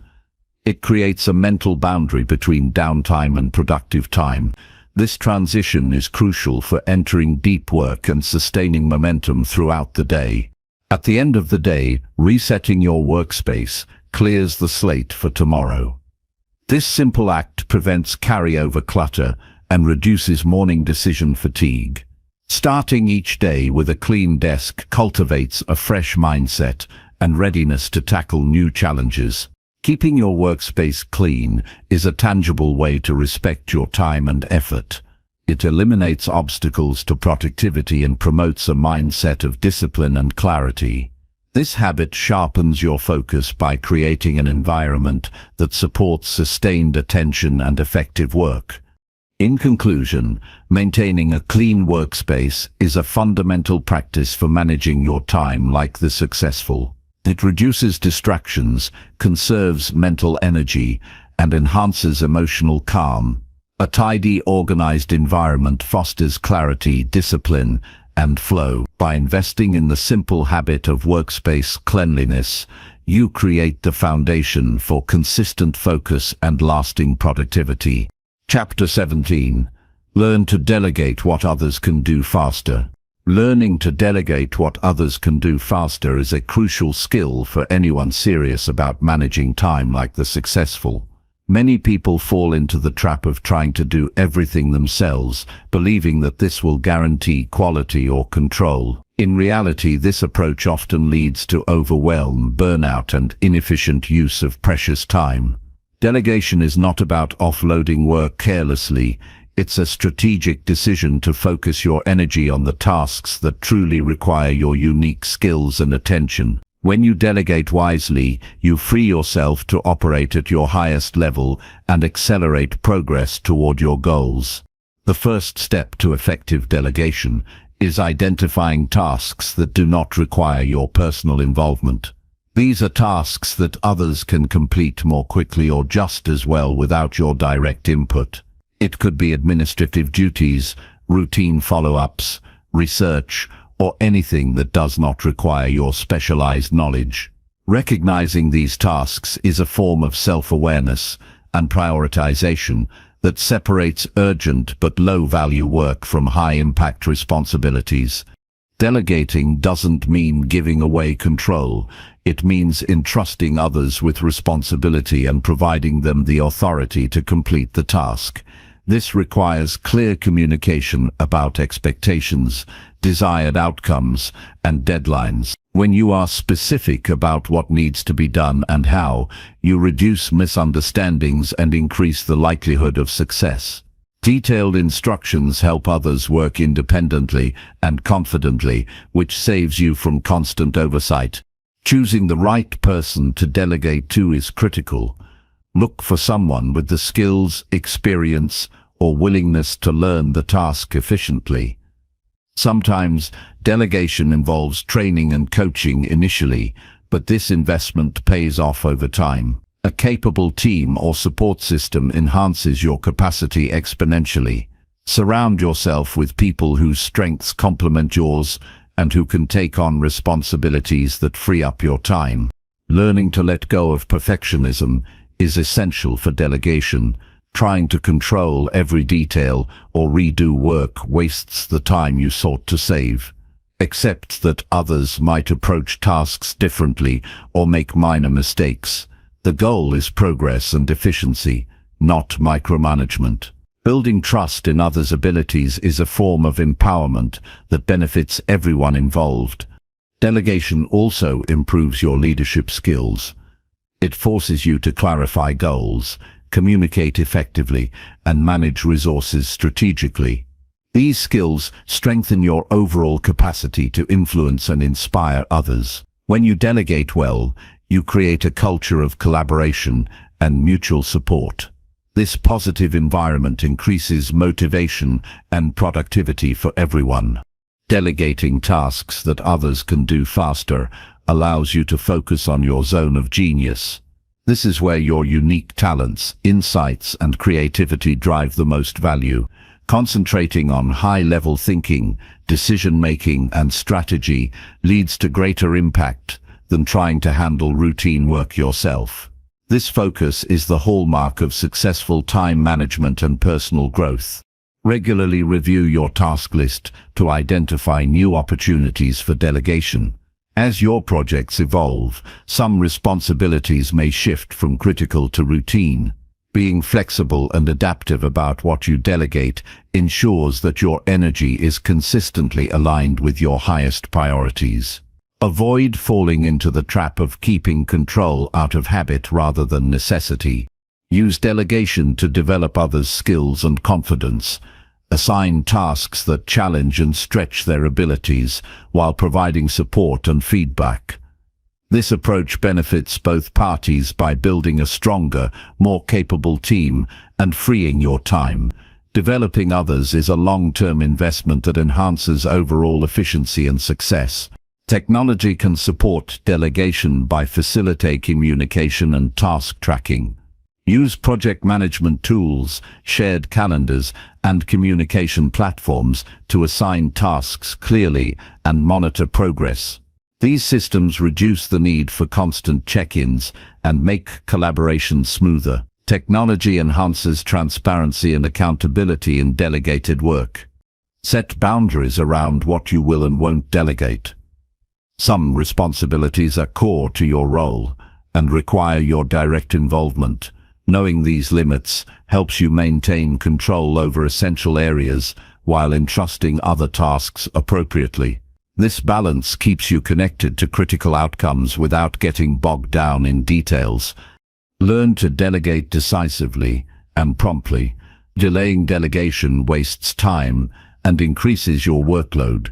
It creates a mental boundary between downtime and productive time. This transition is crucial for entering deep work and sustaining momentum throughout the day. At the end of the day, resetting your workspace clears the slate for tomorrow. This simple act prevents carryover clutter and reduces morning decision fatigue. Starting each day with a clean desk cultivates a fresh mindset and readiness to tackle new challenges. Keeping your workspace clean is a tangible way to respect your time and effort. It eliminates obstacles to productivity and promotes a mindset of discipline and clarity. This habit sharpens your focus by creating an environment that supports sustained attention and effective work. In conclusion, maintaining a clean workspace is a fundamental practice for managing your time like the successful. It reduces distractions, conserves mental energy, and enhances emotional calm. A tidy, organized environment fosters clarity, discipline, and flow. By investing in the simple habit of workspace cleanliness, you create the foundation for consistent focus and lasting productivity. Chapter 17. Learn to delegate what others can do faster. Learning to delegate what others can do faster is a crucial skill for anyone serious about managing time like the successful. Many people fall into the trap of trying to do everything themselves, believing that this will guarantee quality or control. In reality, this approach often leads to overwhelm, burnout, and inefficient use of precious time. Delegation is not about offloading work carelessly. It's a strategic decision to focus your energy on the tasks that truly require your unique skills and attention. When you delegate wisely, you free yourself to operate at your highest level and accelerate progress toward your goals. The first step to effective delegation is identifying tasks that do not require your personal involvement. These are tasks that others can complete more quickly or just as well without your direct input. It could be administrative duties, routine follow-ups, research, or anything that does not require your specialized knowledge. Recognizing these tasks is a form of self-awareness and prioritization that separates urgent but low-value work from high-impact responsibilities. Delegating doesn't mean giving away control. It means entrusting others with responsibility and providing them the authority to complete the task. This requires clear communication about expectations, desired outcomes, and deadlines. When you are specific about what needs to be done and how, you reduce misunderstandings and increase the likelihood of success. Detailed instructions help others work independently and confidently, which saves you from constant oversight. Choosing the right person to delegate to is critical. Look for someone with the skills, experience, or willingness to learn the task efficiently. Sometimes, delegation involves training and coaching initially, but this investment pays off over time. A capable team or support system enhances your capacity exponentially. Surround yourself with people whose strengths complement yours and who can take on responsibilities that free up your time. Learning to let go of perfectionism is essential for delegation. Trying to control every detail or redo work wastes the time you sought to save. Accept that others might approach tasks differently or make minor mistakes. The goal is progress and efficiency, not micromanagement. Building trust in others' abilities is a form of empowerment that benefits everyone involved. Delegation also improves your leadership skills. It forces you to clarify goals, communicate effectively, and manage resources strategically. These skills strengthen your overall capacity to influence and inspire others. When you delegate well, you create a culture of collaboration and mutual support. This positive environment increases motivation and productivity for everyone. Delegating tasks that others can do faster allows you to focus on your zone of genius. This is where your unique talents, insights, and creativity drive the most value. Concentrating on high-level thinking, decision-making, and strategy leads to greater impact than trying to handle routine work yourself. This focus is the hallmark of successful time management and personal growth. Regularly review your task list to identify new opportunities for delegation. As your projects evolve, some responsibilities may shift from critical to routine. Being flexible and adaptive about what you delegate ensures that your energy is consistently aligned with your highest priorities. Avoid falling into the trap of keeping control out of habit rather than necessity. Use delegation to develop others' skills and confidence. Assign tasks that challenge and stretch their abilities while providing support and feedback. This approach benefits both parties by building a stronger, more capable team and freeing your time. Developing others is a long-term investment that enhances overall efficiency and success. Technology can support delegation by facilitating communication and task tracking. Use project management tools, shared calendars, and communication platforms to assign tasks clearly and monitor progress. These systems reduce the need for constant check-ins and make collaboration smoother. Technology enhances transparency and accountability in delegated work. Set boundaries around what you will and won't delegate. Some responsibilities are core to your role and require your direct involvement. Knowing these limits helps you maintain control over essential areas while entrusting other tasks appropriately. This balance keeps you connected to critical outcomes without getting bogged down in details. Learn to delegate decisively and promptly. Delaying delegation wastes time and increases your workload.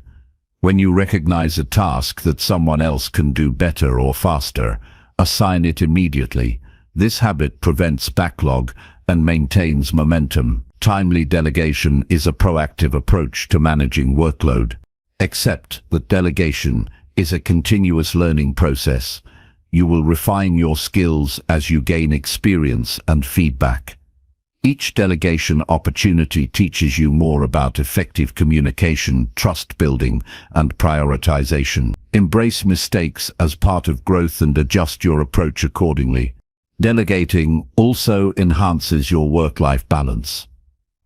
When you recognize a task that someone else can do better or faster, assign it immediately. This habit prevents backlog and maintains momentum. Timely delegation is a proactive approach to managing workload. Accept that delegation is a continuous learning process. You will refine your skills as you gain experience and feedback. Each delegation opportunity teaches you more about effective communication, trust building, and prioritization. Embrace mistakes as part of growth and adjust your approach accordingly. Delegating also enhances your work-life balance.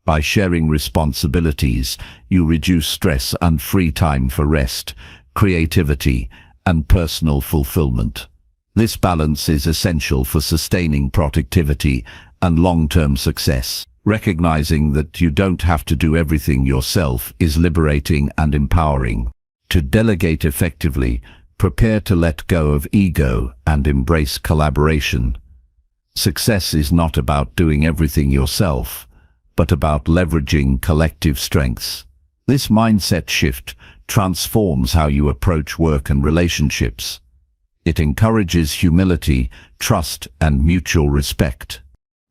By sharing responsibilities, you reduce stress and free time for rest, creativity, and personal fulfillment. This balance is essential for sustaining productivity and long-term success. Recognizing that you don't have to do everything yourself is liberating and empowering. To delegate effectively, prepare to let go of ego and embrace collaboration. Success is not about doing everything yourself, but about leveraging collective strengths. This mindset shift transforms how you approach work and relationships. It encourages humility, trust, and mutual respect.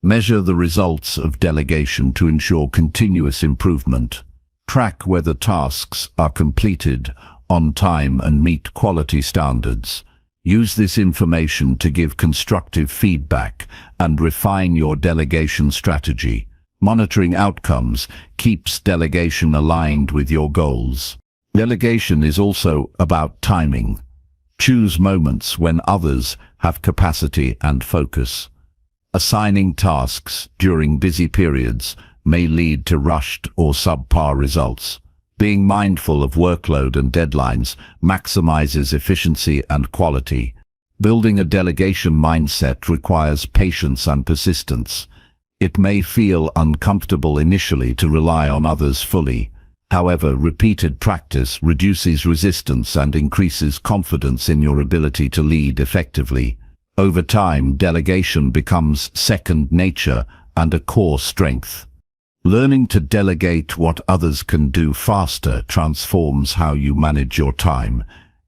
Measure the results of delegation to ensure continuous improvement. Track whether tasks are completed on time and meet quality standards. Use this information to give constructive feedback and refine your delegation strategy. Monitoring outcomes keeps delegation aligned with your goals. Delegation is also about timing. Choose moments when others have capacity and focus. Assigning tasks during busy periods may lead to rushed or subpar results. Being mindful of workload and deadlines maximizes efficiency and quality. Building a delegation mindset requires patience and persistence. It may feel uncomfortable initially to rely on others fully. However, repeated practice reduces resistance and increases confidence in your ability to lead effectively. Over time, delegation becomes second nature and a core strength. Learning to delegate what others can do faster transforms how you manage your time.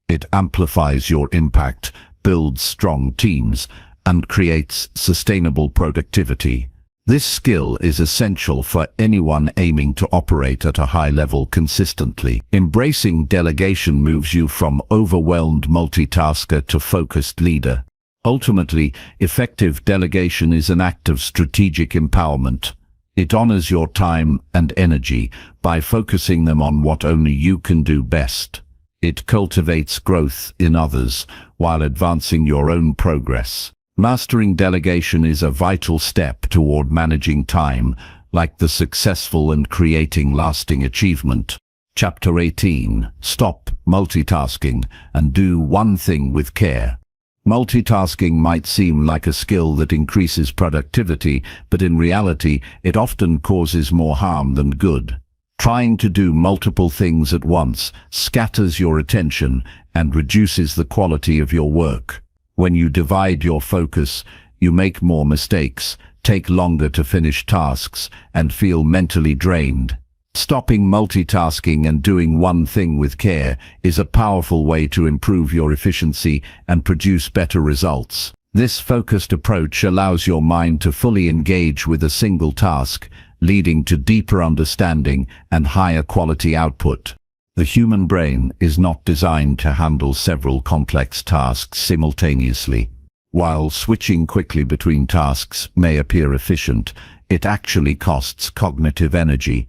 It amplifies your impact, builds strong teams, and creates sustainable productivity. This skill is essential for anyone aiming to operate at a high level consistently. Embracing delegation moves you from overwhelmed multitasker to focused leader. Ultimately, effective delegation is an act of strategic empowerment. It honors your time and energy by focusing them on what only you can do best. It cultivates growth in others while advancing your own progress. Mastering delegation is a vital step toward managing time, like the successful and creating lasting achievement. Chapter 18. Stop multitasking and do one thing with care. Multitasking might seem like a skill that increases productivity, but in reality, it often causes more harm than good. Trying to do multiple things at once scatters your attention and reduces the quality of your work. When you divide your focus, you make more mistakes, take longer to finish tasks, and feel mentally drained. Stopping multitasking and doing one thing with care is a powerful way to improve your efficiency and produce better results. This focused approach allows your mind to fully engage with a single task, leading to deeper understanding and higher quality output. The human brain is not designed to handle several complex tasks simultaneously. While switching quickly between tasks may appear efficient, it actually costs cognitive energy.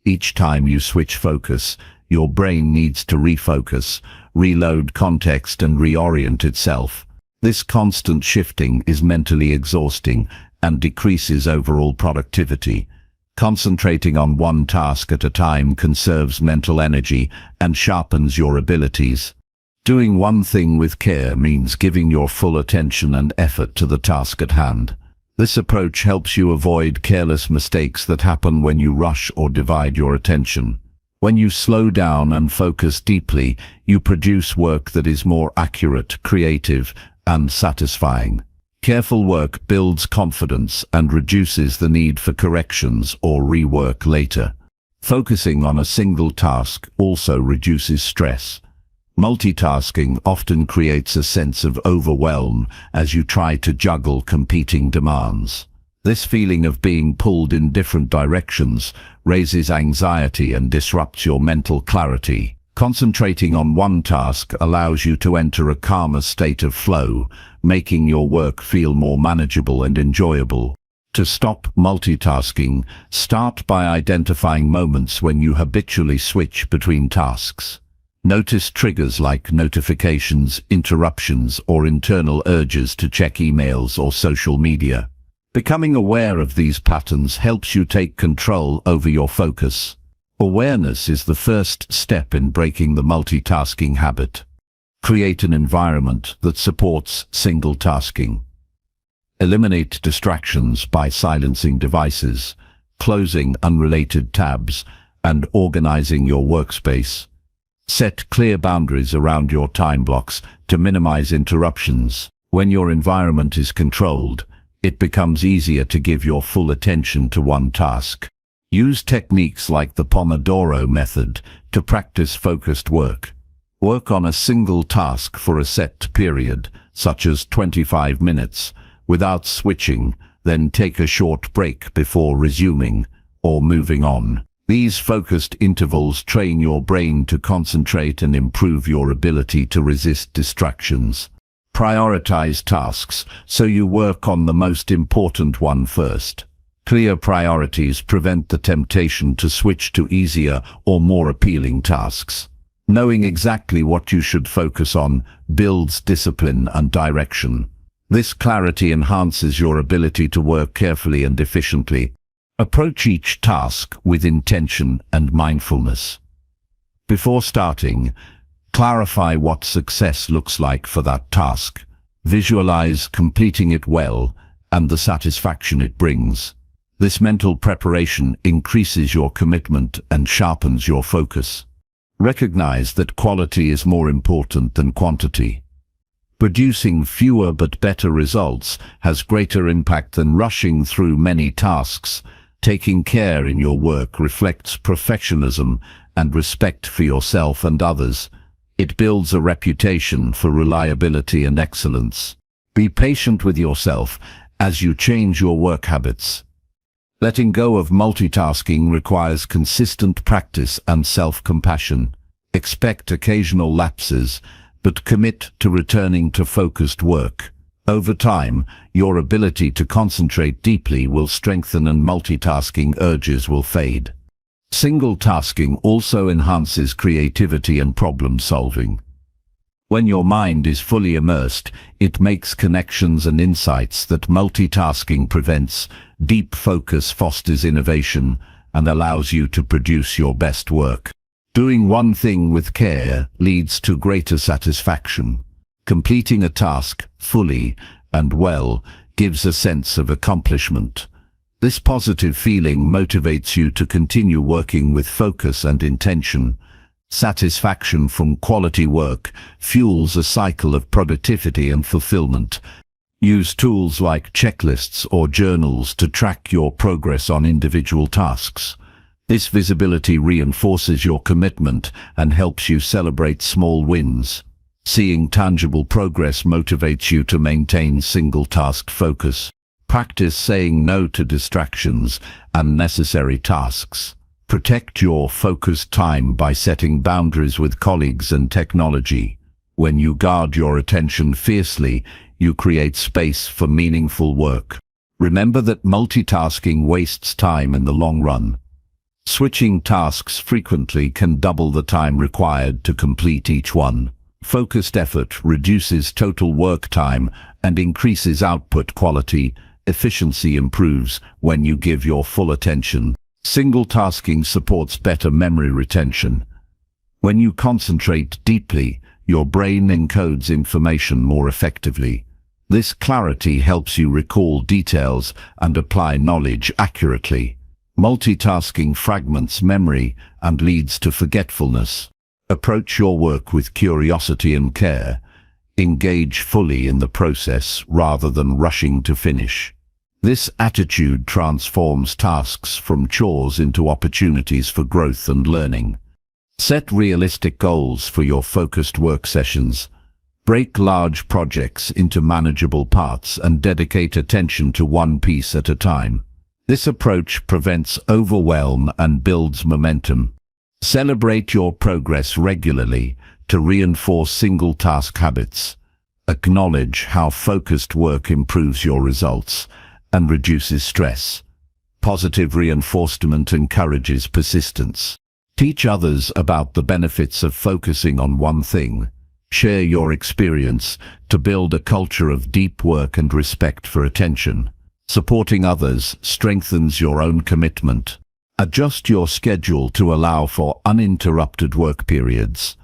Each time you switch focus, your brain needs to refocus, reload context, and reorient itself. This constant shifting is mentally exhausting and decreases overall productivity. Concentrating on one task at a time conserves mental energy and sharpens your abilities. Doing one thing with care means giving your full attention and effort to the task at hand. This approach helps you avoid careless mistakes that happen when you rush or divide your attention. When you slow down and focus deeply, you produce work that is more accurate, creative, and satisfying. Careful work builds confidence and reduces the need for corrections or rework later. Focusing on a single task also reduces stress. Multitasking often creates a sense of overwhelm as you try to juggle competing demands. This feeling of being pulled in different directions raises anxiety and disrupts your mental clarity. Concentrating on one task allows you to enter a calmer state of flow, making your work feel more manageable and enjoyable. To stop multitasking, start by identifying moments when you habitually switch between tasks. Notice triggers like notifications, interruptions, or internal urges to check emails or social media. Becoming aware of these patterns helps you take control over your focus. Awareness is the first step in breaking the multitasking habit. Create an environment that supports single tasking. Eliminate distractions by silencing devices, closing unrelated tabs, and organizing your workspace. Set clear boundaries around your time blocks to minimize interruptions. When your environment is controlled, it becomes easier to give your full attention to one task. Use techniques like the Pomodoro method to practice focused work. Work on a single task for a set period, such as 25 minutes, without switching, then take a short break before resuming or moving on. These focused intervals train your brain to concentrate and improve your ability to resist distractions. Prioritize tasks so you work on the most important one first. Clear priorities prevent the temptation to switch to easier or more appealing tasks. Knowing exactly what you should focus on builds discipline and direction. This clarity enhances your ability to work carefully and efficiently. Approach each task with intention and mindfulness. Before starting, clarify what success looks like for that task. Visualize completing it well and the satisfaction it brings. This mental preparation increases your commitment and sharpens your focus. Recognize that quality is more important than quantity. Producing fewer but better results has greater impact than rushing through many tasks. Taking care in your work reflects professionalism and respect for yourself and others. It builds a reputation for reliability and excellence. Be patient with yourself as you change your work habits. Letting go of multitasking requires consistent practice and self-compassion. Expect occasional lapses, but commit to returning to focused work. Over time, your ability to concentrate deeply will strengthen and multitasking urges will fade. Single tasking also enhances creativity and problem solving. When your mind is fully immersed, it makes connections and insights that multitasking prevents. Deep focus fosters innovation and allows you to produce your best work. Doing one thing with care leads to greater satisfaction. Completing a task fully and well gives a sense of accomplishment. This positive feeling motivates you to continue working with focus and intention. Satisfaction from quality work fuels a cycle of productivity and fulfillment. Use tools like checklists or journals to track your progress on individual tasks. This visibility reinforces your commitment and helps you celebrate small wins. Seeing tangible progress motivates you to maintain single-task focus. Practice saying no to distractions and unnecessary tasks. Protect your focused time by setting boundaries with colleagues and technology. When you guard your attention fiercely, you create space for meaningful work. Remember that multitasking wastes time in the long run. Switching tasks frequently can double the time required to complete each one. Focused effort reduces total work time and increases output quality. Efficiency improves when you give your full attention. Single tasking supports better memory retention. When you concentrate deeply, your brain encodes information more effectively. This clarity helps you recall details and apply knowledge accurately. Multitasking fragments memory and leads to forgetfulness. Approach your work with curiosity and care. Engage fully in the process rather than rushing to finish. This attitude transforms tasks from chores into opportunities for growth and learning. Set realistic goals for your focused work sessions. Break large projects into manageable parts and dedicate attention to one piece at a time. This approach prevents overwhelm and builds momentum. Celebrate your progress regularly to reinforce single-task habits. Acknowledge how focused work improves your results and reduces stress. Positive reinforcement encourages persistence. Teach others about the benefits of focusing on one thing. Share your experience to build a culture of deep work and respect for attention. Supporting others strengthens your own commitment. Adjust your schedule to allow for uninterrupted work periods.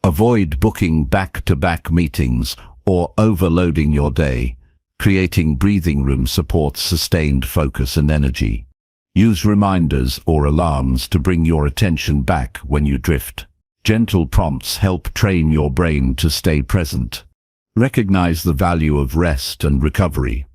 Avoid booking back-to-back meetings or overloading your day. Creating breathing room supports sustained focus and energy. Use reminders or alarms to bring your attention back when you drift. Gentle prompts help train your brain to stay present. Recognize the value of rest and recovery.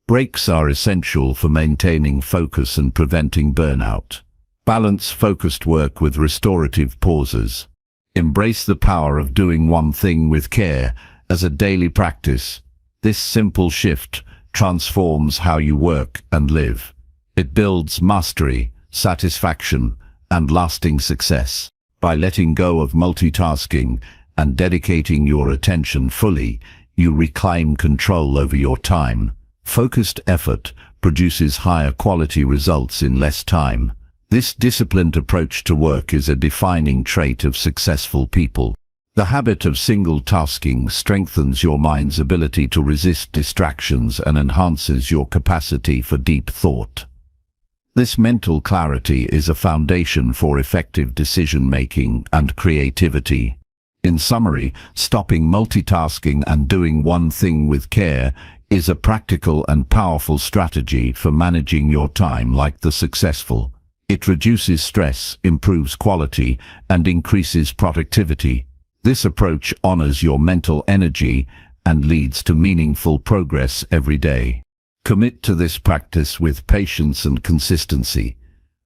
Breaks are essential for maintaining focus and preventing burnout. Balance focused work with restorative pauses. Embrace the power of doing one thing with care as a daily practice. This simple shift transforms how you work and live. It builds mastery, satisfaction, and lasting success. By letting go of multitasking and dedicating your attention fully, you reclaim control over your time. Focused effort produces higher quality results in less time. This disciplined approach to work is a defining trait of successful people. The habit of single tasking strengthens your mind's ability to resist distractions and enhances your capacity for deep thought. This mental clarity is a foundation for effective decision-making and creativity. In summary, stopping multitasking and doing one thing with care is a practical and powerful strategy for managing your time like the successful. It reduces stress, improves quality, and increases productivity. This approach honors your mental energy and leads to meaningful progress every day. Commit to this practice with patience and consistency.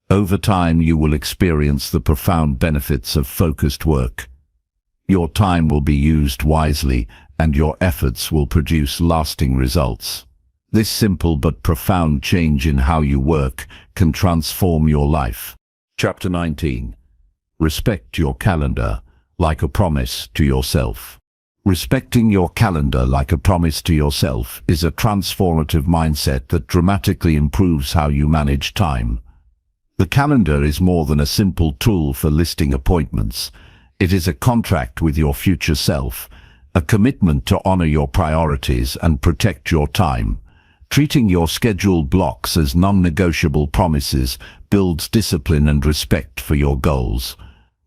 Over time, you will experience the profound benefits of focused work. Your time will be used wisely, and your efforts will produce lasting results. This simple but profound change in how you work can transform your life. Chapter 19. Respect your calendar like a promise to yourself. Respecting your calendar like a promise to yourself is a transformative mindset that dramatically improves how you manage time. The calendar is more than a simple tool for listing appointments. It is a contract with your future self, a commitment to honor your priorities and protect your time. Treating your scheduled blocks as non-negotiable promises builds discipline and respect for your goals.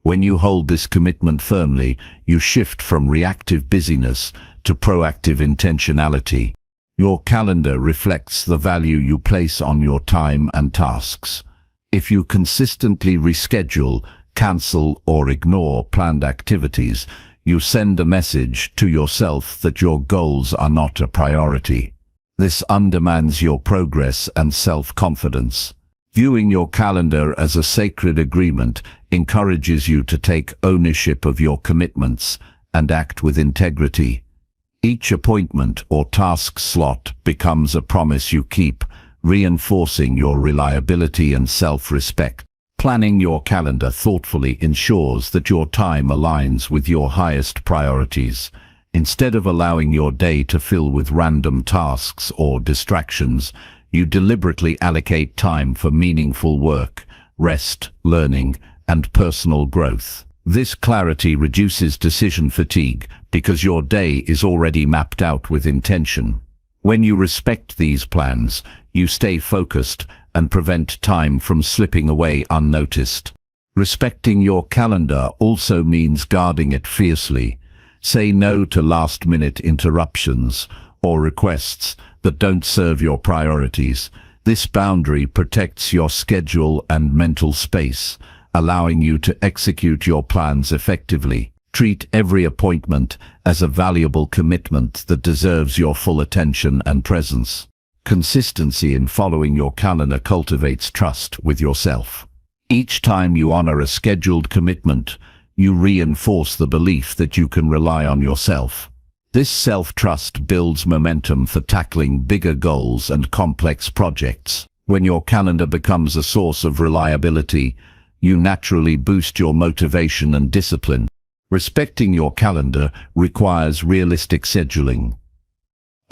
When you hold this commitment firmly, you shift from reactive busyness to proactive intentionality. Your calendar reflects the value you place on your time and tasks. If you consistently reschedule, cancel, or ignore planned activities, you send a message to yourself that your goals are not a priority. This undermines your progress and self-confidence. Viewing your calendar as a sacred agreement encourages you to take ownership of your commitments and act with integrity. Each appointment or task slot becomes a promise you keep, reinforcing your reliability and self-respect. Planning your calendar thoughtfully ensures that your time aligns with your highest priorities. Instead of allowing your day to fill with random tasks or distractions, you deliberately allocate time for meaningful work, rest, learning, and personal growth. This clarity reduces decision fatigue because your day is already mapped out with intention. When you respect these plans, you stay focused and prevent time from slipping away unnoticed. Respecting your calendar also means guarding it fiercely. Say no to last-minute interruptions or requests that don't serve your priorities. This boundary protects your schedule and mental space, allowing you to execute your plans effectively. Treat every appointment as a valuable commitment that deserves your full attention and presence. Consistency in following your calendar cultivates trust with yourself. Each time you honor a scheduled commitment, you reinforce the belief that you can rely on yourself. This self-trust builds momentum for tackling bigger goals and complex projects. When your calendar becomes a source of reliability, you naturally boost your motivation and discipline. Respecting your calendar requires realistic scheduling.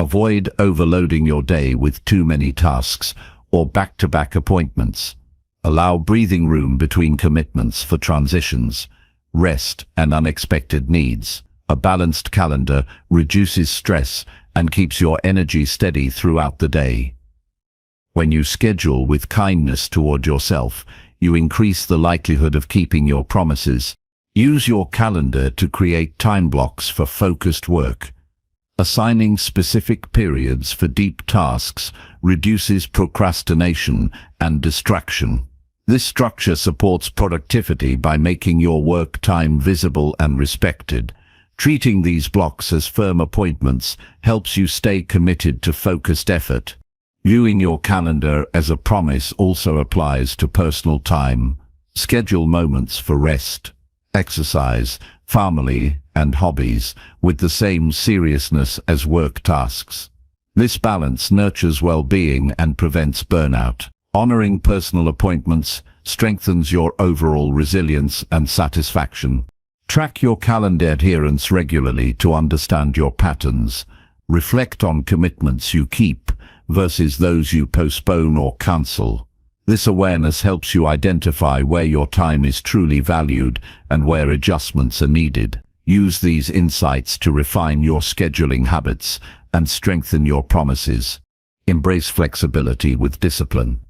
Avoid overloading your day with too many tasks or back-to-back appointments. Allow breathing room between commitments for transitions, rest, and unexpected needs. A balanced calendar reduces stress and keeps your energy steady throughout the day. When you schedule with kindness toward yourself, you increase the likelihood of keeping your promises. Use your calendar to create time blocks for focused work. Assigning specific periods for deep tasks reduces procrastination and distraction. This structure supports productivity by making your work time visible and respected. Treating these blocks as firm appointments helps you stay committed to focused effort. Viewing your calendar as a promise also applies to personal time. Schedule moments for rest, exercise, family, and hobbies with the same seriousness as work tasks. This balance nurtures well-being and prevents burnout. Honoring personal appointments strengthens your overall resilience and satisfaction. Track your calendar adherence regularly to understand your patterns. Reflect on commitments you keep versus those you postpone or cancel. This awareness helps you identify where your time is truly valued and where adjustments are needed. Use these insights to refine your scheduling habits and strengthen your promises. Embrace flexibility with discipline.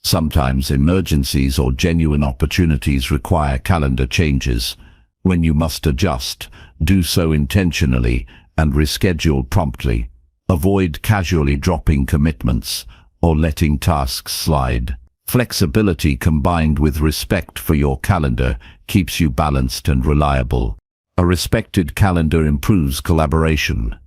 Sometimes emergencies or genuine opportunities require calendar changes. When you must adjust, do so intentionally and reschedule promptly. Avoid casually dropping commitments or letting tasks slide. Flexibility combined with respect for your calendar keeps you balanced and reliable. A respected calendar improves collaboration.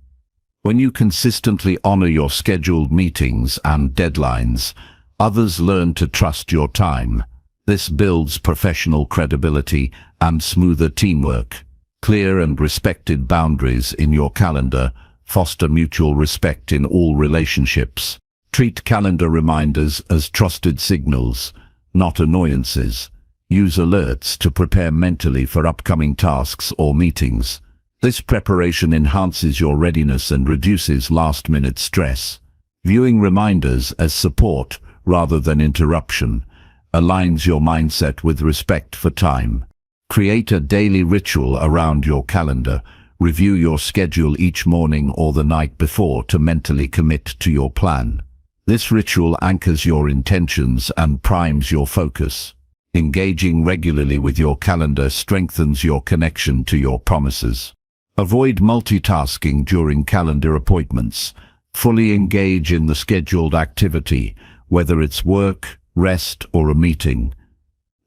When you consistently honor your scheduled meetings and deadlines, others learn to trust your time. This builds professional credibility and smoother teamwork. Clear and respected boundaries in your calendar foster mutual respect in all relationships. Treat calendar reminders as trusted signals, not annoyances. Use alerts to prepare mentally for upcoming tasks or meetings. This preparation enhances your readiness and reduces last-minute stress. Viewing reminders as support rather than interruption aligns your mindset with respect for time. Create a daily ritual around your calendar. Review your schedule each morning or the night before to mentally commit to your plan. This ritual anchors your intentions and primes your focus. Engaging regularly with your calendar strengthens your connection to your promises. Avoid multitasking during calendar appointments. Fully engage in the scheduled activity, whether it's work, rest, or a meeting.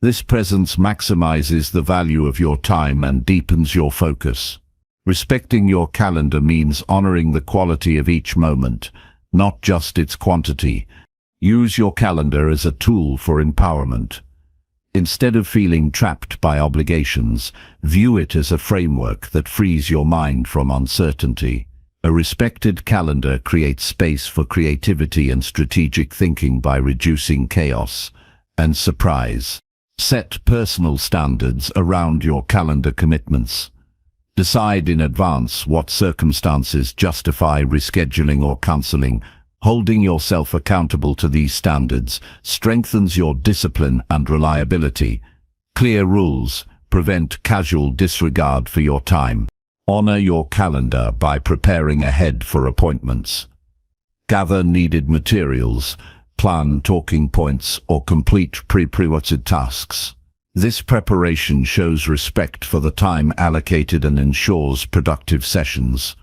This presence maximizes the value of your time and deepens your focus. Respecting your calendar means honoring the quality of each moment, not just its quantity. Use your calendar as a tool for empowerment. Instead of feeling trapped by obligations, view it as a framework that frees your mind from uncertainty. A respected calendar creates space for creativity and strategic thinking by reducing chaos and surprise. Set personal standards around your calendar commitments. Decide in advance what circumstances justify rescheduling or cancelling. Holding yourself accountable to these standards strengthens your discipline and reliability. Clear rules prevent casual disregard for your time. Honor your calendar by preparing ahead for appointments. Gather needed materials, plan talking points, or complete pre-prerecorded tasks. This preparation shows respect for the time allocated and ensures productive sessions.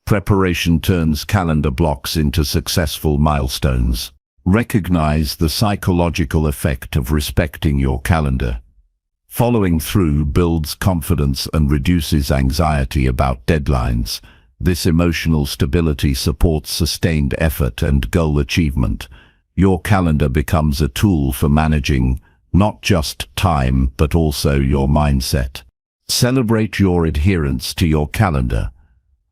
Preparation turns calendar blocks into successful milestones. Recognize the psychological effect of respecting your calendar. Following through builds confidence and reduces anxiety about deadlines. This emotional stability supports sustained effort and goal achievement. Your calendar becomes a tool for managing not just time, but also your mindset. Celebrate your adherence to your calendar.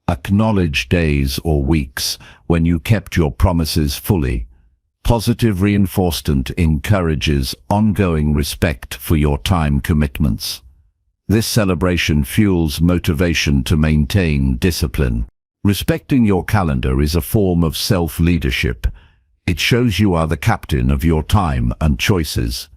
Acknowledge days or weeks when you kept your promises fully. Positive reinforcement encourages ongoing respect for your time commitments. This celebration fuels motivation to maintain discipline. Respecting your calendar is a form of self-leadership. It shows you are the captain of your time and choices.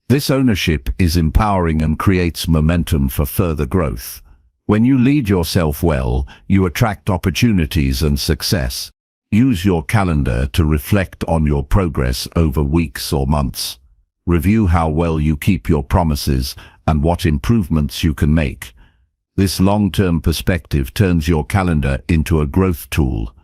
This ownership is empowering and creates momentum for further growth. When you lead yourself well, you attract opportunities and success. Use your calendar to reflect on your progress over weeks or months. Review how well you keep your promises and what improvements you can make. This long-term perspective turns your calendar into a growth tool,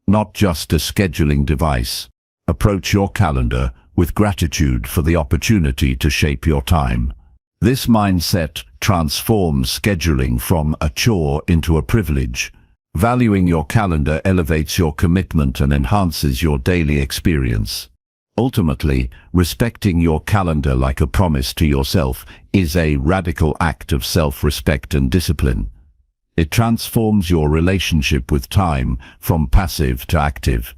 not just a scheduling device. Approach your calendar with gratitude for the opportunity to shape your time. This mindset transforms scheduling from a chore into a privilege. Valuing your calendar elevates your commitment and enhances your daily experience. Ultimately, respecting your calendar like a promise to yourself is a radical act of self-respect and discipline. It transforms your relationship with time from passive to active.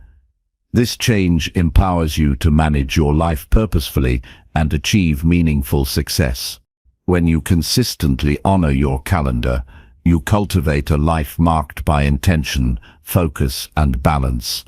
This change empowers you to manage your life purposefully and achieve meaningful success. When you consistently honor your calendar, you cultivate a life marked by intention, focus, and balance.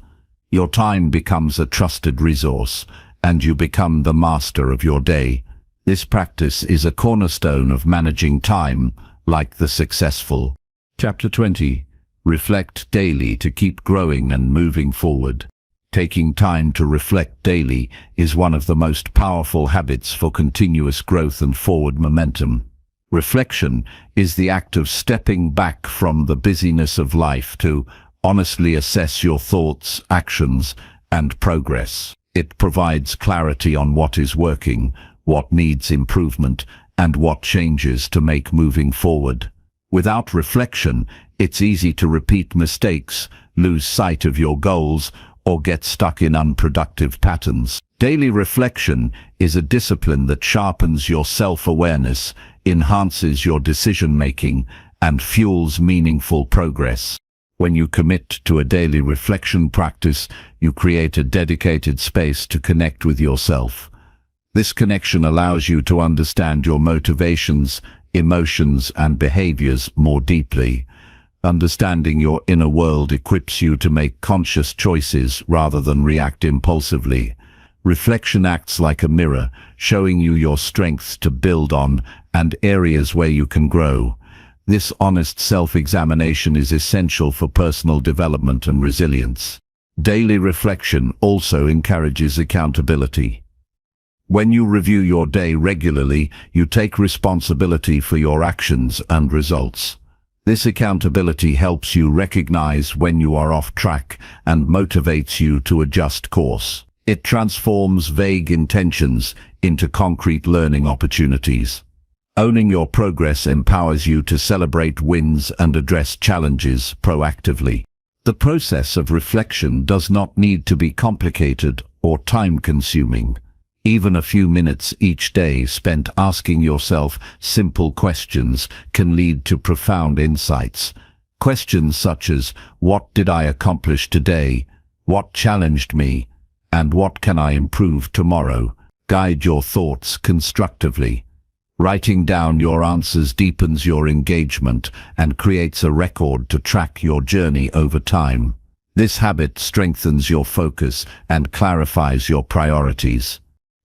Your time becomes a trusted resource, and you become the master of your day. This practice is a cornerstone of managing time, like the successful. Chapter 20. Reflect daily to keep growing and moving forward. Taking time to reflect daily is one of the most powerful habits for continuous growth and forward momentum. Reflection is the act of stepping back from the busyness of life to honestly assess your thoughts, actions, and progress. It provides clarity on what is working, what needs improvement, and what changes to make moving forward. Without reflection, it's easy to repeat mistakes, lose sight of your goals, or get stuck in unproductive patterns. Daily reflection is a discipline that sharpens your self-awareness, enhances your decision-making, and fuels meaningful progress. When you commit to a daily reflection practice, you create a dedicated space to connect with yourself. This connection allows you to understand your motivations, emotions, and behaviors more deeply. Understanding your inner world equips you to make conscious choices rather than react impulsively. Reflection acts like a mirror, showing you your strengths to build on and areas where you can grow. This honest self-examination is essential for personal development and resilience. Daily reflection also encourages accountability. When you review your day regularly, you take responsibility for your actions and results. This accountability helps you recognize when you are off track and motivates you to adjust course. It transforms vague intentions into concrete learning opportunities. Owning your progress empowers you to celebrate wins and address challenges proactively. The process of reflection does not need to be complicated or time-consuming. Even a few minutes each day spent asking yourself simple questions can lead to profound insights. Questions such as, what did I accomplish today? What challenged me? And what can I improve tomorrow? Guide your thoughts constructively. Writing down your answers deepens your engagement and creates a record to track your journey over time. This habit strengthens your focus and clarifies your priorities.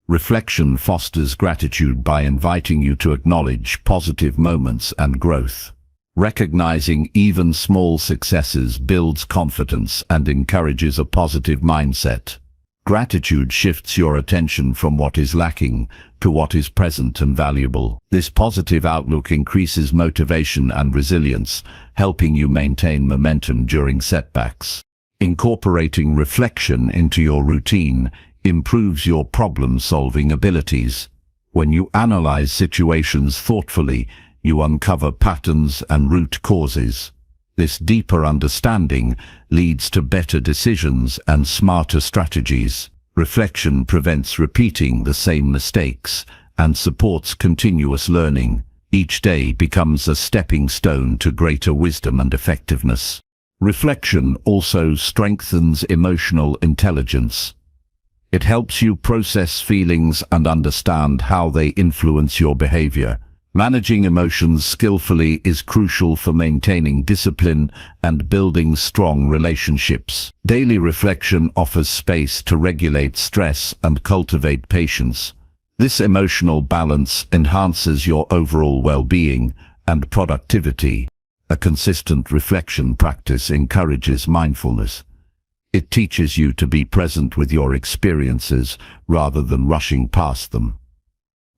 Reflection fosters gratitude by inviting you to acknowledge positive moments and growth. Recognizing even small successes builds confidence and encourages a positive mindset. Gratitude shifts your attention from what is lacking to what is present and valuable. This positive outlook increases motivation and resilience, helping you maintain momentum during setbacks. Incorporating reflection into your routine improves your problem-solving abilities. When you analyze situations thoughtfully, you uncover patterns and root causes. This deeper understanding leads to better decisions and smarter strategies. Reflection prevents repeating the same mistakes and supports continuous learning. Each day becomes a stepping stone to greater wisdom and effectiveness. Reflection also strengthens emotional intelligence. It helps you process feelings and understand how they influence your behavior. Managing emotions skillfully is crucial for maintaining discipline and building strong relationships. Daily reflection offers space to regulate stress and cultivate patience. This emotional balance enhances your overall well-being and productivity. A consistent reflection practice encourages mindfulness. It teaches you to be present with your experiences rather than rushing past them.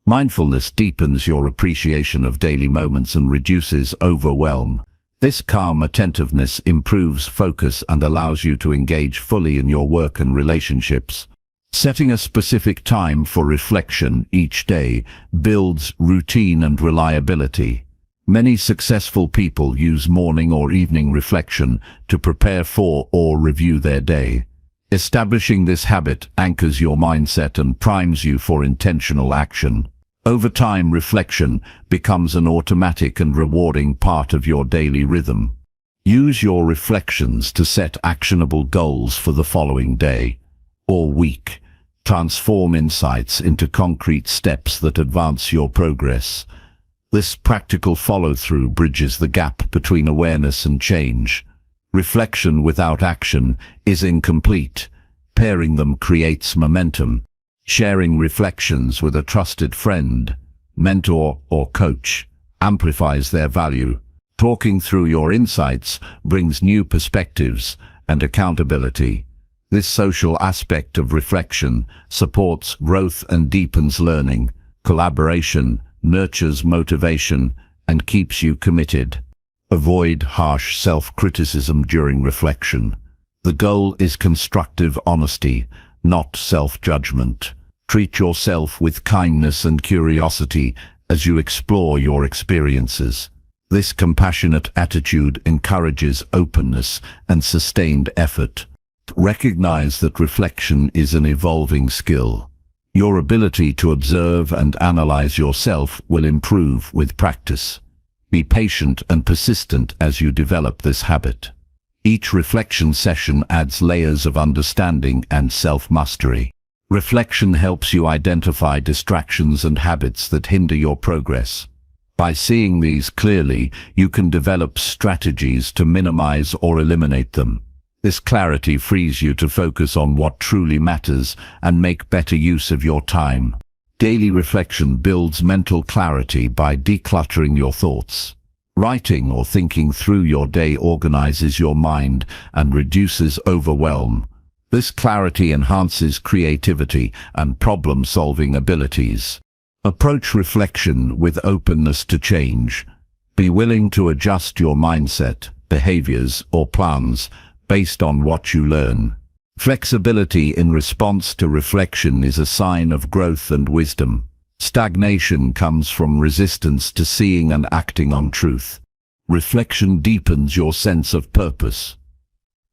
Mindfulness deepens your appreciation of daily moments and reduces overwhelm. This calm attentiveness improves focus and allows you to engage fully in your work and relationships. Setting a specific time for reflection each day builds routine and reliability. Many successful people use morning or evening reflection to prepare for or review their day. Establishing this habit anchors your mindset and primes you for intentional action. Over time, reflection becomes an automatic and rewarding part of your daily rhythm. Use your reflections to set actionable goals for the following day or week. Transform insights into concrete steps that advance your progress. This practical follow-through bridges the gap between awareness and change. Reflection without action is incomplete. Pairing them creates momentum. Sharing reflections with a trusted friend, mentor, or coach amplifies their value. Talking through your insights brings new perspectives and accountability. This social aspect of reflection supports growth and deepens learning. Collaboration nurtures motivation and keeps you committed. Avoid harsh self-criticism during reflection. The goal is constructive honesty, not self-judgment. Treat yourself with kindness and curiosity as you explore your experiences. This compassionate attitude encourages openness and sustained effort. Recognize that reflection is an evolving skill. Your ability to observe and analyze yourself will improve with practice. Be patient and persistent as you develop this habit. Each reflection session adds layers of understanding and self-mastery. Reflection helps you identify distractions and habits that hinder your progress. By seeing these clearly, you can develop strategies to minimize or eliminate them. This clarity frees you to focus on what truly matters and make better use of your time. Daily reflection builds mental clarity by decluttering your thoughts. Writing or thinking through your day organizes your mind and reduces overwhelm. This clarity enhances creativity and problem-solving abilities. Approach reflection with openness to change. Be willing to adjust your mindset, behaviors, or plans based on what you learn. Flexibility in response to reflection is a sign of growth and wisdom. Stagnation comes from resistance to seeing and acting on truth. Reflection deepens your sense of purpose.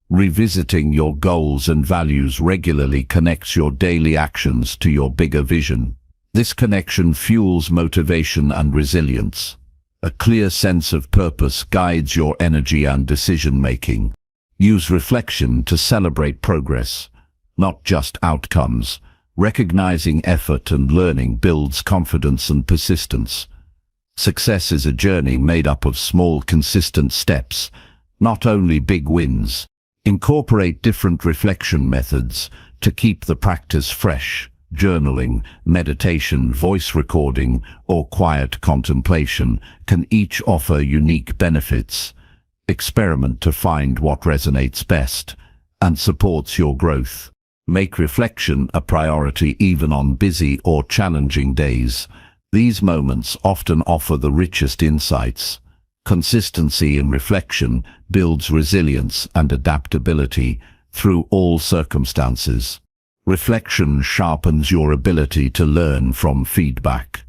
Revisiting your goals and values regularly connects your daily actions to your bigger vision. This connection fuels motivation and resilience. A clear sense of purpose guides your energy and decision-making. Use reflection to celebrate progress, not just outcomes. Recognizing effort and learning builds confidence and persistence. Success is a journey made up of small, consistent steps, not only big wins. Incorporate different reflection methods to keep the practice fresh. Journaling, meditation, voice recording, or quiet contemplation can each offer unique benefits. Experiment to find what resonates best and supports your growth. Make reflection a priority even on busy or challenging days. These moments often offer the richest insights. Consistency in reflection builds resilience and adaptability through all circumstances. Reflection sharpens your ability to learn from feedback.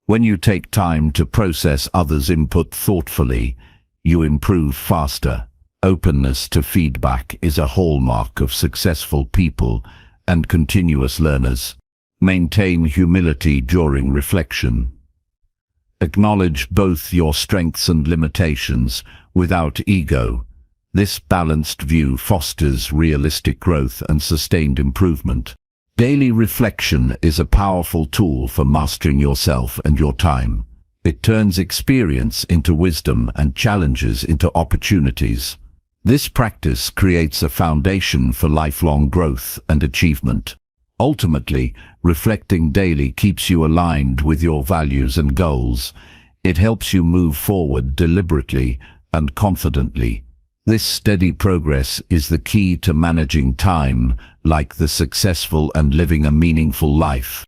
When you take time to process others' input thoughtfully, you improve faster. Openness to feedback is a hallmark of successful people and continuous learners. Maintain humility during reflection. Acknowledge both your strengths and limitations without ego. This balanced view fosters realistic growth and sustained improvement. Daily reflection is a powerful tool for mastering yourself and your time. It turns experience into wisdom and challenges into opportunities. This practice creates a foundation for lifelong growth and achievement. Ultimately, reflecting daily keeps you aligned with your values and goals. It helps you move forward deliberately and confidently. This steady progress is the key to managing time, like the successful and living a meaningful life.